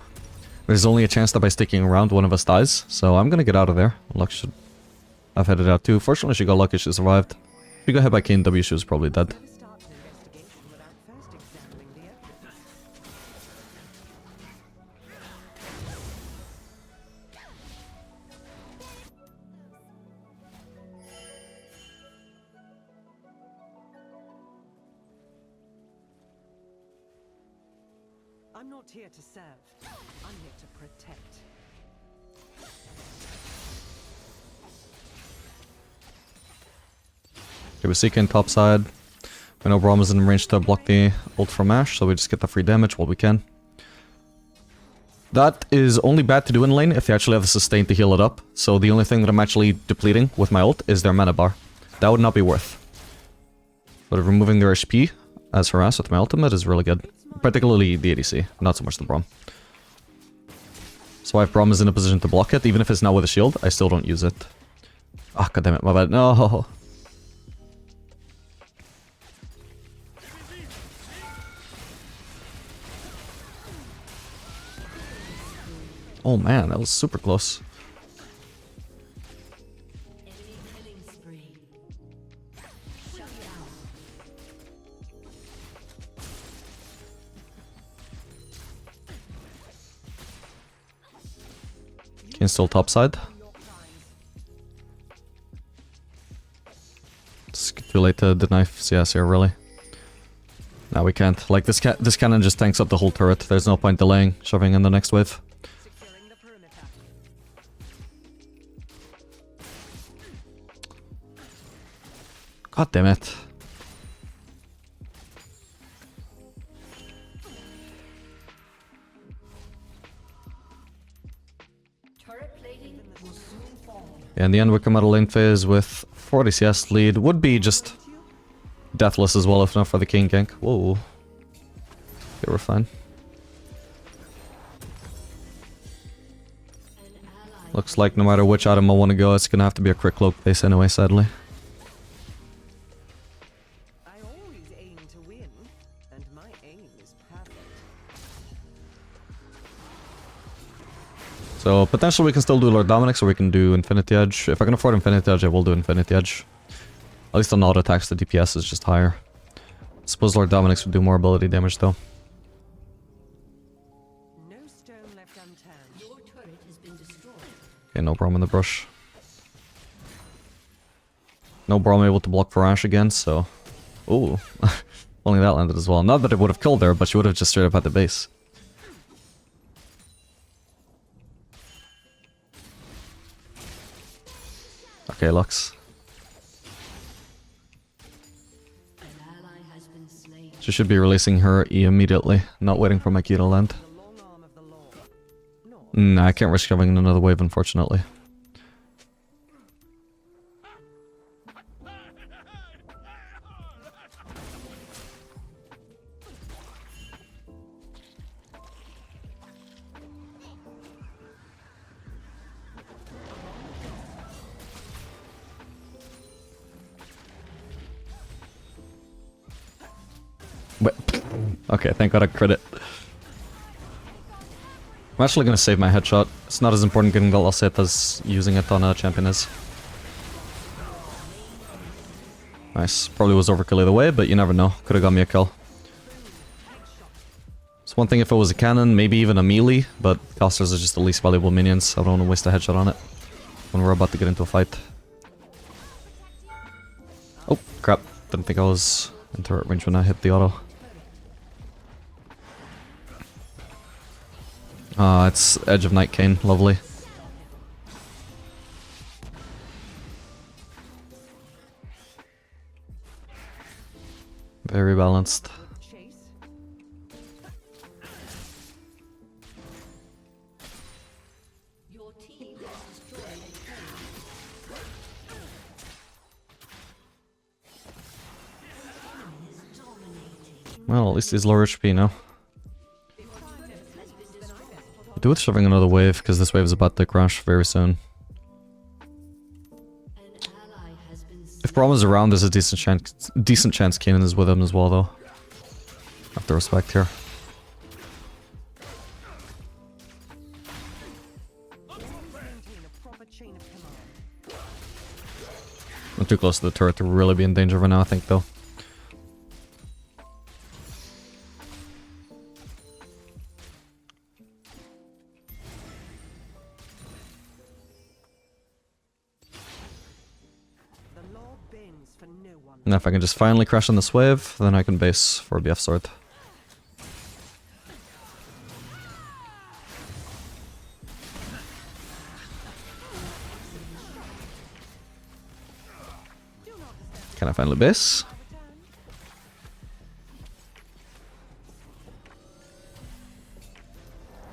There's only a chance that by sticking around, one of us dies. So I'm gonna get out of there. Luck should have headed out too. Fortunately, she got lucky, she survived. If we got hit by Kayn W, she was probably dead. Never start an investigation without first examining the evidence. I'm not here to serve. I'm here to protect. Okay, we see Kayn top side. We know Braum is in range to block the ult from Ashe, so we just get the free damage while we can. That is only bad to do in lane if they actually have the sustain to heal it up. So the only thing that I'm actually depleting with my ult is their mana bar. That would not be worth. But removing their HP as harass with my ultimate is really good. Particularly the ADC, not so much the Braum. So if Braum is in a position to block it, even if it's not with a shield, I still don't use it. Ah, goddammit, my bad. No! Oh man, that was super close. Enemy killing spree. Shut down. Kayn still top side. It's too late to deny CS here, really. No, we can't. Like, this cannon just tanks up the whole turret. There's no point delaying, shoving in the next wave. Securing the perimeter. God damn it. Turret plating will soon fall. Yeah, in the end, we come out of lane phase with 40 CS lead. Would be just deathless as well if not for the king gank. Whoa. Okay, we're fine. Looks like no matter which item I want to go, it's gonna have to be a quick cloak base anyway, sadly. I always aim to win, and my aim is perfect. So potentially we can still do Lord Dominic's or we can do Infinity Edge. If I can afford Infinity Edge, I will do Infinity Edge. At least on auto attacks, the DPS is just higher. I suppose Lord Dominic's would do more ability damage though. No stone left unturned. Your turret has been destroyed. Okay, no problem in the brush. No problem able to block for Ash again, so... Ooh. Only that landed as well. Not that it would have killed her, but she would have just straight up at the base. Okay, Lux. An ally has been slain. She should be releasing her E immediately, not waiting for my key to land. The long arm of the law. No. Nah, I can't risk having another wave, unfortunately. Wait. Okay, thank god I crit it. I'm actually gonna save my headshot. It's not as important getting the last hit as using it on a champion is. Nice. Probably was overkill either way, but you never know. Could've got me a kill. It's one thing if it was a cannon, maybe even a melee, but casters are just the least valuable minions. I don't want to waste a headshot on it when we're about to get into a fight. Oh, crap. Didn't think I was in turret range when I hit the auto. It's Edge of Night Cane. Lovely. Very balanced. Chase. Your team has destroyed a turret. Is dominating. Well, at least he's lower HP now. Do with shoving another wave, because this wave is about to crash very soon. An ally has been If Braum is around, there's a decent chance Kanan is with him as well, though. Have to respect here. Maintain a proper chain of command. I'm too close to the turret to really be in danger right now, I think, though. The law bends for no one. And if I can just finally crash on this wave, then I can base for a BF sword. Can I finally base?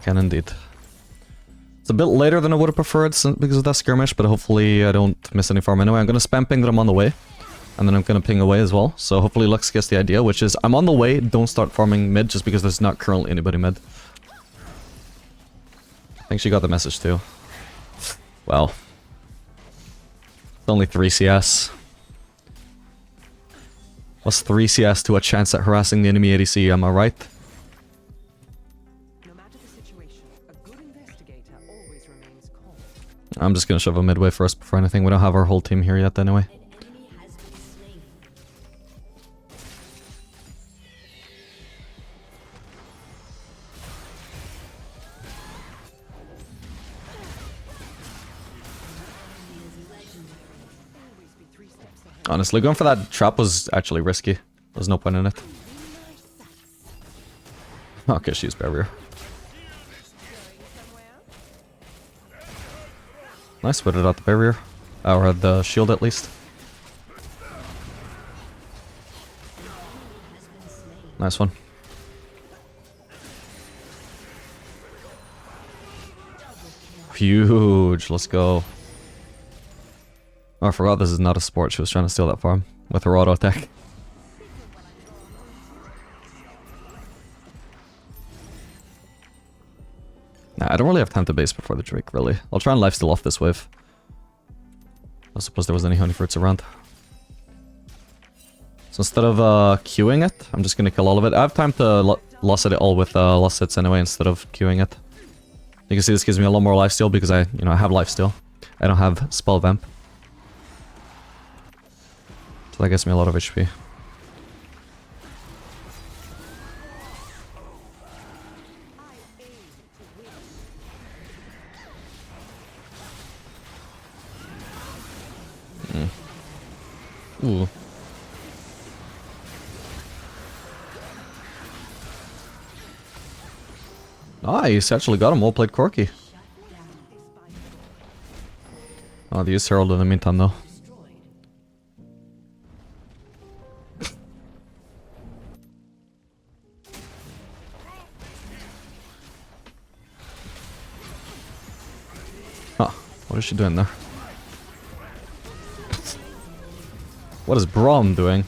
Can indeed. It's a bit later than I would have preferred because of that skirmish, but hopefully I don't miss any farm anyway. I'm going to spam ping that I'm on the way, and then I'm going to ping away as well. So hopefully Lux gets the idea, which is I'm on the way, don't start farming mid just because there's not currently anybody mid. I think she got the message too. Well. It's only 3 CS. What's 3 CS to a chance at harassing the enemy ADC, am I right? No matter the situation, a good investigator always remains calm. I'm just gonna shove a midway first before anything. We don't have our whole team here yet anyway. An enemy has been slain. Always be 3 steps ahead. Honestly, going for that trap was actually risky. There's no point in it. Okay, she's barrier. Nice, put it out the barrier. Or the shield at least. Nice one. Huge, let's go. Oh, I forgot this is not a sport. She was trying to steal that farm with her auto attack. Nah, I don't really have time to base before the Drake, really. I'll try and lifesteal off this wave. I suppose there was any honey fruits around. So instead of queuing it, I'm just gonna kill all of it. I have time to loss it all with loss hits anyway instead of queuing it. You can see this gives me a lot more lifesteal because I have lifesteal. I don't have spell vamp. So that gets me a lot of HP. Ooh. Nice, actually got him. Well played, Corky. Oh, they used Herald in the meantime, though. Huh, what is she doing there? What is Braum doing?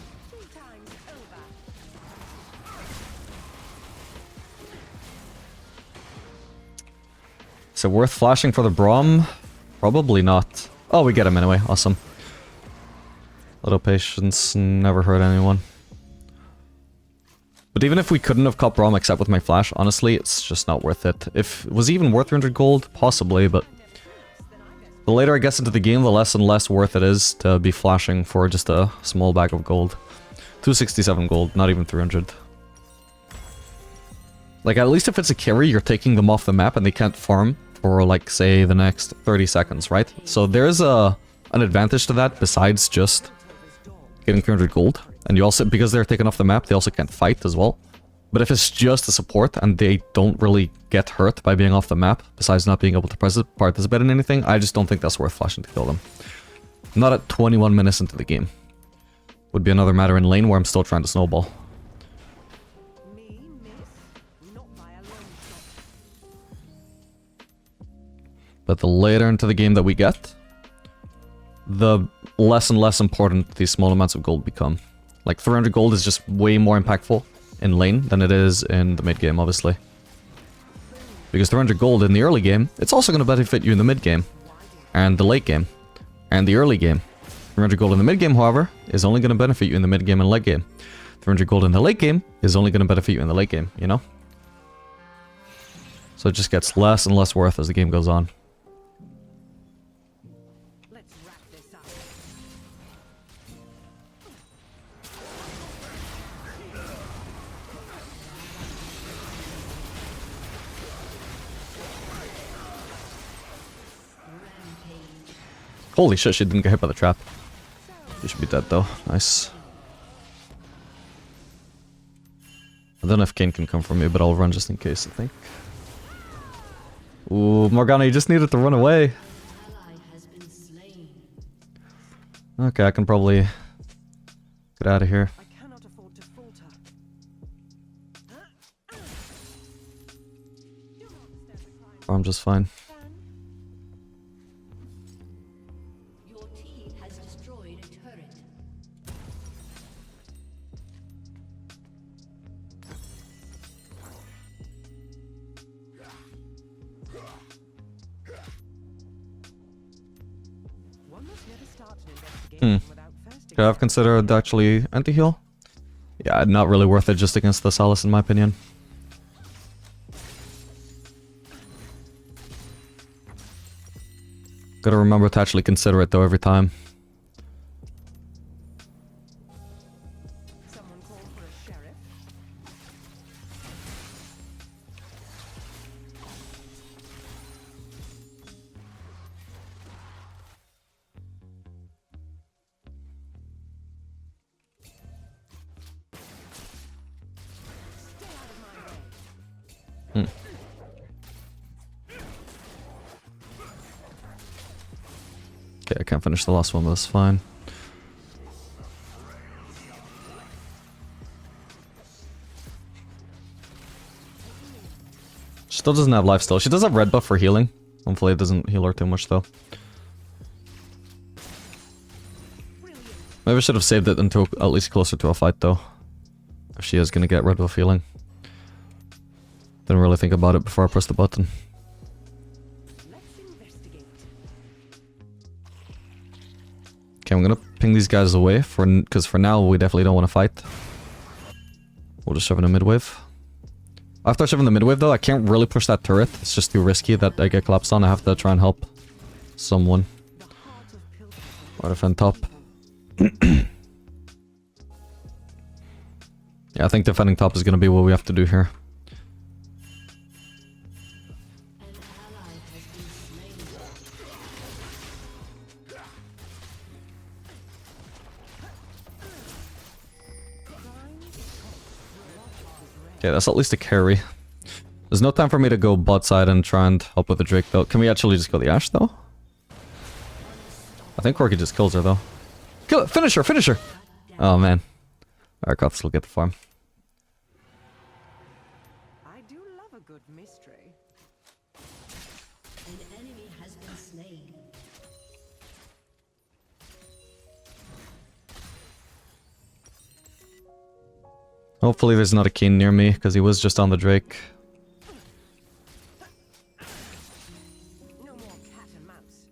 Is it worth flashing for the Braum? Probably not. Oh, we get him anyway. Awesome. Little patience never hurt anyone. But even if we couldn't have caught Braum except with my flash, honestly, it's just not worth it. If it was even worth 300 gold, possibly, but the later I get into the game, the less and less worth it is to be flashing for just a small bag of gold. 267 gold, not even 300. Like, at least if it's a carry, you're taking them off the map and they can't farm for, like, say, the next 30 seconds, right? So there's an advantage to that besides just getting 300 gold. And you also, because they're taken off the map, they also can't fight as well. But if it's just a support and they don't really get hurt by being off the map, besides not being able to participate in anything, I just don't think that's worth flashing to kill them. Not at 21 minutes into the game. Would be another matter in lane where I'm still trying to snowball. But the later into the game that we get, the less and less important these small amounts of gold become. Like 300 gold is just way more impactful in lane than it is in the mid game, obviously. Because 300 gold in the early game, it's also going to benefit you in the mid game, and the late game, and the early game. 300 gold in the mid game, however, is only going to benefit you in the mid game and late game. 300 gold in the late game is only going to benefit you in the late game, you know? So it just gets less and less worth as the game goes on. Holy shit, she didn't get hit by the trap. She should be dead though. Nice. I don't know if Kane can come for me, but I'll run just in case, I think. Ooh, Morgana, you just needed to run away. Okay, I can probably get out of here. I cannot afford to falter. I'm just fine. Your team has destroyed a turret. One must never start an investigation without first Could I have considered actually anti-heal? Yeah, not really worth it just against the Salas in my opinion. Gotta remember to actually consider it though every time. someone call for a sheriff. Stay out of my way. Okay, I can't finish the last one, but that's fine. She still doesn't have lifesteal. She does have red buff for healing. Hopefully it doesn't heal her too much though. Maybe I should have saved it until at least closer to a fight though. If she is gonna get red buff healing. Didn't really think about it before I pressed the button. Okay, I'm gonna ping these guys away because for now we definitely don't want to fight. We'll just shove in a mid wave. After shoving the mid wave though, I can't really push that turret. It's just too risky that I get collapsed on. I have to try and help someone. Or defend top. Yeah, I think defending top is gonna be what we have to do here. Okay, that's at least a carry. There's no time for me to go bot side and try and help with the Drake though. Can we actually just kill the Ashe though? I think Corki just kills her though. Kill it! Finish her! Finish her! Oh man. Arkoths will get the farm. I do love a good mystery. An enemy has been slain. Hopefully there's not a Keen near me, because he was just on the Drake. No more cat and mouse.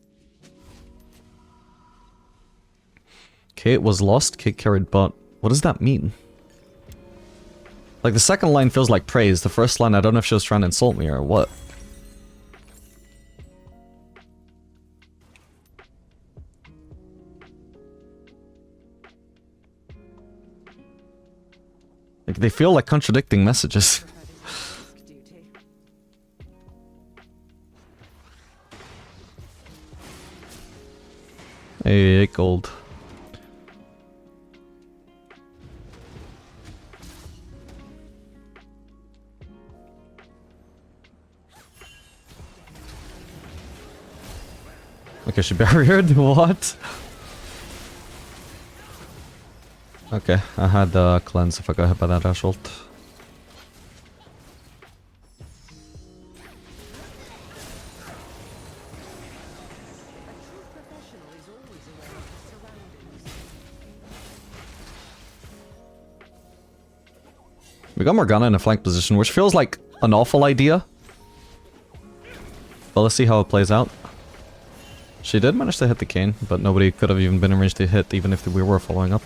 Kate was lost, Kate carried bot. What does that mean? Like, the second line feels like praise. The first line, I don't know if she was trying to insult me or what. Like, they feel like contradicting messages. Duty. Hey, gold. Okay, she barriered? What? Okay, I had the cleanse if I got hit by that Ashe ult. Professional is always aware of his surroundings. We got Morgana in a flank position, which feels like an awful idea. But let's see how it plays out. She did manage to hit the Kayn, but nobody could have even been in range to hit, even if we were following up.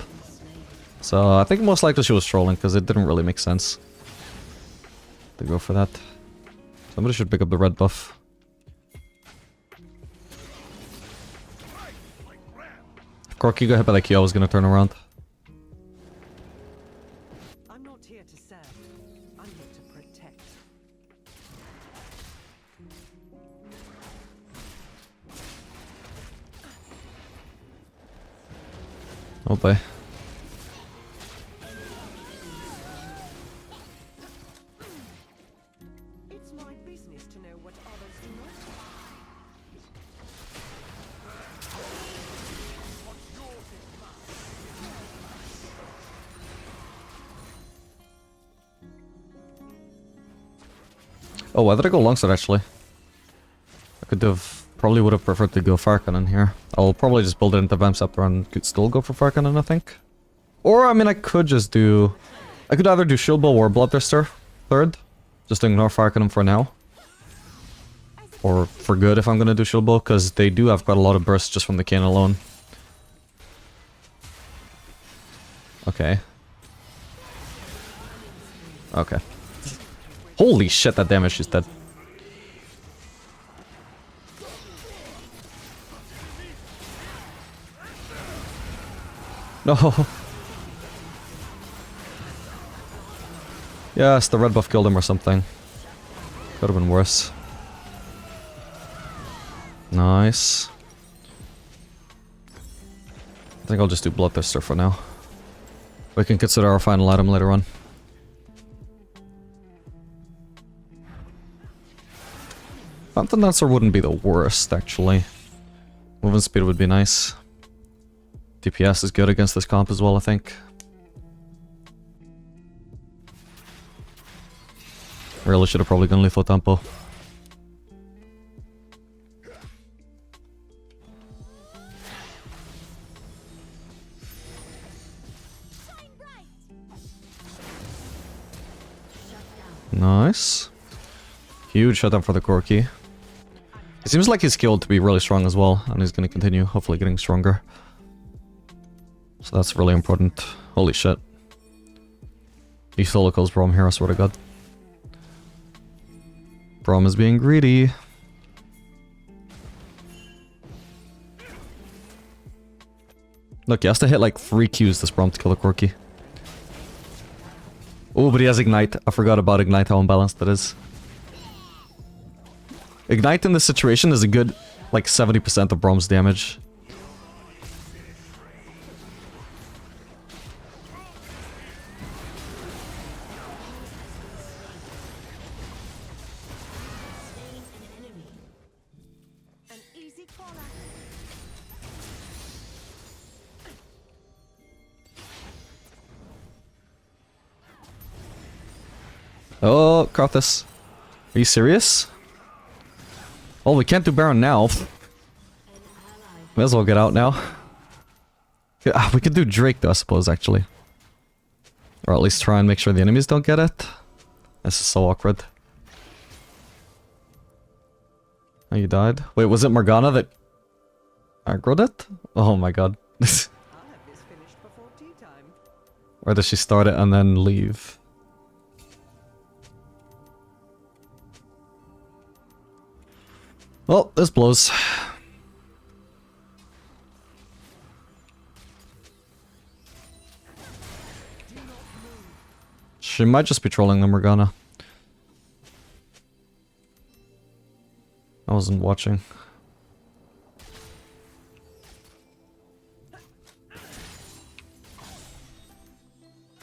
So I think most likely she was trolling, because it didn't really make sense to go for that. Somebody should pick up the red buff. If Corki got hit by the Q, I was going to turn around. I'm not here to serve. I'm here to protect. Oh boy. It's my business to know what others do not. Oh, why did I go longside actually? I could have... Probably would have preferred to go Farcanon here. I'll probably just build it into Vamp Scepter and could still go for Farcanon, I think. Or, I mean, I could just do... I could either do Shield Bow or Bloodthirster third. Just ignore Farcanon for now. Or for good if I'm gonna do Shield Bow, because they do have quite a lot of bursts just from the Kayn alone. Okay. Okay. Holy shit, that damage is dead. No. Yes, the red buff killed him or something. Could have been worse. Nice. I think I'll just do Bloodthirster for now. We can consider our final item later on. Phantom Dancer wouldn't be the worst, actually. Movement speed would be nice. DPS is good against this comp as well, I think. Really should have probably gone lethal tempo. Nice. Huge shutdown for the Corki. It seems like he's skilled to be really strong as well, and he's going to continue, hopefully getting stronger. So that's really important. Holy shit. He solo kills Braum here, I swear to god. Braum is being greedy. Look, he has to hit like 3 Qs this Braum to kill a Corki. Oh, but he has Ignite. I forgot about Ignite, how unbalanced that is. Ignite in this situation is a good, like, 70% of Braum's damage. An easy call out. Oh, Karthus. Are you serious? Oh, we can't do Baron now. May as well get out now. Yeah, we could do Drake though, I suppose, actually. Or at least try and make sure the enemies don't get it. This is so awkward. Oh, you died? Wait, was it Morgana that aggroed it? Oh my god. I'll have this finished before tea time. Or does she start it and then leave? Well, this blows. She might just be trolling the Morgana. I wasn't watching.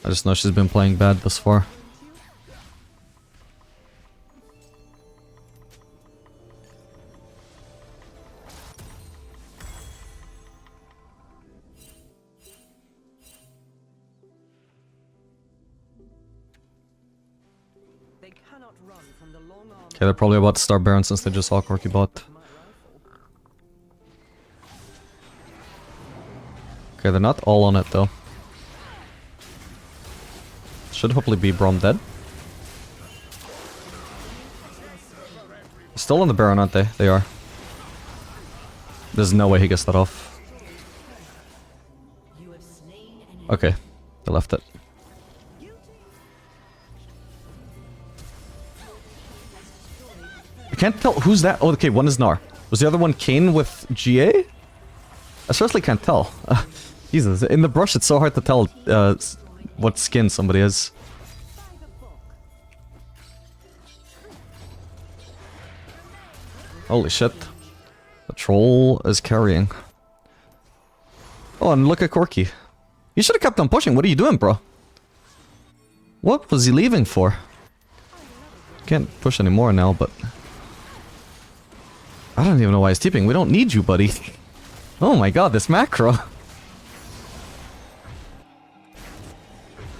I just know she's been playing bad thus far. They cannot run from the long arm. Okay, they're probably about to start Baron since they just saw Corki bot. My rifle. Okay, they're not all on it though. Should hopefully be Braum dead. Still on the Baron, aren't they? They are. There's no way he gets that off. You have slain an enemy. Okay, they left it. I can't tell who's that. Oh, okay, one is Gnar. Was the other one Kayn with GA? I seriously can't tell. Jesus, in the brush it's so hard to tell what skin somebody is. Holy shit. The troll is carrying. Oh, and look at Corki. You should have kept on pushing. What are you doing, bro? What was he leaving for? Can't push anymore now, but... I don't even know why he's TPing. We don't need you, buddy. Oh my god, this macro.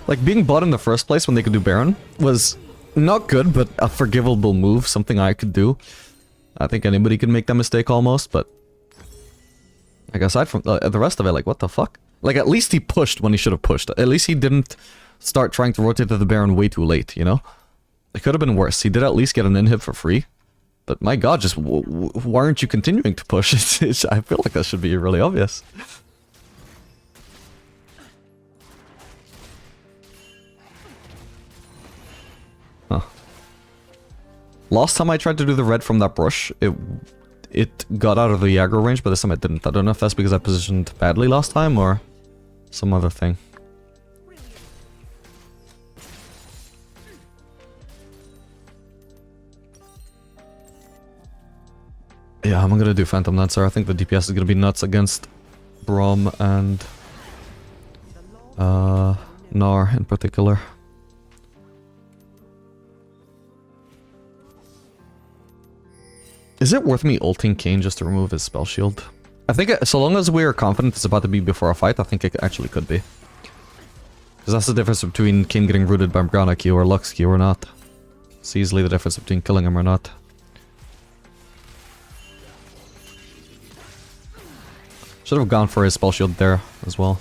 Like, being bought in the first place when they could do Baron was not good, but a forgivable move. Something I could do. I think anybody could make that mistake almost, but... Like, aside from the rest of it, like, what the fuck? Like, at least he pushed when he should have pushed. At least he didn't start trying to rotate to the Baron way too late, you know? It could have been worse. He did at least get an inhib for free. But my god, just why aren't you continuing to push? I feel like that should be really obvious. Huh. Last time I tried to do the red from that brush, it got out of the aggro range, but this time it didn't. I don't know if that's because I positioned badly last time or some other thing. Yeah, I'm gonna do Phantom Lancer. I think the DPS is gonna be nuts against Braum and Gnar in particular. Is it worth me ulting Kayn just to remove his spell shield? I think so long as we are confident it's about to be before a fight, I think it actually could be. Because that's the difference between Kayn getting rooted by Morgana Q or Lux Q or not. It's easily the difference between killing him or not. Should have gone for his spell shield there as well.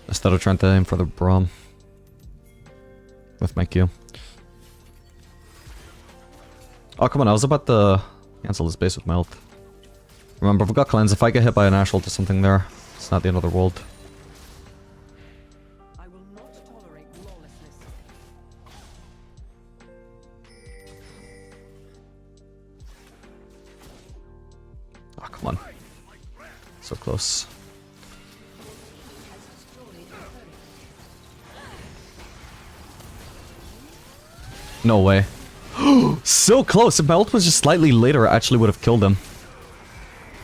Instead of trying to aim for the Braum. With my Q. Oh, come on, I was about to cancel this base with my ult. Remember, if we got cleanse, if I get hit by an Ash ult or something there, It's not the end of the world. I will not tolerate lawlessness. Oh, come on. So close. No way. So close! If my ult was just slightly later, I actually would have killed him.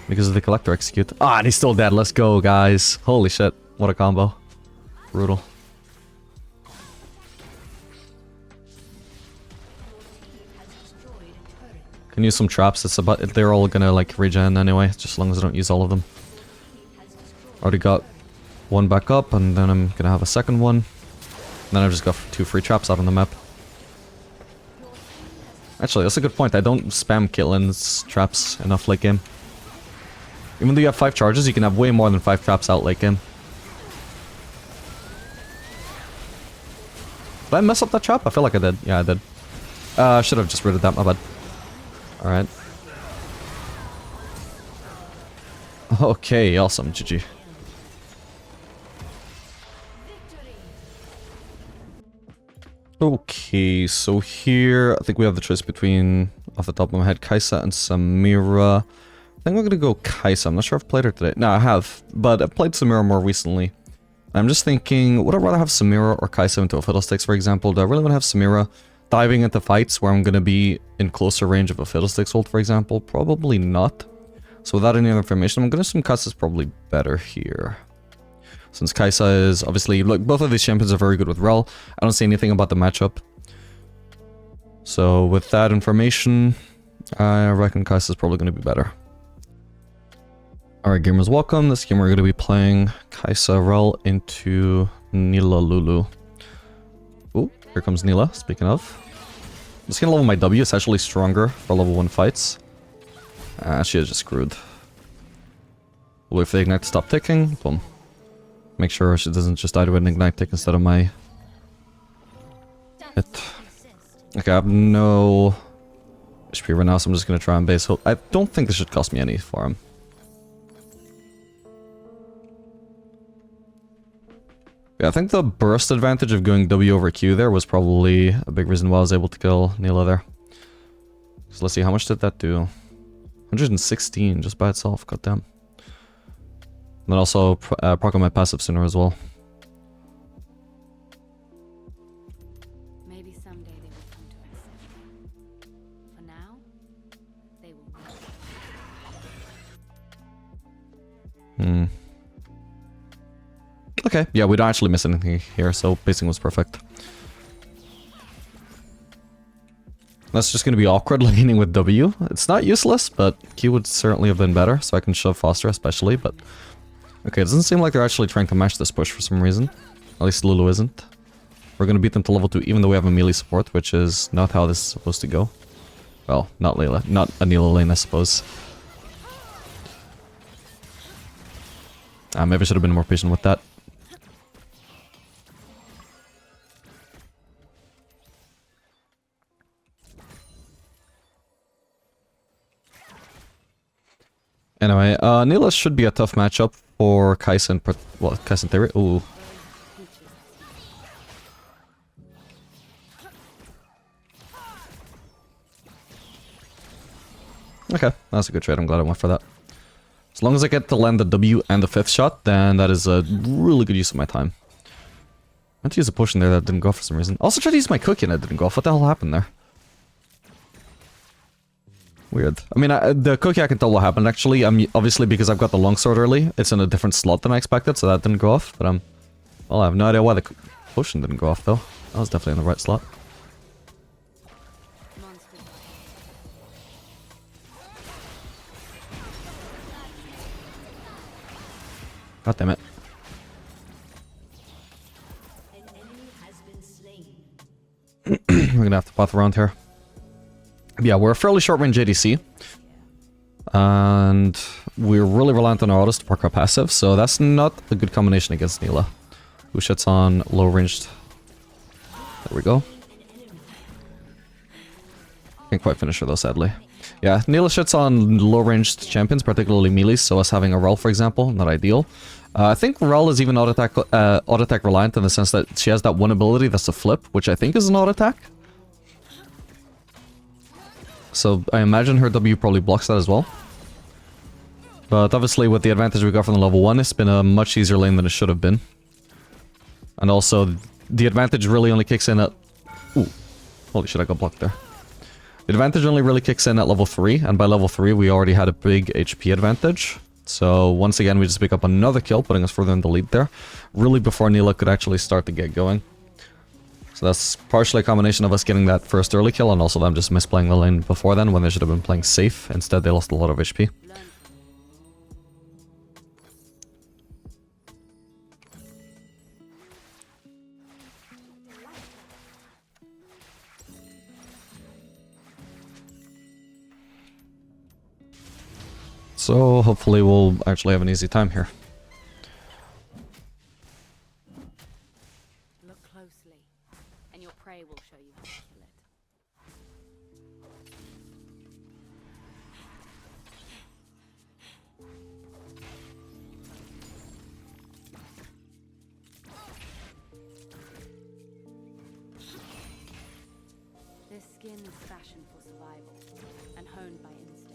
Because of the collector execute. Ah, and he's still dead. Let's go, guys. Holy shit. What a combo. Brutal. Can use some traps. It's about they're all gonna like regen anyway, just as long as I don't use all of them. Already got one back up, and then I'm gonna have a second one. And then I've just got 2 free traps out on the map. Actually, that's a good point. I don't spam Caitlyn's traps enough late game. Even though you have 5 charges, you can have way more than 5 traps out late game. Did I mess up that trap? I feel like I did. Yeah, I did. I should have just rid of that, my bad. Alright. Okay, awesome. GG. Okay, so here I think we have the choice between, off the top of my head, Kai'Sa and Samira. I think we're gonna go Kai'Sa. I'm not sure if I've played her today. No, I have, but I played Samira more recently. I'm just thinking, would I rather have Samira or Kai'Sa into a Fiddlesticks, for example? Do I really want to have Samira diving into fights where I'm gonna be in closer range of a Fiddlesticks ult, for example? Probably not. So without any other information, I'm gonna assume Kai'Sa's probably better here. Since Kai'Sa is obviously, look, both of these champions are very good with Rel. I don't see anything about the matchup. So with that information, I reckon Kai'Sa's probably going to be better. Alright, gamers, welcome. This game we're going to be playing Kai'Sa Rel into Nila Lulu. Ooh, here comes Nila, speaking of. I'm just going to level my W. It's actually stronger for level 1 fights. She is just screwed. We'll wait for the ignite to stop ticking. Boom. Make sure she doesn't just die to an ignite tick instead of my hit. Okay, I have no HP right now, so I'm just gonna try and base. I don't think this should cost me any for him. Yeah, I think the burst advantage of going W over Q there was probably a big reason why I was able to kill Nila there. So let's see, how much did that do? 116 just by itself, goddamn. And then also proc on my passive sooner as well. Maybe someday they will come to accept me. For now, they will not. Okay, yeah, we don't actually miss anything here, so pacing was perfect. That's just gonna be awkward laning with W. It's not useless, but Q would certainly have been better, so I can shove faster especially, but... Okay, it doesn't seem like they're actually trying to match this push for some reason. At least Lulu isn't. We're gonna beat them to level 2 even though we have a melee support, which is not how this is supposed to go. Well, not Layla. Not a Nila lane, I suppose. Maybe I should have been more patient with that. Anyway, Nila should be a tough matchup for Kai'Sa and... well, Kai'Sa and Theory. Ooh. Okay, that's a good trade. I'm glad I went for that. As long as I get to land the W and the 5th shot, then that is a really good use of my time. I meant to use a potion there that didn't go off for some reason. Also tried to use my cookie and it didn't go off. What the hell happened there? Weird. I mean, the cookie I can tell what happened actually. Obviously because I've got the longsword early, it's in a different slot than I expected, so that didn't go off. But well, I have no idea why the potion didn't go off though. That was definitely in the right slot. God damn it. We're gonna have to path around here. Yeah, we're a fairly short range ADC. And we're really reliant on our autos to park our passive, so that's not a good combination against Nila. Who shits on low ranged. There we go. Can't quite finish her though, sadly. Yeah, Nila shits on low ranged champions, particularly melees, so us having a Rel, for example, not ideal. I think Rel is even auto-attack reliant in the sense that she has that one ability that's a flip, which I think is an auto-attack. So I imagine her W probably blocks that as well. But obviously with the advantage we got from the level 1, it's been a much easier lane than it should have been. And also, the advantage really only kicks in at... Ooh. Holy shit, I got blocked there. The advantage only really kicks in at level 3, and by level 3 we already had a big HP advantage. So once again we just pick up another kill, putting us further in the lead there. Really before Nilah could actually start to get going. So that's partially a combination of us getting that first early kill and also them just misplaying the lane before then when they should have been playing safe. Instead they lost a lot of HP. So hopefully we'll actually have an easy time here. Look closely, and your prey will show you how to kill it. This skin is fashioned for survival and honed by instinct.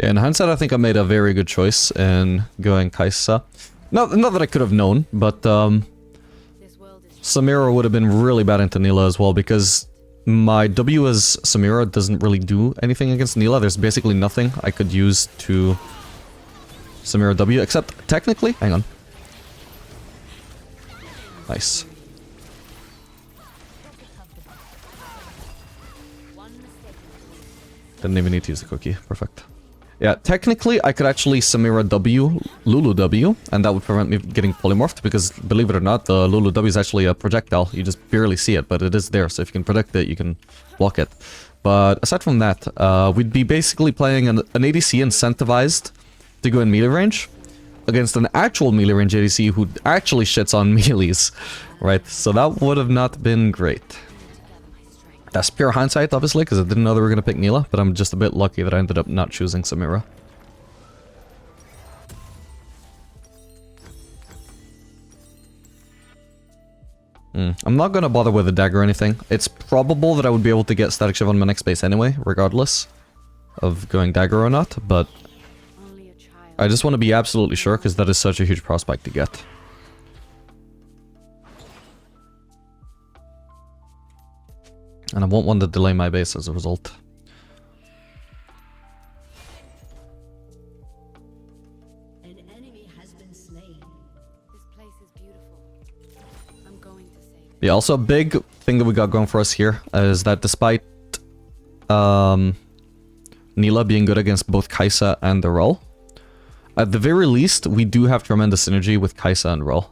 Yeah, in hindsight, I think I made a very good choice in going Kai'Sa. Not that I could have known, but Samira would have been really bad into Nilah as well, because my W as Samira doesn't really do anything against Nilah. There's basically nothing I could use to Samira W, except technically... Hang on. Nice. Didn't even need to use the cookie. Perfect. Yeah, technically I could actually Samira W, Lulu W, and that would prevent me getting polymorphed, because believe it or not, the Lulu W is actually a projectile. You just barely see it, but it is there, so if you can predict it, you can block it. But aside from that, we'd be basically playing an ADC incentivized to go in melee range against an actual melee range ADC who actually shits on melees, right? So that would have not been great. That's pure hindsight, obviously, because I didn't know they were going to pick Nilah, but I'm just a bit lucky that I ended up not choosing Samira. I'm not going to bother with a dagger or anything. It's probable that I would be able to get Static Shiv on my next base anyway, regardless of going dagger or not, but I just want to be absolutely sure, because that is such a huge prospect to get. And I won't want to delay my base as a result. An enemy has been slain. This place is beautiful. I'm going to save it. Yeah, also a big thing that we got going for us here is that despite Nilah being good against both Kai'Sa and the Rel, at the very least, we do have tremendous synergy with Kai'Sa and Rel.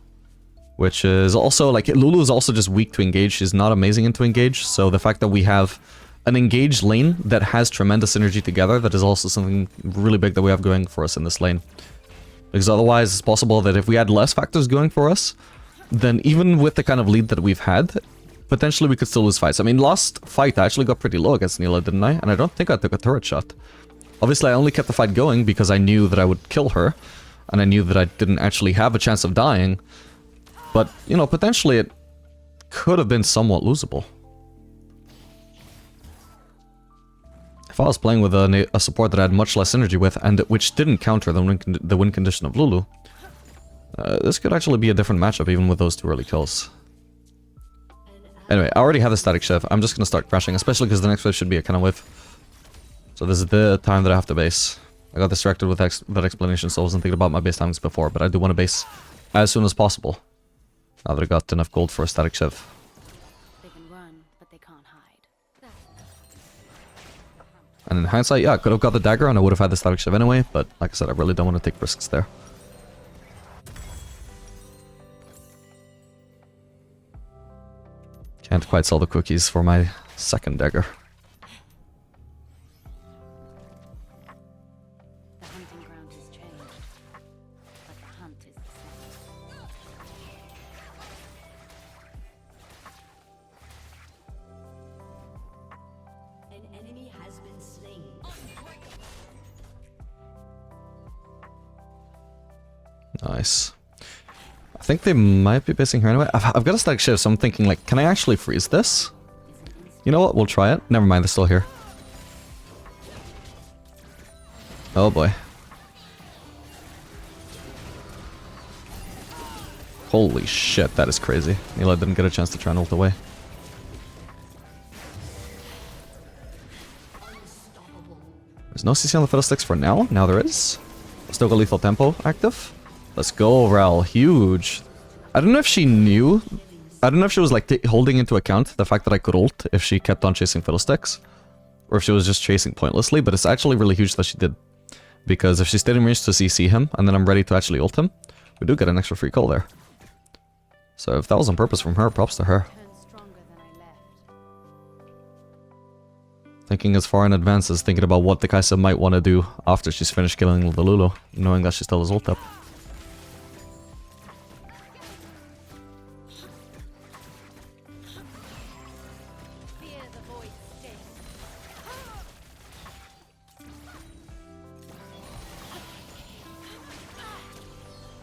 Which is also, like, Lulu is also just weak to engage. She's not amazing into engage. So the fact that we have an engaged lane that has tremendous synergy together, that is also something really big that we have going for us in this lane. Because otherwise, it's possible that if we had less factors going for us, then even with the kind of lead that we've had, potentially we could still lose fights. I mean, last fight I actually got pretty low against Nilah, didn't I? And I don't think I took a turret shot. Obviously, I only kept the fight going because I knew that I would kill her. And I knew that I didn't actually have a chance of dying. But, you know, potentially it could have been somewhat losable. If I was playing with a support that I had much less energy with, and which didn't counter the win condition of Lulu, this could actually be a different matchup even with those two early kills. Anyway, I already have the Static Shiv. I'm just going to start crashing, especially because the next wave should be a cannon wave. So this is the time that I have to base. I got distracted with that explanation, so I wasn't thinking about my base timings before, but I do want to base as soon as possible. Now that I got enough gold for a Static Shiv. They can run, but they can't hide. And in hindsight, yeah, I could have got the dagger and I would have had the Static Shiv anyway, but like I said, I really don't want to take risks there. Can't quite sell the cookies for my second dagger. The hunting ground has changed, but the hunt is the same. been slain. Nice. I think they might be basing her anyway. I've got a static shift, so I'm thinking, like, can I actually freeze this? You know what? We'll try it. Never mind, they're still here. Oh boy. Holy shit, that is crazy. Nila didn't get a chance to try and ult away. There's no CC on the Fiddlesticks for now. Now there is. Still got Lethal Tempo active. Let's go, Ral. Huge. I don't know if she knew. I don't know if she was like holding into account the fact that I could ult if she kept on chasing Fiddlesticks. Or if she was just chasing pointlessly, but it's actually really huge that she did. Because if she stayed in range to CC him, and then I'm ready to actually ult him, we do get an extra free kill there. So if that was on purpose from her, props to her. Turned stronger than I left. Thinking as far in advance as thinking about what the Kai'Sa might want to do after she's finished killing the Lulu, knowing that she still has ult up. Fear the void stings.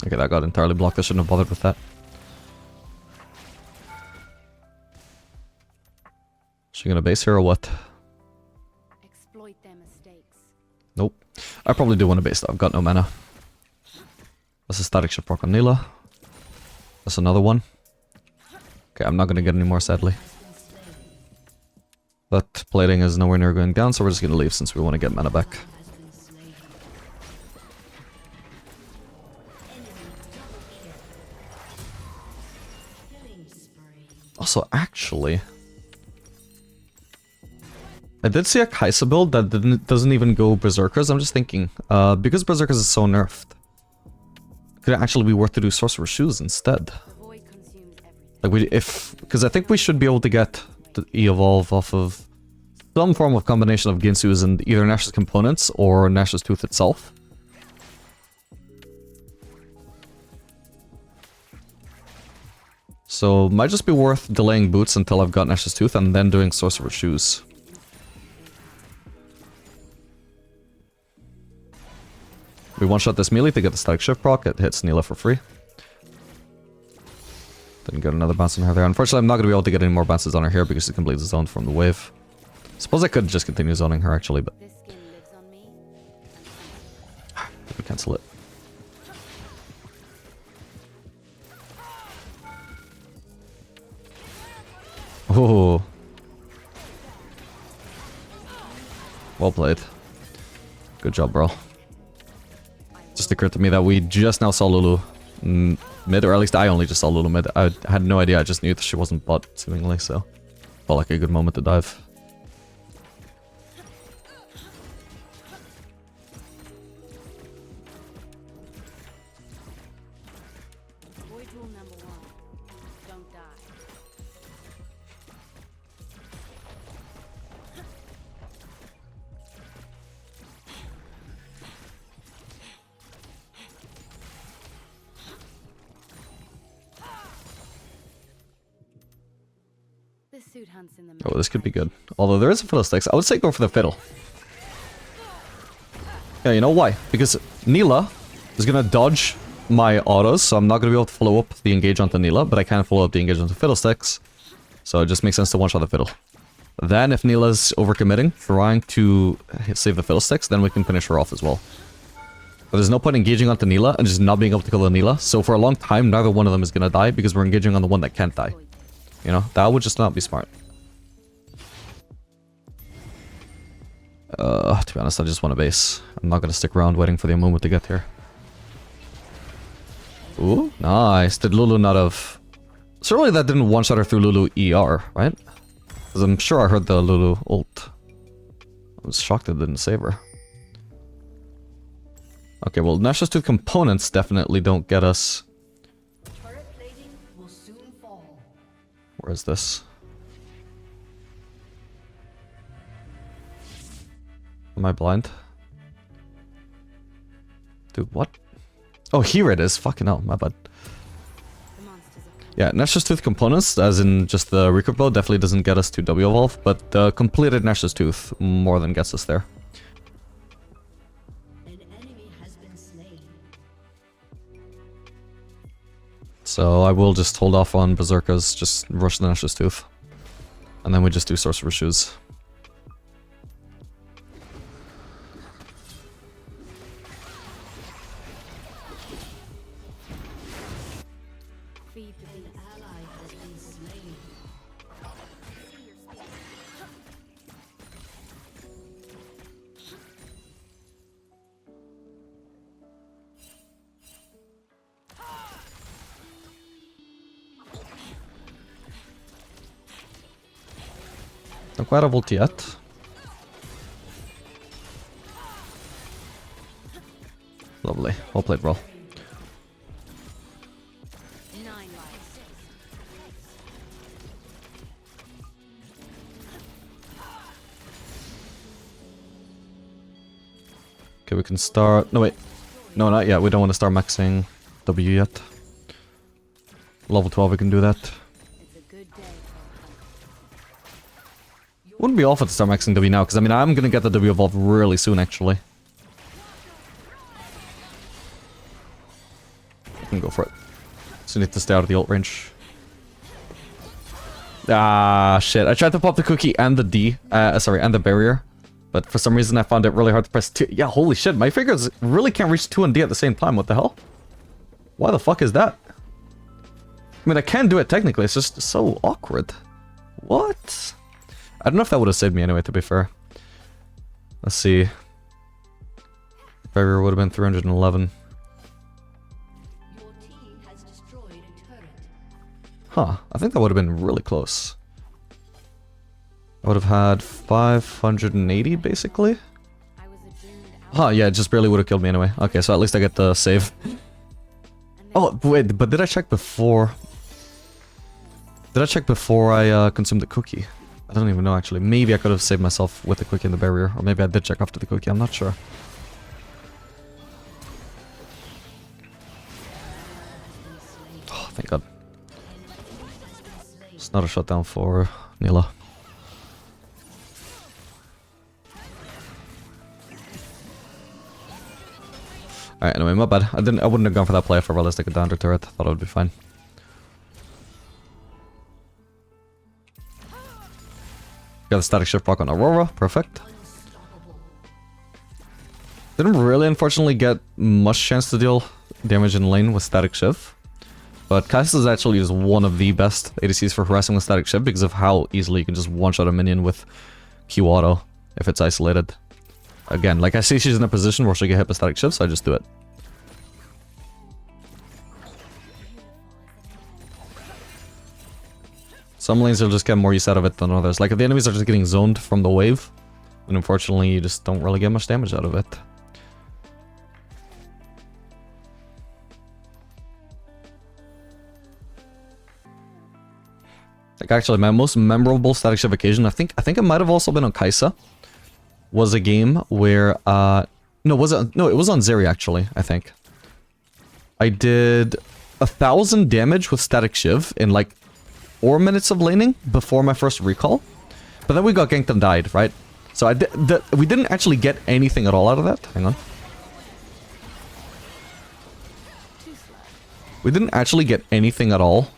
Okay, that got entirely blocked. I shouldn't have bothered with that. Is she gonna base here or what? Exploit their mistakes. Nope. I probably do want to base though. I've got no mana. That's a static shift proc on Nila. That's another one. Okay, I'm not gonna get any more sadly. That plating is nowhere near going down, so we're just gonna leave since we want to get mana back. Also, actually, I did see a Kai'Sa build that doesn't even go Berserkers. I'm just thinking, because Berserkers is so nerfed, could it actually be worth to do Sorcerer's Shoes instead? The void consumes everything. Like because I think we should be able to get the E-Evolve off of some form of combination of Ginsu's and either Nash's components or Nash's Tooth itself. So, might just be worth delaying boots until I've got Nash's Tooth and then doing Sorcerer's Shoes. We one-shot this melee to get the static shift proc, it hits Nila for free. Didn't get another bounce on her there. Unfortunately, I'm not going to be able to get any more bounces on her here because it completes the zone from the wave. Suppose I could just continue zoning her actually, but... This skin lives on me. Let me cancel it. Oh. Well played. Good job, bro. Just occurred to me that we just now saw Lulu mid, or at least I only just saw Lulu mid. I had no idea, I just knew that she wasn't bot, seemingly, so... Felt like a good moment to dive. Void rule number 1. Don't die. This suit hunts in the Oh, this could be good. Although there is a Fiddlesticks, I would say go for the Fiddle. Yeah, you know why? Because Nila is gonna dodge my autos, so I'm not gonna be able to follow up the engage onto Nila, but I can follow up the engage onto Fiddlesticks. So it just makes sense to one-shot the Fiddle. Then, if Nila's overcommitting, trying to save the Fiddlesticks, then we can finish her off as well. But there's no point engaging onto Nila and just not being able to kill the Nila, so for a long time, neither one of them is gonna die because we're engaging on the one that can't die. You know, that would just not be smart. To be honest, I just want to base. I'm not gonna stick around waiting for the moment to get here. Ooh, nice. Did Lulu not have... Surely that didn't one-shot her through Lulu ER, right? Because I'm sure I heard the Lulu ult. I was shocked it didn't save her. Okay, well, Nash's Tooth components definitely don't get us... Turret plating will soon fall. Where is this? Am I blind? Dude, what? Oh, here it is. Fucking hell, my bad. The monsters have come. Yeah, Nash's Tooth components, as in just the recruit bow, definitely doesn't get us to W evolve, but the completed Nash's Tooth more than gets us there. An enemy has been slain. So I will just hold off on Berserkers, just rush the Nash's Tooth. And then we just do Sorcerer's Shoes. Feed the An ally has been slain. Don't quite have ulti yet. Lovely. Well played, bro. 9 lives. Okay, we can start... No, wait. No, not yet. We don't want to start maxing W yet. Level 12, we can do that. It's a good day for a hunt. Wouldn't be awful to start maxing W now, because I mean, I'm gonna get the W evolve really soon, actually. I can go for it. So need to stay out of the ult range. Ah, shit. I tried to pop the cookie and the D, sorry, and the barrier. But for some reason I found it really hard to press 2. Yeah, holy shit, my fingers really can't reach 2 and D at the same time. What the hell? Why the fuck is that? I mean, I can do it technically, it's just so awkward. What? I don't know if that would have saved me anyway, to be fair. Let's see. Barrier would have been 311. Your team has destroyed a turret. Huh, I think that would have been really close. I would have had 580, basically. I was a doomed Huh, yeah, it just barely would have killed me anyway. Okay, so at least I get the save. Oh, wait, but did I check before? Did I check before I consumed the cookie? I don't even know, actually. Maybe I could have saved myself with the cookie and the barrier. Or maybe I did check after the cookie, I'm not sure. Oh, thank god. It's not a shutdown for Nila. Alright, anyway, my bad. I wouldn't have gone for that play if I realized I could down the turret. Thought it would be fine. Got the static shift proc on Aurora. Perfect. Didn't really, unfortunately, get much chance to deal damage in lane with static shift. But Kai'Sa is actually just one of the best ADCs for harassing with static shift because of how easily you can just one-shot a minion with Q auto if it's isolated. Again, like I see she's in a position where she'll get hit by static shift, so I just do it. Some lanes will just get more use out of it than others. Like if the enemies are just getting zoned from the wave, then unfortunately you just don't really get much damage out of it. Like actually my most memorable static shift occasion, I think it might have also been on Kai'Sa. Was a game where no, it was on Zeri actually, I think. I did 1,000 damage with static shiv in like 4 minutes of laning before my first recall. But then we got ganked and died, right? So we didn't actually get anything at all out of that. Hang on. We didn't actually get anything at all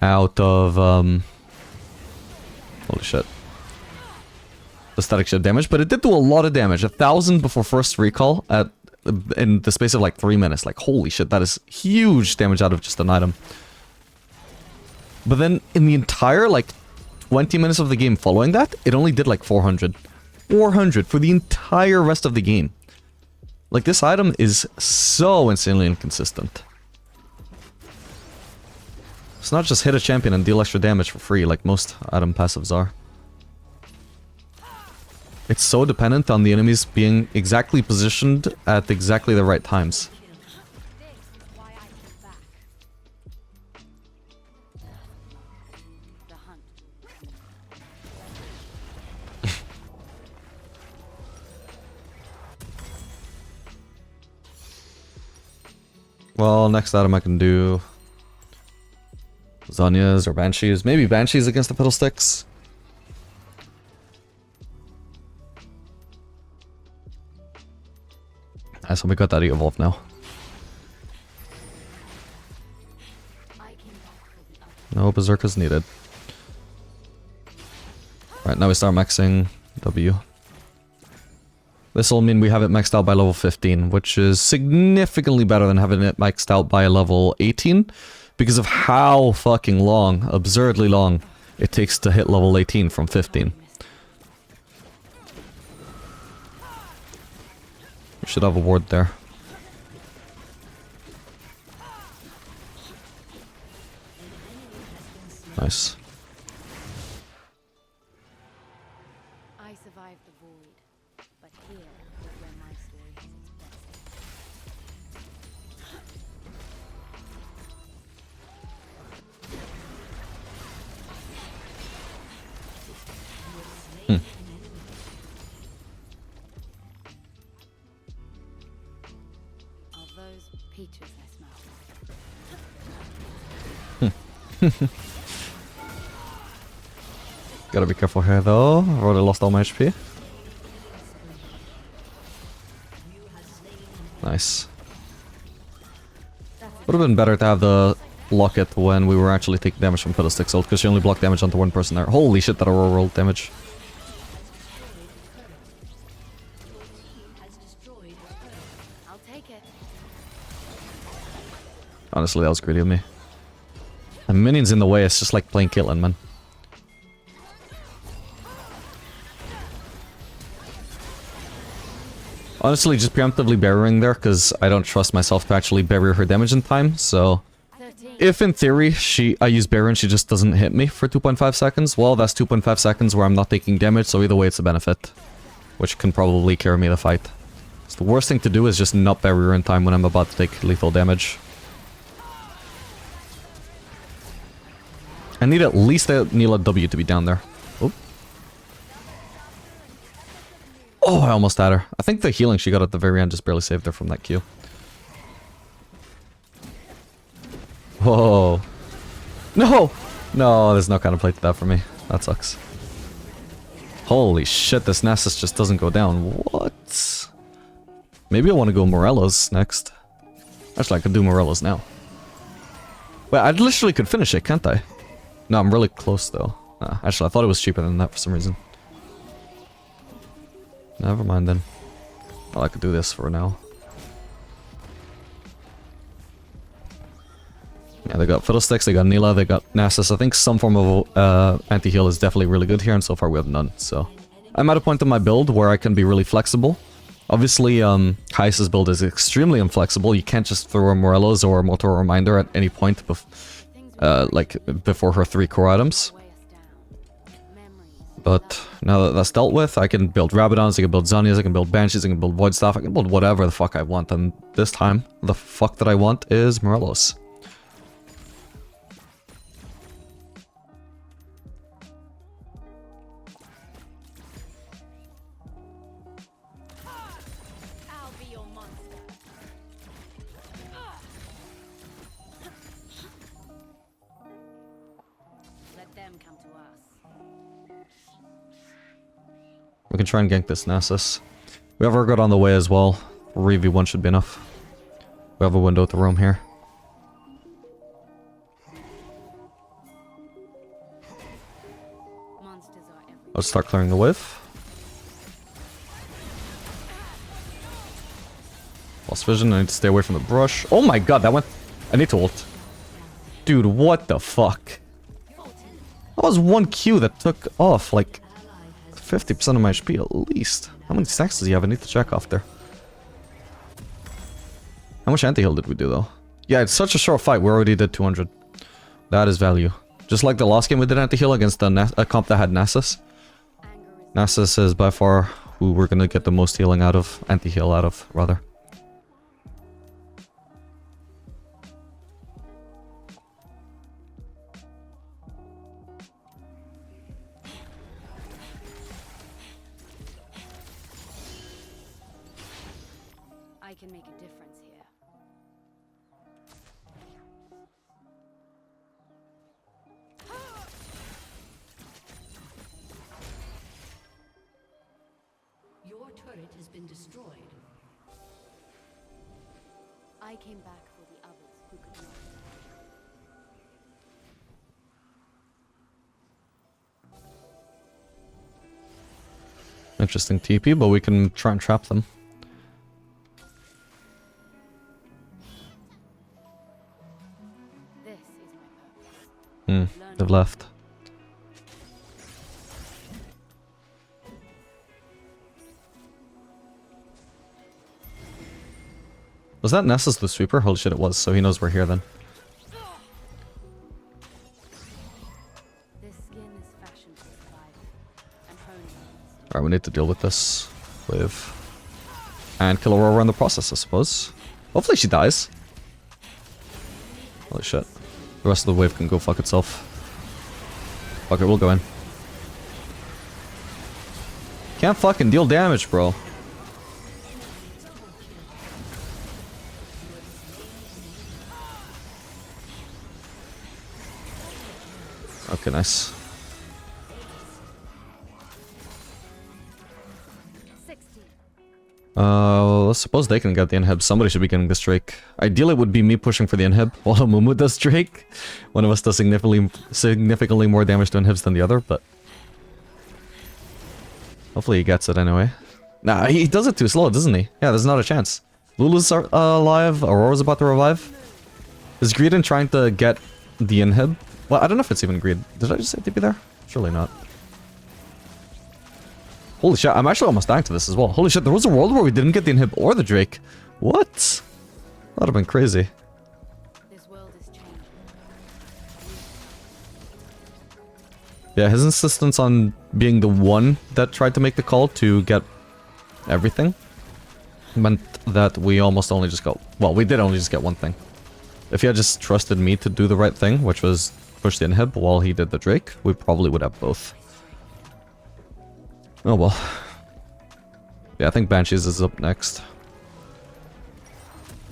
out of holy shit. The static shift damage, but it did do a lot of damage. 1,000 before first recall in the space of like 3 minutes. Like holy shit, that is huge damage out of just an item. But then in the entire like 20 minutes of the game following that, it only did like 400. 400 for the entire rest of the game. Like this item is so insanely inconsistent. It's not just hit a champion and deal extra damage for free like most item passives are. It's so dependent on the enemies being exactly positioned at exactly the right times. Why I came back. The hunt. Well, next item I can do Zanyas or Banshees. Maybe Banshees against the Fiddlesticks. Nice, so we got that evolved now. No Berserkers needed. Right, now we start maxing W. This will mean we have it maxed out by level 15, which is significantly better than having it maxed out by level 18, because of how fucking long, absurdly long, it takes to hit level 18 from 15. We should have a ward there. Nice. I survived the void, but here is where my story has its best. Of those peaches I smell. Gotta be careful here though. I've already lost all my HP. Nice. Would have been better to have the locket when we were actually taking damage from Fiddlesticks ult, because she only blocked damage onto one person there. Holy shit, that Aurora rolled damage. I'll take it. Honestly, that was greedy of me. And minions in the way, it's just like playing Caitlyn, man. Honestly, just preemptively burying there, because I don't trust myself to actually bury her damage in time, so... 13. If in theory, I use bury and she just doesn't hit me for 2.5 seconds, well, that's 2.5 seconds where I'm not taking damage, so either way it's a benefit. Which can probably carry me the fight. So the worst thing to do is just not bury her in time when I'm about to take lethal damage. I need at least a Neela W to be down there. Oh. Oh, I almost had her. I think the healing she got at the very end just barely saved her from that Q. Whoa. No! No, there's no kind of play to that for me. That sucks. Holy shit, this Nasus just doesn't go down. What? Maybe I want to go Morello's next. Actually, I could do Morello's now. Wait, I literally could finish it, can't I? No, I'm really close though. Actually, I thought it was cheaper than that for some reason. Never mind then. Well, I could do this for now. Yeah, they got Fiddlesticks, they got Neela, they got Nasus. I think some form of anti-heal is definitely really good here, and so far we have none, so... I'm at a point in my build where I can be really flexible. Obviously, Kai'Sa's build is extremely inflexible. You can't just throw a Morello's or a Mortal Reminder at any point like before her 3 core items. But now that that's dealt with, I can build Rabadons, I can build Zanyas, I can build Banshees, I can build Void Staff, I can build whatever the fuck I want. And this time, the fuck that I want is Morello's. I'll be your monster. Let them come to us. We can try and gank this Nasus. We have Urgot on the way as well. 3v1 should be enough. We have a window to roam here. Monsters are everywhere. Let's start clearing the wave. Lost vision, I need to stay away from the brush. Oh my god, that went... I need to ult. Dude, what the fuck? That was one Q that took off, like... 50% of my HP at least. How many stacks does he have? I need to check after. How much anti-heal did we do though? Yeah, it's such a short fight. We already did 200. That is value. Just like the last game we did anti-heal against the comp that had Nasus. Nasus is by far who we're gonna get the most healing out of. Anti-heal out of, rather. I can make a difference here. turret has been destroyed. I came back for the others who could not. Interesting TP, but we can try and trap them. This is my purpose. They've left. Was that Nessus the sweeper? Holy shit, it was, so he knows we're here then. This skin is fashioned for survival and honed on Alright, we need to deal with this wave. And kill Aurora in the process, I suppose. Hopefully she dies. Holy shit. The rest of the wave can go fuck itself. Fuck it, we'll go in. Can't fucking deal damage, bro. Okay, nice. 60. I suppose they can get the inhib. Somebody should be getting this Drake. Ideally, it would be me pushing for the inhib while Mumu does Drake. One of us does significantly more damage to inhibs than the other, but hopefully he gets it anyway. Nah, he does it too slow, doesn't he? Yeah, there's not a chance. Lulu's alive. Aurora's about to revive. Is Greedon trying to get the inhib? Well, I don't know if it's even greed. Did I just say TP there? Surely not. Holy shit, I'm actually almost dying to this as well. Holy shit, there was a world where we didn't get the inhib or the Drake. What? That would have been crazy. This world is changing. Yeah, his insistence on being the one that tried to make the call to get everything meant that we almost only just got... Well, we did only just get one thing. If he had just trusted me to do the right thing, which was push the inhib while he did the Drake, we probably would have both. Oh well. Yeah, I think Banshees is up next.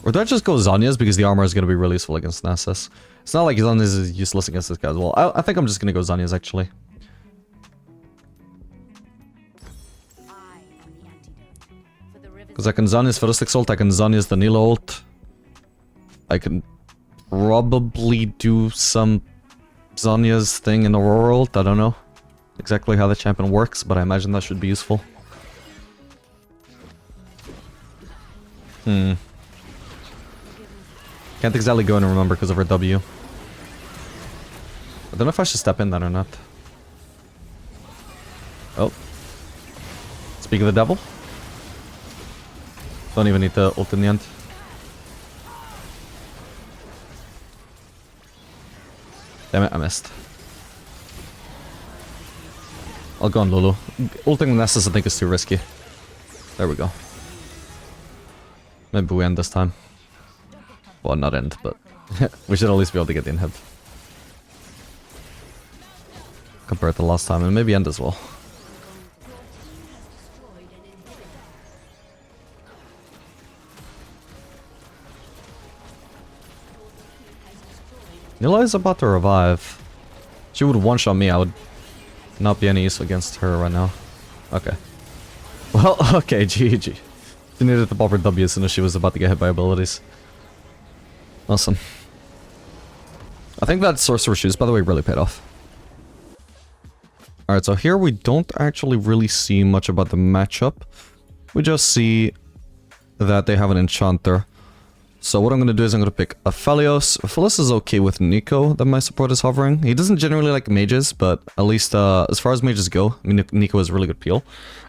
Or do I just go Zhonya's because the armor is going to be really useful against Nasus? It's not like Zhonya's is useless against this guy as well. I think I'm just going to go Zhonya's actually. Because I can Zhonya's Fiddlesticks ult, I can Zhonya's the Nilo ult. I can probably do some Zhonya's thing in Aurora ult, I don't know exactly how the champion works, but I imagine that should be useful. Can't exactly go in and remember because of her W. I don't know if I should step in that or not. Oh. Speak of the devil. Don't even need to ult in the end. Damn it, I missed. I'll go on Lulu. Ulting Nessus I think is too risky. There we go. Maybe we end this time. Well, not end, but we should at least be able to get the inhib. Compared to last time, and maybe end as well. Nila is about to revive. She would one-shot me, I would not be any use against her right now. Okay. Well, okay, GG. She needed to pop her W as soon as she was about to get hit by abilities. Awesome. I think that Sorcerer Shoes, by the way, really paid off. Alright, so here we don't actually really see much about the matchup. We just see that they have an Enchanter. So what I'm going to do is I'm going to pick Aphelios. Aphelios is okay with Nico, that my support is hovering. He doesn't generally like mages, but at least as far as mages go, I mean, Nico has really good peel.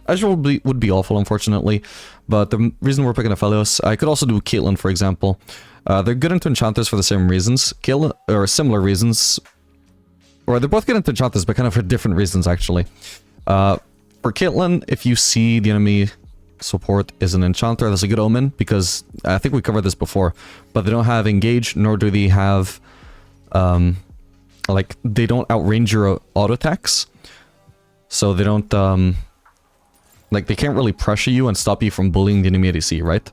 Azure would be awful, unfortunately. But the reason we're picking Aphelios, I could also do Caitlyn, for example. They're good into Enchanters for the same reasons. Caitlyn, or similar reasons. Or they're both good into Enchanters, but kind of for different reasons, actually. For Caitlyn, if you see the enemy support is an Enchanter, that's a good omen, because I think we covered this before, but they don't have Engage, nor do they have, like, they don't outrange your auto attacks, so they don't, like, they can't really pressure you and stop you from bullying the enemy ADC, right?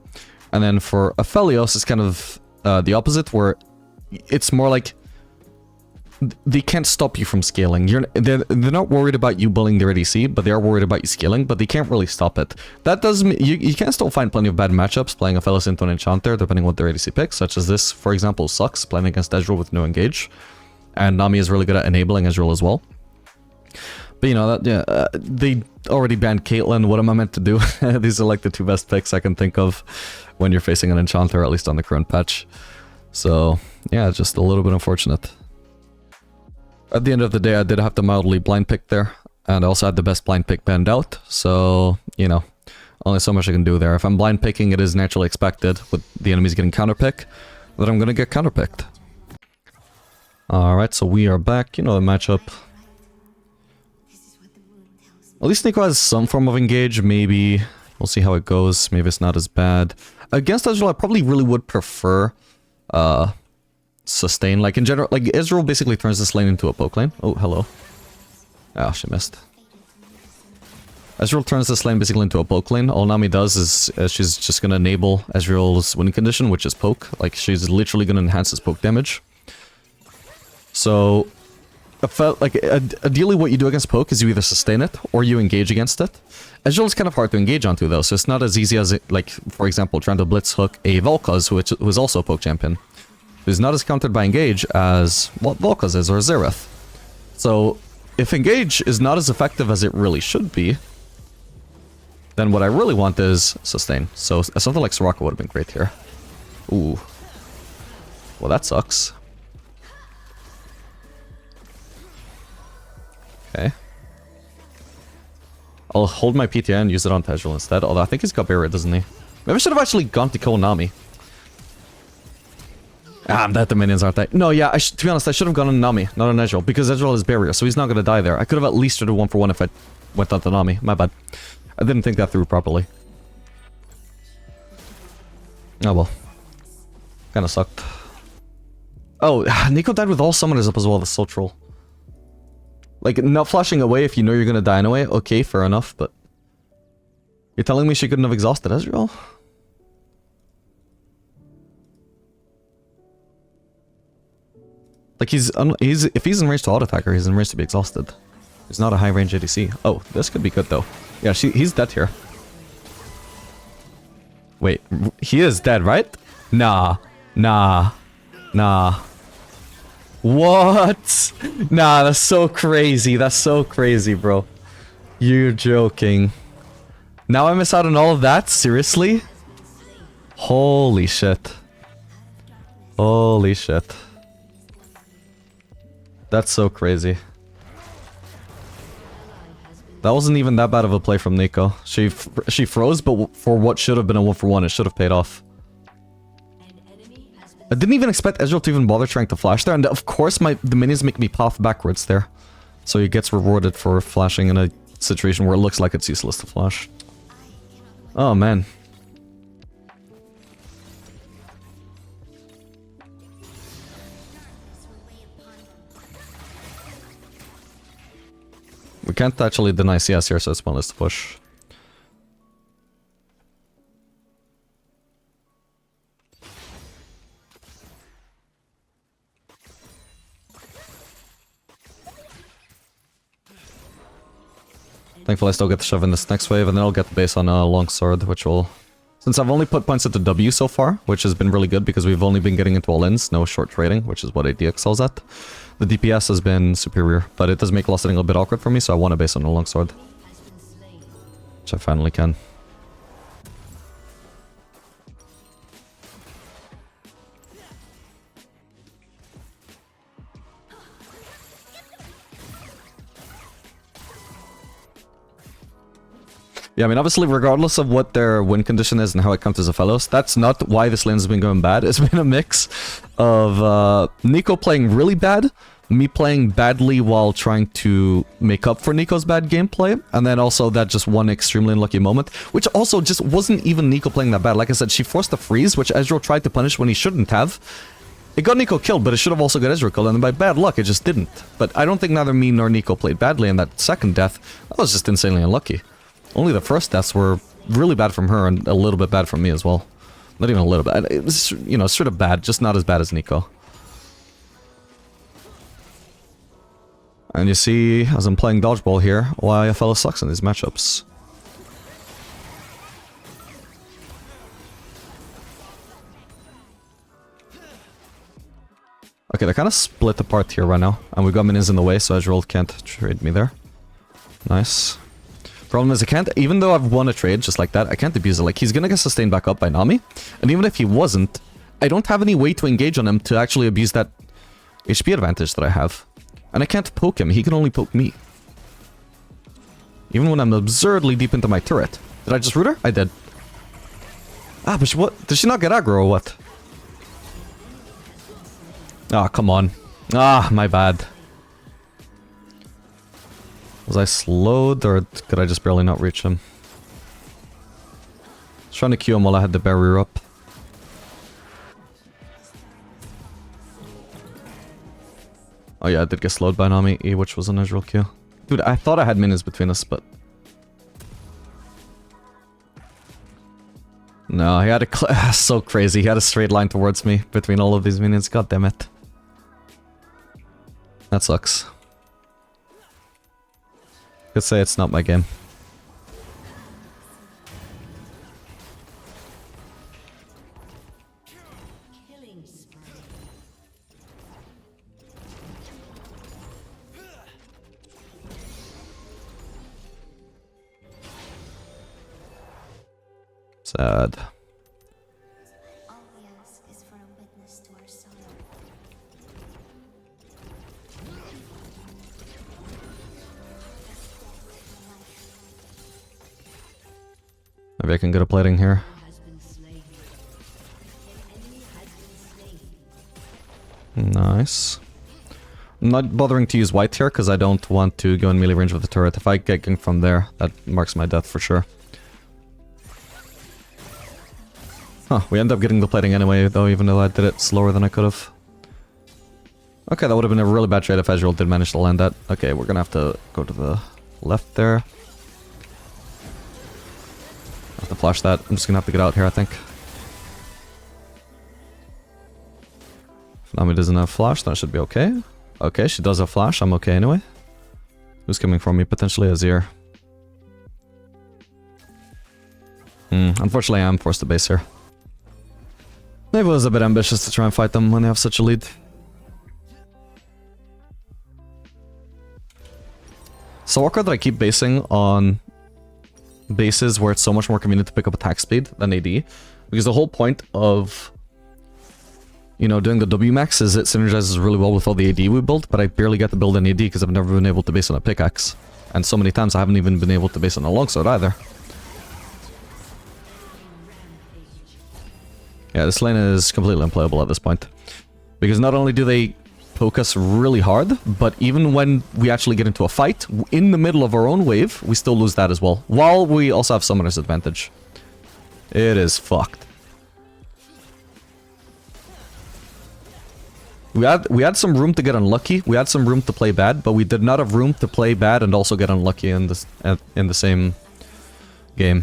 And then for Aphelios, it's kind of the opposite, where it's more like they can't stop you from scaling. They're not worried about you bullying their ADC, but they are worried about you scaling, but they can't really stop it. That does mean you can still find plenty of bad matchups playing Aphelios into an Enchanter, depending on what their ADC picks, such as this, for example, sucks, playing against Ezreal with no engage. And Nami is really good at enabling Ezreal as well. But you know, they already banned Caitlyn. What am I meant to do? These are like the two best picks I can think of when you're facing an Enchanter, at least on the current patch. So, yeah, just a little bit unfortunate. At the end of the day, I did have to mildly blind pick there. And I also had the best blind pick banned out. So, you know, only so much I can do there. If I'm blind picking, it is naturally expected with the enemies getting counterpick that I'm going to get counterpicked. Alright, so we are back. You know the matchup. At least Nico has some form of engage, maybe. We'll see how it goes. Maybe it's not as bad. Against Ezreal, I probably really would prefer sustain. Like, in general, like, Ezreal basically turns this lane into a poke lane. Oh, hello. Ah, she missed. Ezreal turns this lane basically into a poke lane. All Nami does is she's just gonna enable Ezreal's winning condition, which is poke. Like, she's literally gonna enhance his poke damage. So, ideally what you do against poke is you either sustain it or you engage against it. Ezreal is kind of hard to engage onto though, so it's not as easy as it, like, for example, trying to blitz hook a Volkaz, who is also a poke champion. Who's not as countered by engage as what Volkaz is or Xerath. So, if engage is not as effective as it really should be, then what I really want is sustain. So, something like Soraka would have been great here. Ooh. Well, that sucks. Okay. I'll hold my PTI and use it on Ezreal instead, although I think he's got barrier, doesn't he? Maybe I should have actually gone to kill Nami. Ah, I'm dead to minions, aren't they? No, yeah, to be honest, I should have gone on Nami, not on Ezreal, because Ezreal is barrier, so he's not going to die there. I could have at least traded 1-for-1 if I went on to Nami. My bad. I didn't think that through properly. Oh well. Kinda sucked. Oh, Nico died with all summoners up as well, that's so troll. Like, not flashing away if you know you're gonna die anyway, okay, fair enough, but... You're telling me she couldn't have exhausted Ezreal? Like, if he's in range to auto-attacker, he's in range to be exhausted. He's not a high-range ADC. Oh, this could be good, though. Yeah, he's dead here. Wait, he is dead, right? Nah. Nah. Nah. What? Nah, that's so crazy. That's so crazy, bro. You're joking. Now I miss out on all of that? Seriously? Holy shit. Holy shit. That's so crazy. That wasn't even that bad of a play from Nico. She froze, but for what should have been a 1-for-1, it should have paid off. I didn't even expect Ezreal to even bother trying to flash there, and of course the minions make me path backwards there. So he gets rewarded for flashing in a situation where it looks like it's useless to flash. Oh man. We can't actually deny CS here, so it's pointless to push. Thankfully I still get the shove in this next wave, and then I'll get the base on a longsword, which will... Since I've only put points into W so far, which has been really good because we've only been getting into all-ins, no short trading, which is what AD excels at. The DPS has been superior, but it does make loss hitting a bit awkward for me, so I want a base on a longsword. Which I finally can. Yeah, I mean, obviously, regardless of what their win condition is and how it comes as Aphelios, that's not why this lane has been going bad. It's been a mix of Nico playing really bad, me playing badly while trying to make up for Nico's bad gameplay, and then also that just one extremely unlucky moment, which also just wasn't even Nico playing that bad. Like I said, she forced a freeze, which Ezreal tried to punish when he shouldn't have. It got Nico killed, but it should have also got Ezreal killed, and by bad luck, it just didn't. But I don't think neither me nor Nico played badly in that second death. That was just insanely unlucky. Only the first deaths were really bad from her and a little bit bad from me as well. Not even a little bit. It was, you know, sort of bad, just not as bad as Nico. And you see, as I'm playing dodgeball here, why Aphelios sucks in these matchups. Okay, they're kind of split apart here right now. And we've got minions in the way, so Ezreal can't trade me there. Nice. Problem is I can't, even though I've won a trade just like that, I can't abuse it. Like, he's gonna get sustained back up by Nami. And even if he wasn't, I don't have any way to engage on him to actually abuse that HP advantage that I have. And I can't poke him, he can only poke me. Even when I'm absurdly deep into my turret. Did I just root her? I did. Ah, but what? Did she not get aggro or what? Ah, come on. Ah, my bad. Was I slowed, or could I just barely not reach him? I was trying to Q him while I had the barrier up. Oh yeah, I did get slowed by Nami E, which was an Ezreal Q. Dude, I thought I had minions between us, but... No, he had a... so crazy, he had a straight line towards me between all of these minions, god damn it. That sucks. Could say it's not my game. Killing spree. Sad. All we ask is for a witness to our sorrow. Maybe I can get a plating here. Has been slain. An enemy has been slain. Nice. I'm not bothering to use white here because I don't want to go in melee range with the turret. If I get ganked from there, that marks my death for sure. Huh, we end up getting the plating anyway, though, even though I did it slower than I could have. Okay, that would have been a really bad trade if Ezreal did manage to land that. Okay, we're gonna have to go to the left there. I have to flash that. I'm just gonna have to get out here, I think. If Nami doesn't have flash, that should be okay. Okay, she does have flash. I'm okay anyway. Who's coming from me? Potentially Azir. Unfortunately, I am forced to base here. Maybe it was a bit ambitious to try and fight them when they have such a lead. So awkward that I keep basing on bases where it's so much more convenient to pick up attack speed than AD. Because the whole point of, you know, doing the W max is it synergizes really well with all the AD we build, but I barely get to build an AD because I've never been able to base on a pickaxe. And so many times I haven't even been able to base on a longsword either. Yeah, this lane is completely unplayable at this point. Because not only do they poke us really hard, but even when we actually get into a fight, in the middle of our own wave, we still lose that as well. While we also have summoner's advantage. It is fucked. We had some room to get unlucky, we had some room to play bad, but we did not have room to play bad and also get unlucky in the same game.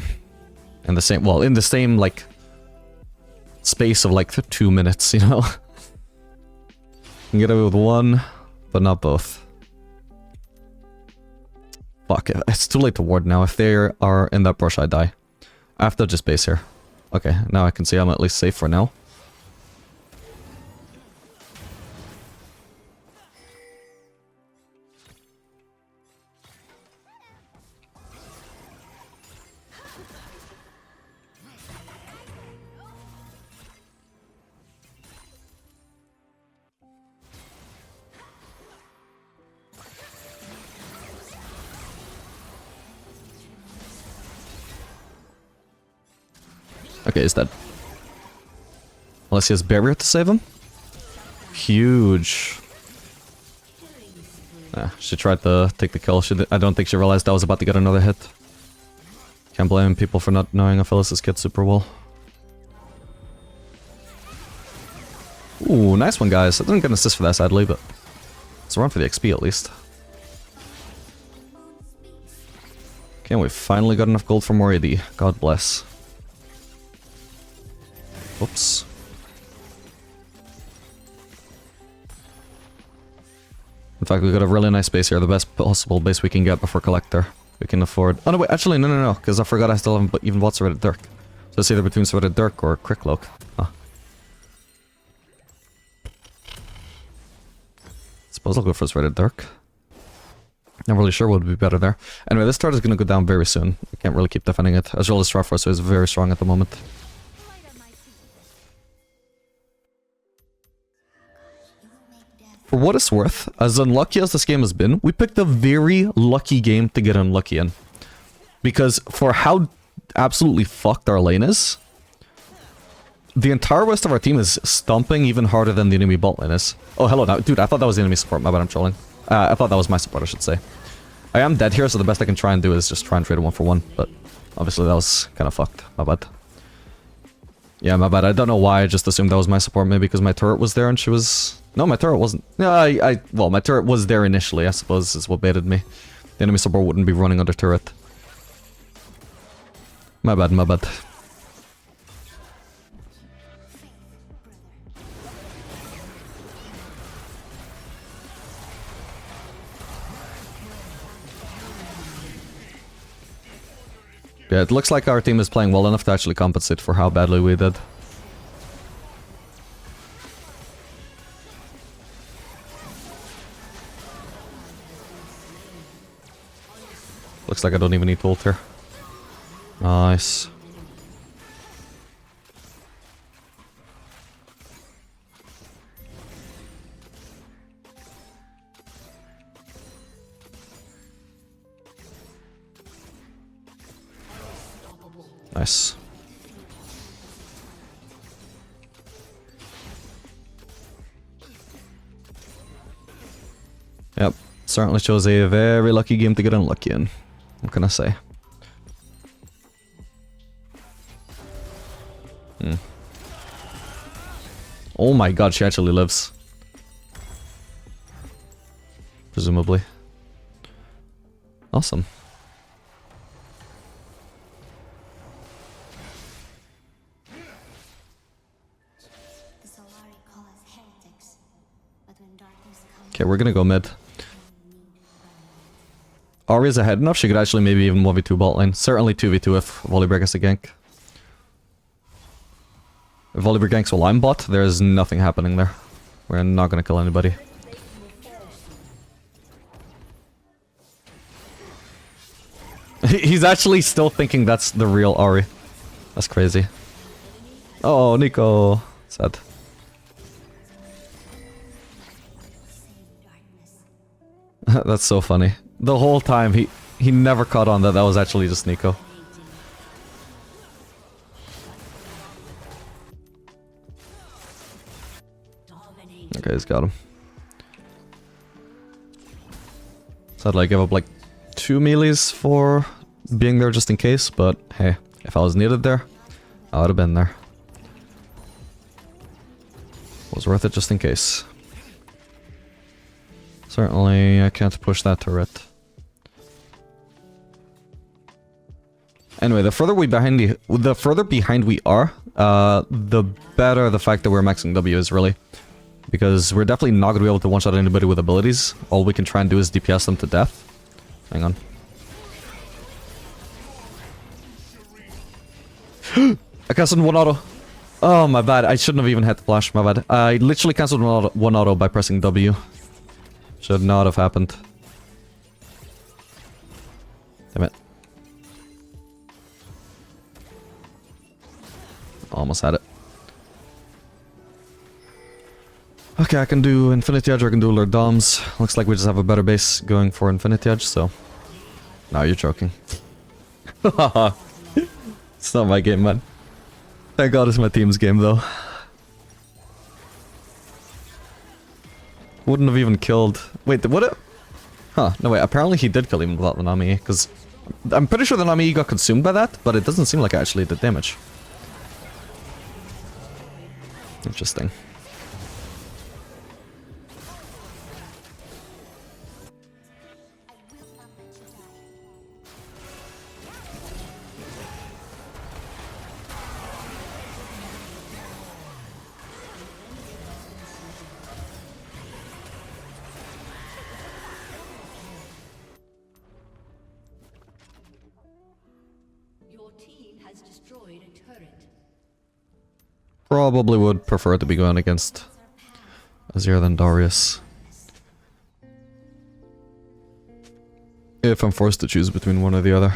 In the same, like, space of like 2 minutes, you know? Can get away with one, but not both. Fuck, it's too late to ward now. If they are in that brush, I die. I have to just base here. Okay, now I can see I'm at least safe for now. Okay, he's dead. Unless he has barrier to save him? Huge. She tried to take the kill. I don't think she realized I was about to get another hit. Can't blame people for not knowing Aphelios' kit super well. Ooh, nice one, guys. I didn't get an assist for that, sadly, but it's a run for the XP at least. Okay, we finally got enough gold for more AD. God bless. Oops. In fact, we got a really nice base here. The best possible base we can get before Collector. We can afford... Oh, no, wait. Actually, no. Because I forgot I still haven't even bought Serrated Dirk. So it's either between Serrated Dirk or Quick Cloak. Huh. Suppose I'll go for Serrated Dirk. Not really sure what would be better there. Anyway, this turret is going to go down very soon. I can't really keep defending it. As well as Starforce is very strong at the moment. For what it's worth, as unlucky as this game has been, we picked a very lucky game to get unlucky in. Because for how absolutely fucked our lane is, the entire rest of our team is stomping even harder than the enemy bot lane is. Oh, hello now. Dude, I thought that was the enemy support. My bad, I'm trolling. I thought that was my support, I should say. I am dead here, so the best I can try and do is just try and trade a 1-for-1. But obviously that was kind of fucked. My bad. Yeah, my bad. I don't know why I just assumed that was my support. Maybe because my turret was there and she was... No, my turret wasn't. No, well, my turret was there initially, I suppose, is what baited me. The enemy support wouldn't be running under turret. My bad, my bad. Yeah, it looks like our team is playing well enough to actually compensate for how badly we did. Looks like I don't even need ult here. Nice. Nice. Yep, certainly chose a very lucky game to get unlucky in. What can I say? Oh my god, she actually lives. Presumably. Awesome. The Solari call us heretics, but when darkness comes, Okay, we're gonna go mid. Ahri's ahead enough, she could actually maybe even 1v2 bot lane. Certainly 2v2 if Volibear gets a gank. If Volibear ganks while I'm bot, there's nothing happening there. We're not gonna kill anybody. He's actually still thinking that's the real Ahri. That's crazy. Oh, Nico. Sad. That's so funny. The whole time, he never caught on that was actually just Nico. Okay, he's got him. Sadly, I gave up like 2 melees for being there just in case, but hey, if I was needed there, I would have been there. Was worth it just in case. Certainly, I can't push that turret. Anyway, the further behind we are, the better the fact that we're maxing W is really. Because we're definitely not going to be able to one-shot anybody with abilities. All we can try and do is DPS them to death. Hang on. I cancelled one auto. Oh, my bad. I shouldn't have even had the flash. My bad. I literally cancelled one auto by pressing W. Should not have happened. Damn it. Almost had it. Okay, I can do Infinity Edge or I can do Lord Doms. Looks like we just have a better base going for Infinity Edge, so... No, you're joking. It's not my game, man. Thank god it's my team's game, though. Wouldn't have even killed... Wait, would it? Huh, no wait, apparently he did kill even without the Nami, because... I'm pretty sure the Nami got consumed by that, but it doesn't seem like it actually did damage. Interesting. has destroyed a turret. Probably would prefer to be going against Azir than Darius. If I'm forced to choose between one or the other.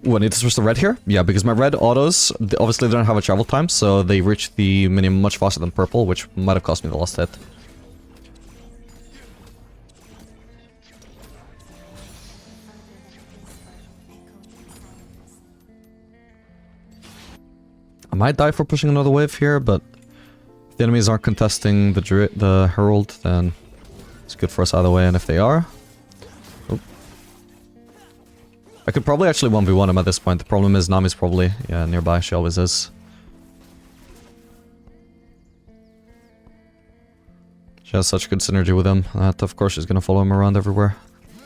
Ooh, I need to switch to red here? Yeah, because my red autos, obviously they don't have a travel time, so they reach the minimum much faster than purple, which might have cost me the last hit. I might die for pushing another wave here, but if the enemies aren't contesting the Herald, then it's good for us either way, and if they are... Oh. I could probably actually 1v1 him at this point. The problem is Nami's probably, yeah, nearby. She always is. She has such good synergy with him that, of course, she's gonna follow him around everywhere. We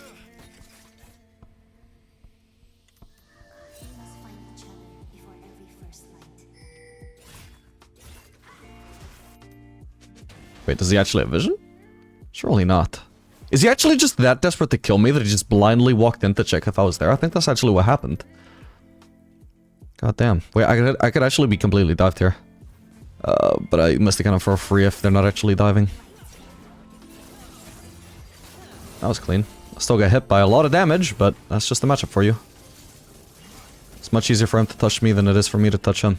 must find each other before every first light. Wait, does he actually have vision? Surely not. Is he actually just that desperate to kill me that he just blindly walked in to check if I was there? I think that's actually what happened. God damn. Wait, I could actually be completely dived here. But I missed the cannon for free if they're not actually diving. That was clean. I still got hit by a lot of damage, but that's just a matchup for you. It's much easier for him to touch me than it is for me to touch him.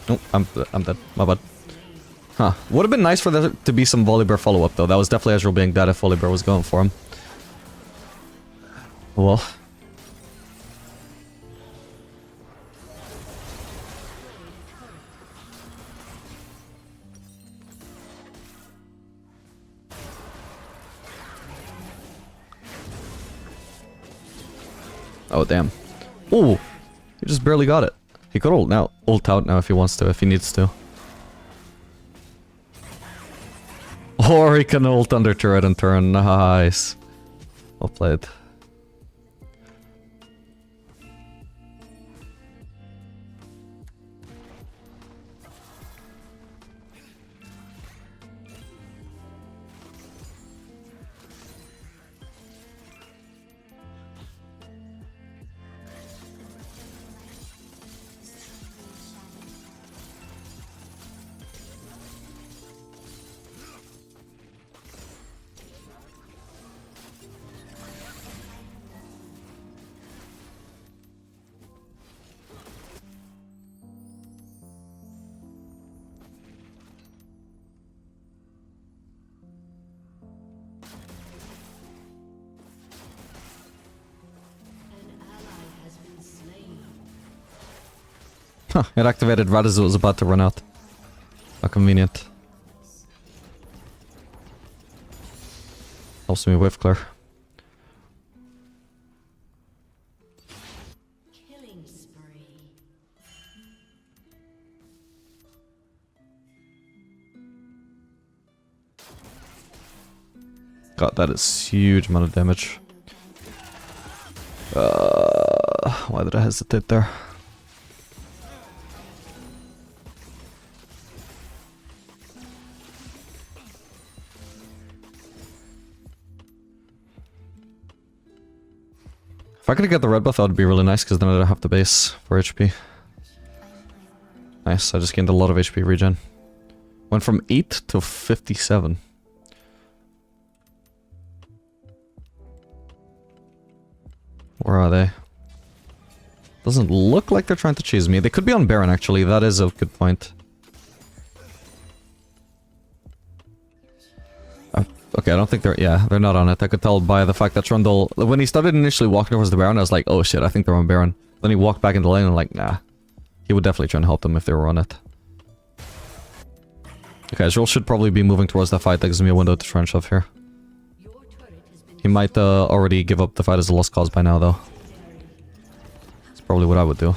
Oh, I'm dead. My bad. Huh. Would have been nice for there to be some Volibear follow-up, though. That was definitely Ezreal being dead if Volibear was going for him. Well. Oh, damn. Ooh! He just barely got it. He could ult out now if he wants to, if he needs to. Or he can ult under turret and turn. Nice. Well played. Huh, it activated right as it was about to run out. How convenient. Helps me wave clear. Killing spree. God, that is huge amount of damage. Why did I hesitate there? If I could get the red buff, that would be really nice, because then I don't have to base for HP. Nice, I just gained a lot of HP regen. Went from 8 to 57. Where are they? Doesn't look like they're trying to chase me. They could be on Baron, actually. That is a good point. Okay, I don't think they're... Yeah, they're not on it. I could tell by the fact that Trundle... When he started initially walking towards the Baron, I was like, oh shit, I think they're on Baron. Then he walked back into the lane and I'm like, nah. He would definitely try and help them if they were on it. Okay, Ezreal should probably be moving towards that fight. That gives me a window to try and shove here. He might already give up the fight as a lost cause by now, though. That's probably what I would do.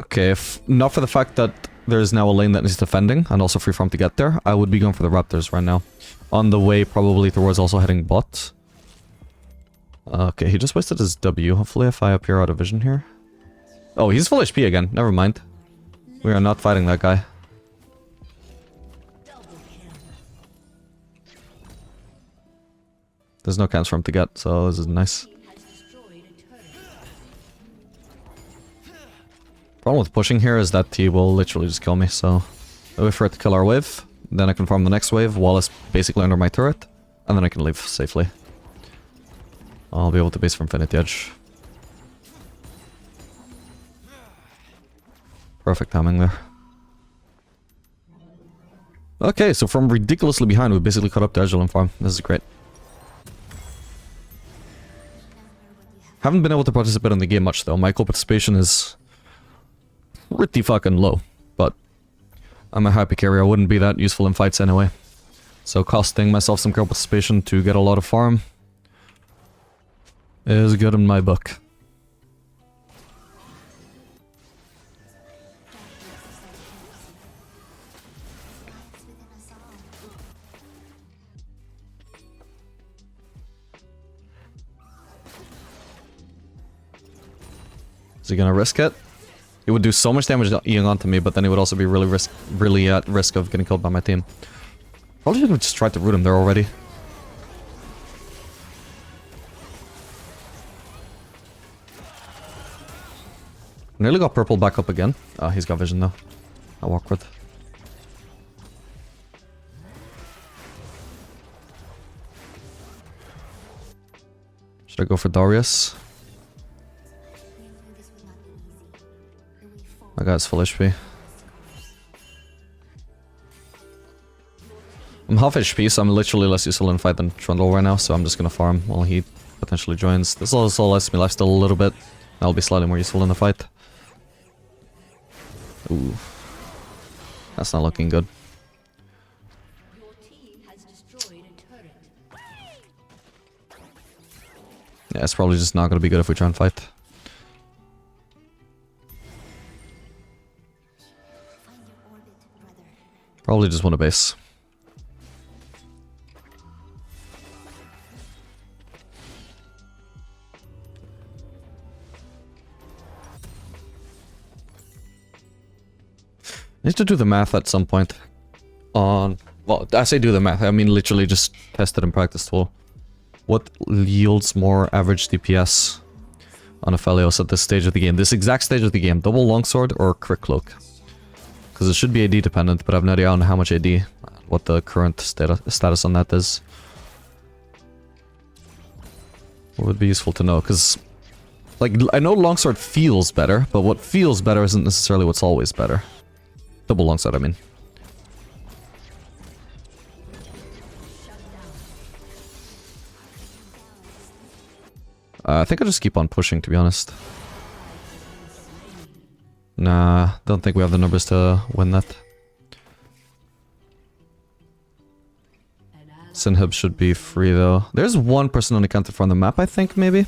Okay, if not for the fact that there's now a lane that needs defending, and also free farm to get there, I would be going for the Raptors right now. On the way, probably towards also heading bot. Okay, he just wasted his W. Hopefully if I appear out of vision here. Oh, he's full HP again. Never mind. We are not fighting that guy. There's no camps for him to get, so this is nice. Problem with pushing here is that he will literally just kill me, so I wait for it to kill our wave, then I can farm the next wave while it's basically under my turret, and then I can leave safely. I'll be able to base for Infinity Edge. Perfect timing there. Okay, so from ridiculously behind, we basically caught up to Edgelin farm. This is great. Haven't been able to participate in the game much though. My participation is pretty fucking low, but I'm a happy carrier. I wouldn't be that useful in fights anyway. So costing myself some participation to get a lot of farm is good in my book. Is he gonna risk it? He would do so much damage eating onto me, but then he would also be really at risk of getting killed by my team. Probably should have just tried to root him there already. Nearly got purple back up again. Oh, he's got vision though. How awkward. Should I go for Darius? My guy's full HP. I'm half HP, so I'm literally less useful in fight than Trundle right now, so I'm just gonna farm while he potentially joins. This also lets me lifesteal a little bit. I'll be slightly more useful in the fight. Ooh. That's not looking good. Your team has destroyed a turret. Yeah, it's probably just not gonna be good if we try and fight. Find your orbit, brother. Probably just want a base. I need to do the math at some point on... Well, I say do the math, I mean literally just test it in practice tool. What yields more average DPS on Aphelios at this stage of the game? This exact stage of the game, double longsword or crit cloak? Because it should be AD dependent, but I have no idea on how much AD, what the current status on that is. It would be useful to know, because... Like, I know longsword feels better, but what feels better isn't necessarily what's always better. Double longsword, I mean. I think I'll just keep on pushing, to be honest. Nah, don't think we have the numbers to win that. Sinhib should be free, though. There's one person unaccounted for on the map, I think, maybe?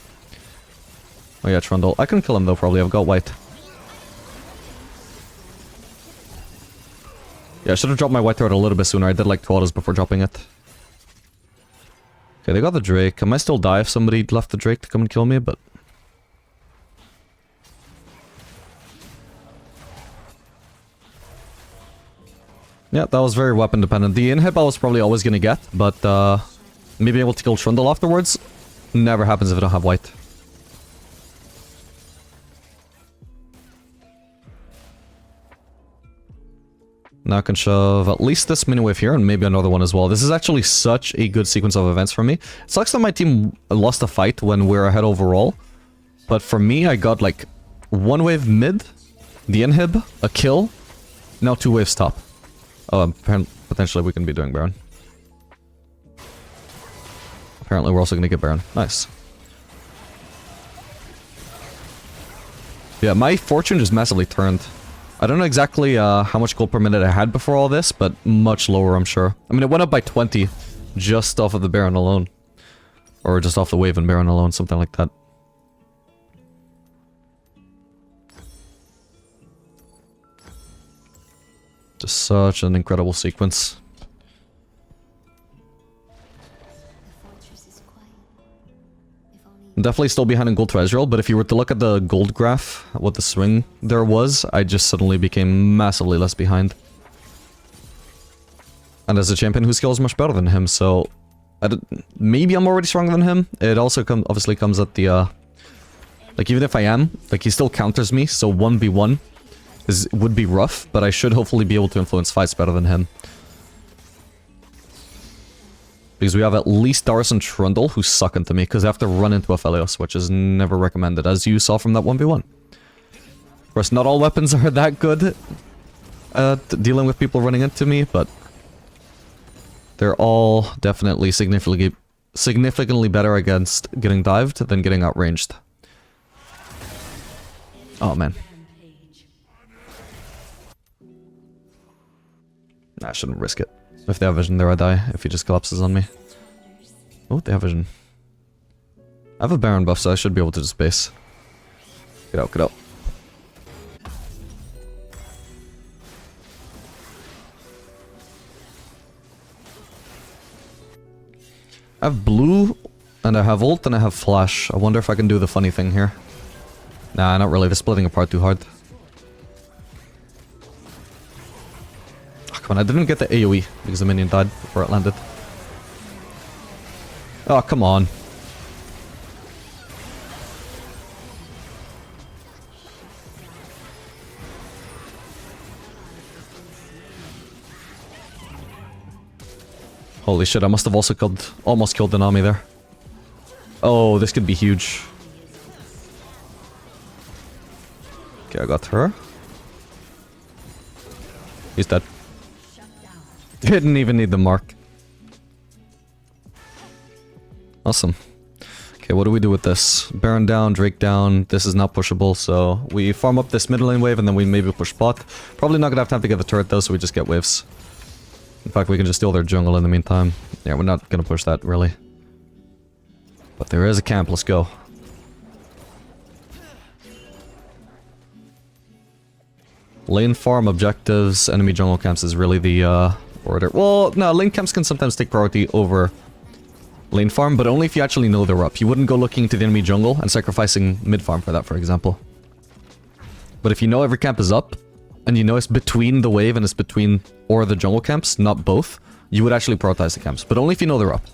Oh yeah, Trundle. I can kill him, though, probably. I've got white. Yeah, I should have dropped my white turret a little bit sooner. I did like 2 autos before dropping it. Okay, they got the Drake. I might still die if somebody left the Drake to come and kill me, but... Yeah, that was very weapon dependent. The inhib I was probably always gonna get, but me being able to kill Trundle afterwards never happens if I don't have white. Now I can shove at least this mini wave here and maybe another one as well. This is actually such a good sequence of events for me. It sucks that my team lost a fight when we're ahead overall. But for me, I got like 1 wave mid, the inhib, a kill, now 2 waves top. Oh, potentially we can be doing Baron. Apparently we're also going to get Baron. Nice. Yeah, my fortune just massively turned. I don't know exactly how much gold per minute I had before all this, but much lower, I'm sure. I mean, it went up by 20 just off of the Baron alone. Or just off the wave and Baron alone, something like that. Just such an incredible sequence. The fortress is quiet. If only I'm definitely still behind in gold to Ezreal, but if you were to look at the gold graph, what the swing there was, I just suddenly became massively less behind. And as a champion whose skill is much better than him, so... maybe I'm already stronger than him. It also obviously comes at the, like, even if I am, like, he still counters me, so 1v1 would be rough, but I should hopefully be able to influence fights better than him. Because we have at least Darius and Trundle who suck into me, because I have to run into Aphelios, which is never recommended, as you saw from that 1v1. Of course, not all weapons are that good at dealing with people running into me, but they're all definitely significantly better against getting dived than getting outranged. Oh, man. I shouldn't risk it. If they have vision there, I die. If he just collapses on me. Oh, they have vision. I have a Baron buff, so I should be able to just base. Get out, get out. I have blue, and I have ult, and I have flash. I wonder if I can do the funny thing here. Nah, not really. They're splitting apart too hard. Oh, come on, I didn't get the AoE because the minion died before it landed. Oh, come on. Holy shit, I must have also almost killed the Nami there. Oh, this could be huge. Okay, I got her. He's dead. Didn't even need the mark. Awesome. Okay, what do we do with this? Baron down, Drake down. This is not pushable, so we farm up this mid lane wave and then we maybe push bot. Probably not gonna have time to get the turret though, so we just get waves. In fact, we can just steal their jungle in the meantime. Yeah, we're not gonna push that, really. But there is a camp, let's go. Lane farm objectives, enemy jungle camps is really the order. Well, no, lane camps can sometimes take priority over lane farm, but only if you actually know they're up. You wouldn't go looking to the enemy jungle and sacrificing mid farm for that, for example. But if you know every camp is up, and you know it's between the wave and it's between or the jungle camps, not both, you would actually prioritize the camps, but only if you know they're up.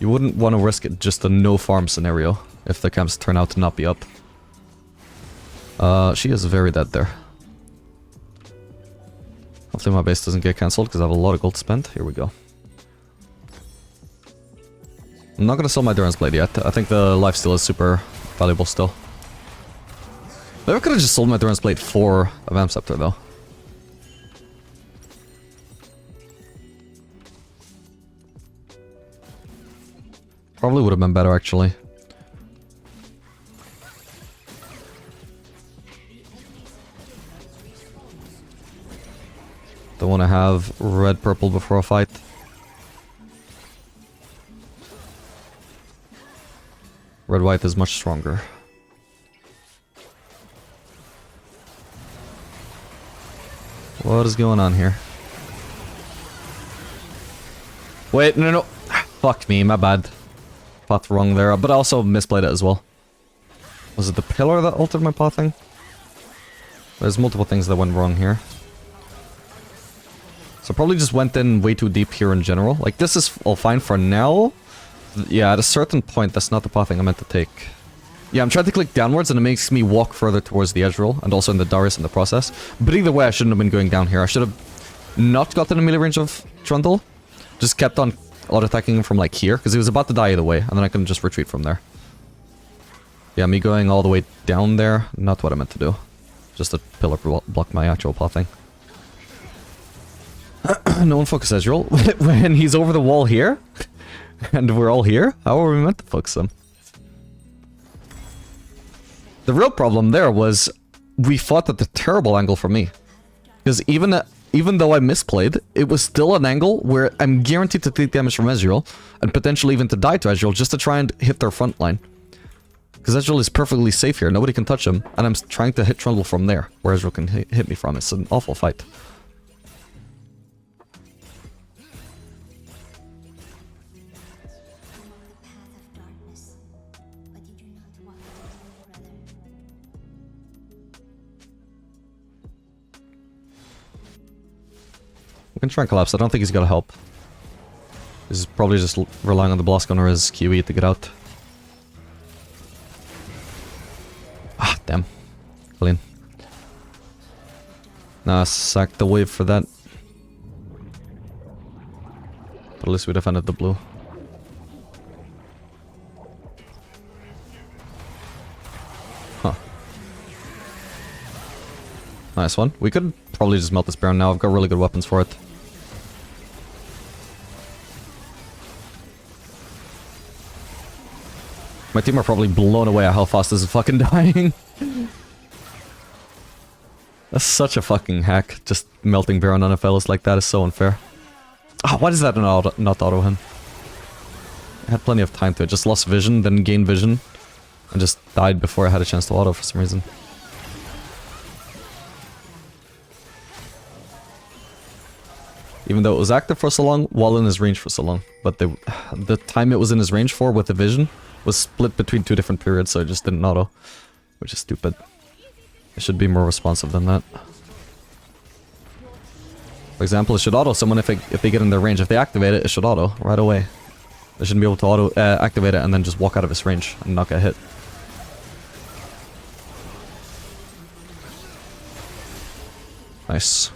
You wouldn't want to risk it just a no farm scenario if the camps turn out to not be up. She is very dead there. Hopefully my base doesn't get cancelled because I have a lot of gold to spend. Here we go. I'm not gonna sell my Duran's Blade yet. I think the lifesteal is super valuable still. Maybe I could have just sold my Duran's Blade for a Vamp Scepter though. Probably would have been better actually. Don't want to have red purple before a fight. Red white is much stronger. What is going on here? Wait, no. Fuck me, my bad. Path wrong there, but I also misplayed it as well. Was it the pillar that altered my pathing? There's multiple things that went wrong here. So probably just went in way too deep here in general. Like, this is all fine for now. Yeah, at a certain point, that's not the pathing I meant to take. Yeah, I'm trying to click downwards and it makes me walk further towards the edge roll and also in the Darius in the process. But either way, I shouldn't have been going down here. I should have not gotten a melee range of Trundle. Just kept on auto-attacking him from like here, because he was about to die either way, and then I can just retreat from there. Yeah, me going all the way down there, not what I meant to do. Just a pillar block my actual pathing. No one focus Ezreal when he's over the wall here, and we're all here? How are we meant to focus him? The real problem there was we fought at the terrible angle for me. Because even though I misplayed, it was still an angle where I'm guaranteed to take damage from Ezreal, and potentially even to die to Ezreal just to try and hit their front line. Because Ezreal is perfectly safe here, nobody can touch him, and I'm trying to hit Trundle from there, where Ezreal can hit me from. It's an awful fight. Follow the path of darkness. can try and collapse. I don't think he's got help. He's probably just relying on the Bloscon or his QE to get out. Ah, damn. Clean. Nah, sack the wave for that. But at least we defended the blue. Huh. Nice one. We could probably just melt this Baron now. I've got really good weapons for it. My team are probably blown away at how fast this is fucking dying. That's such a fucking hack. Just melting Baron on Aphelios like that is so unfair. Ah, why does that not auto him? I had plenty of time to it. Just lost vision, then gained vision. And just died before I had a chance to auto for some reason. Even though it was active for so long, while in his range for so long. But the time it was in his range for with the vision was split between 2 different periods, so it just didn't auto. Which is stupid. It should be more responsive than that. For example, it should auto someone if they get in their range. If they activate it, it should auto right away. They shouldn't be able to auto activate it and then just walk out of his range and not get hit. Nice.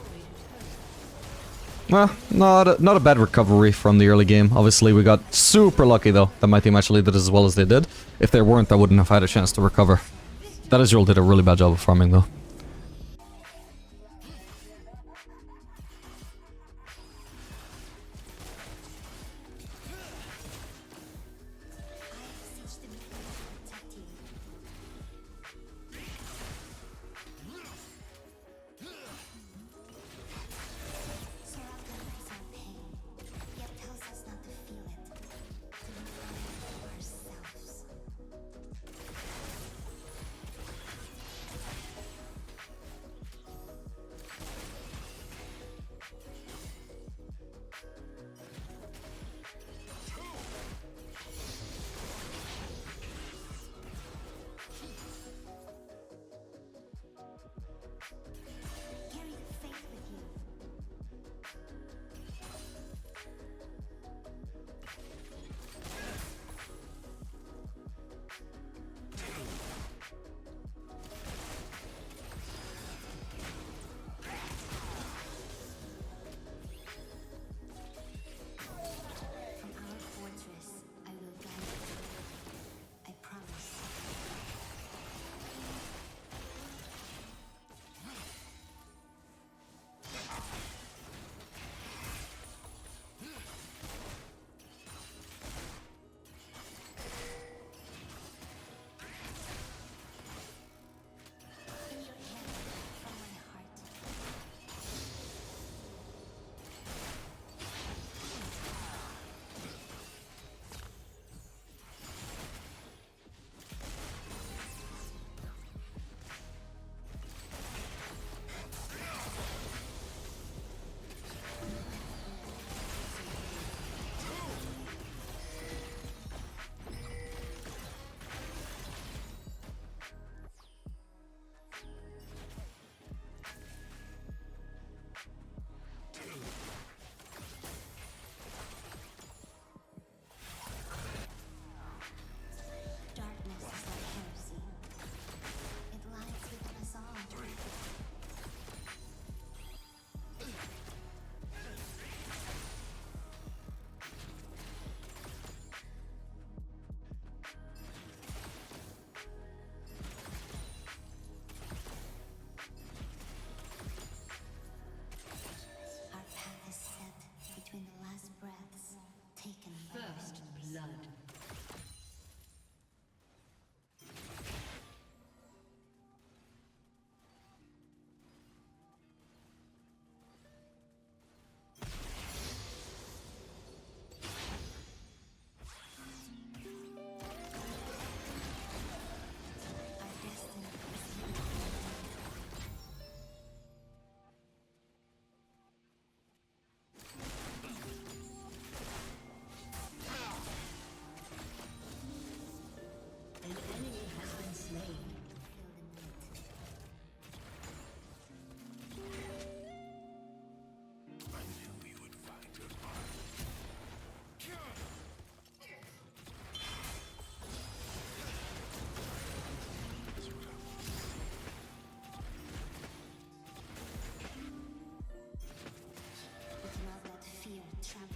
Well, not a bad recovery from the early game. Obviously, we got super lucky, though, that my team actually did as well as they did. If they weren't, I wouldn't have had a chance to recover. That Israel did a really bad job of farming, though.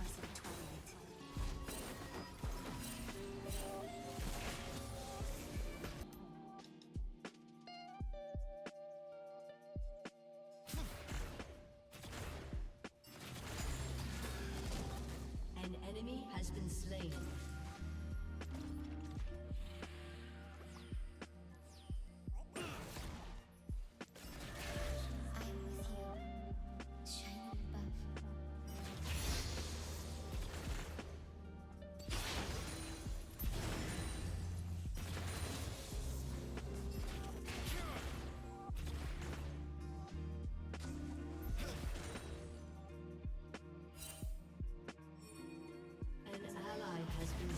oppressive twilight. An enemy has been slain. I am with you, shining above. An ally has been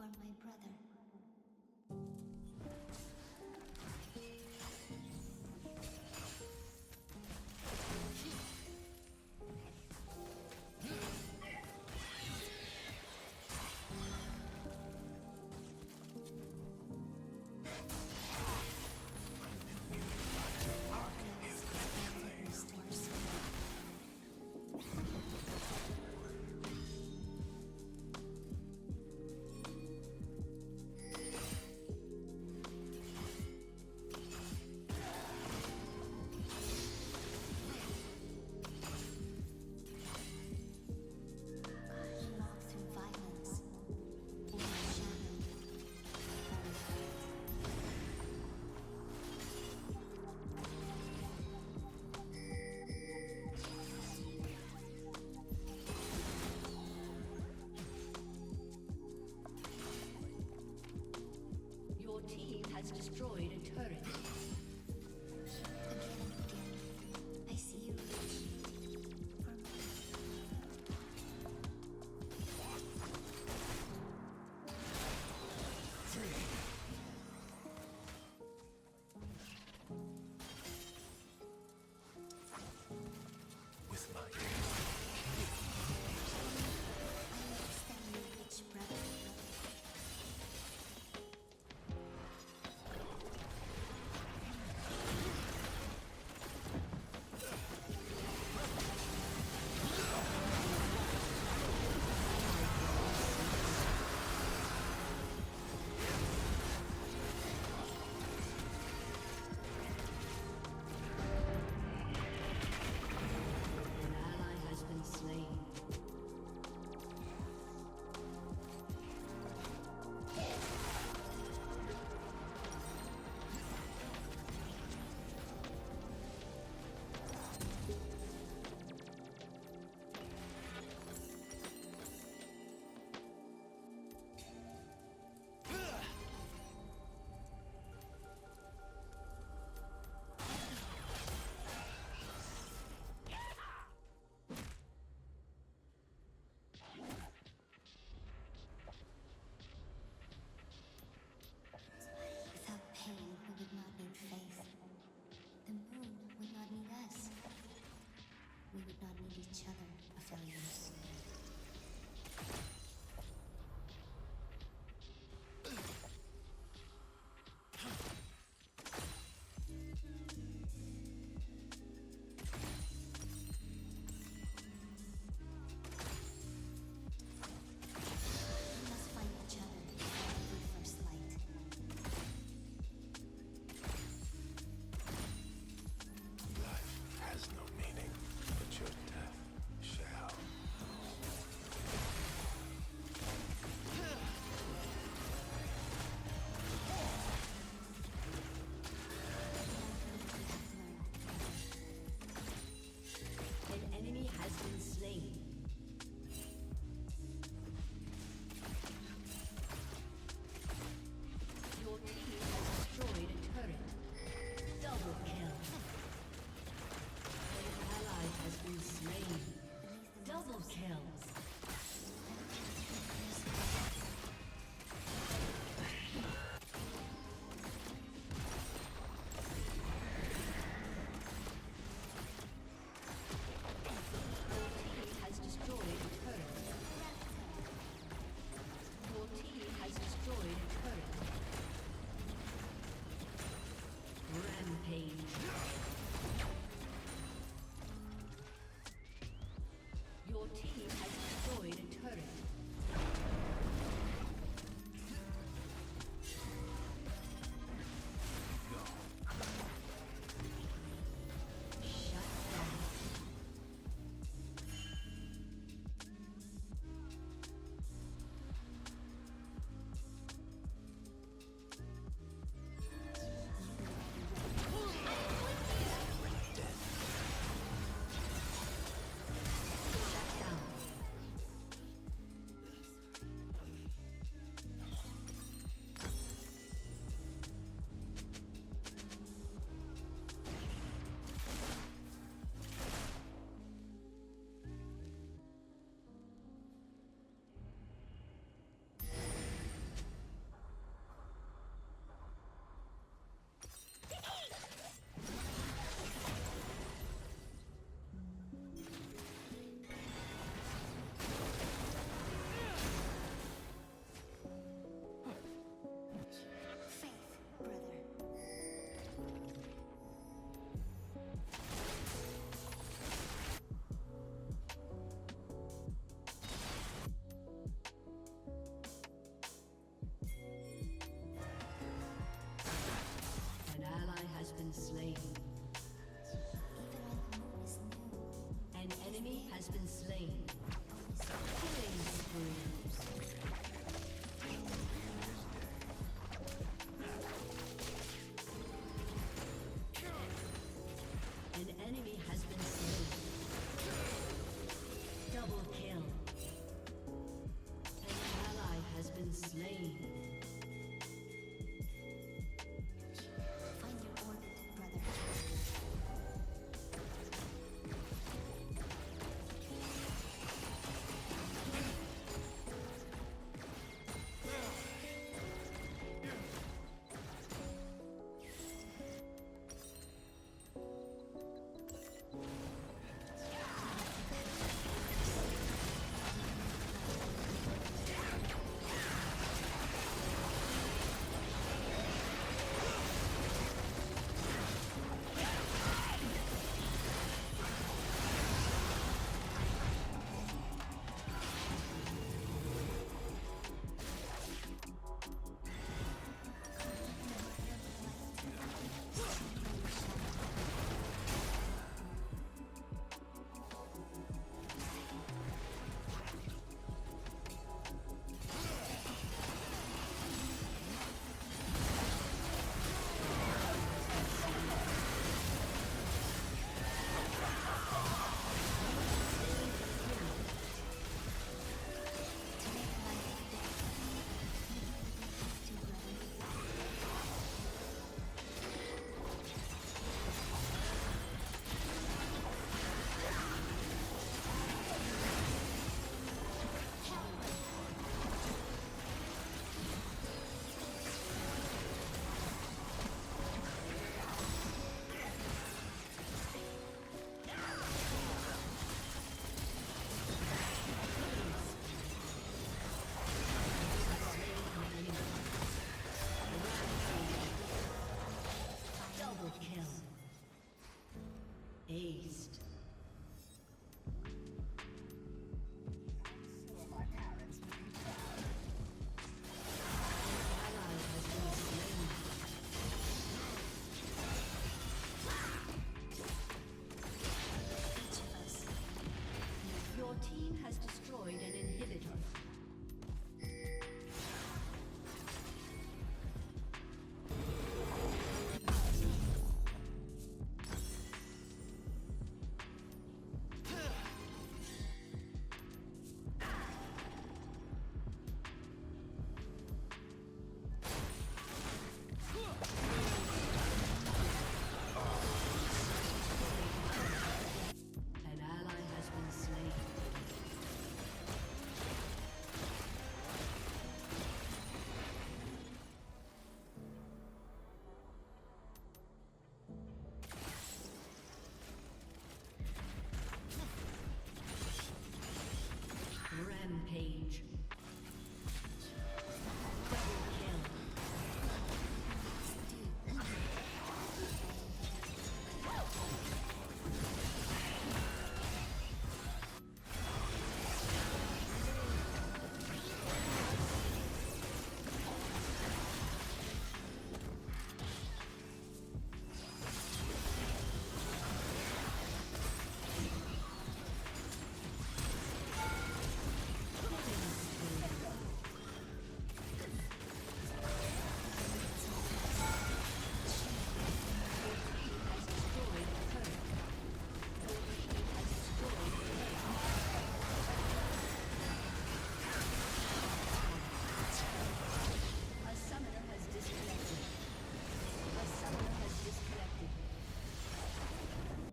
are my brother. Not through violence or shadow or fate. Your team has destroyed a turret. Again and again, I see you reach for more. With my I understand you reach, brother. An ally has been slain. Without pain, we would not need faith. The moon would not need us. We would not need each other, Aphelios.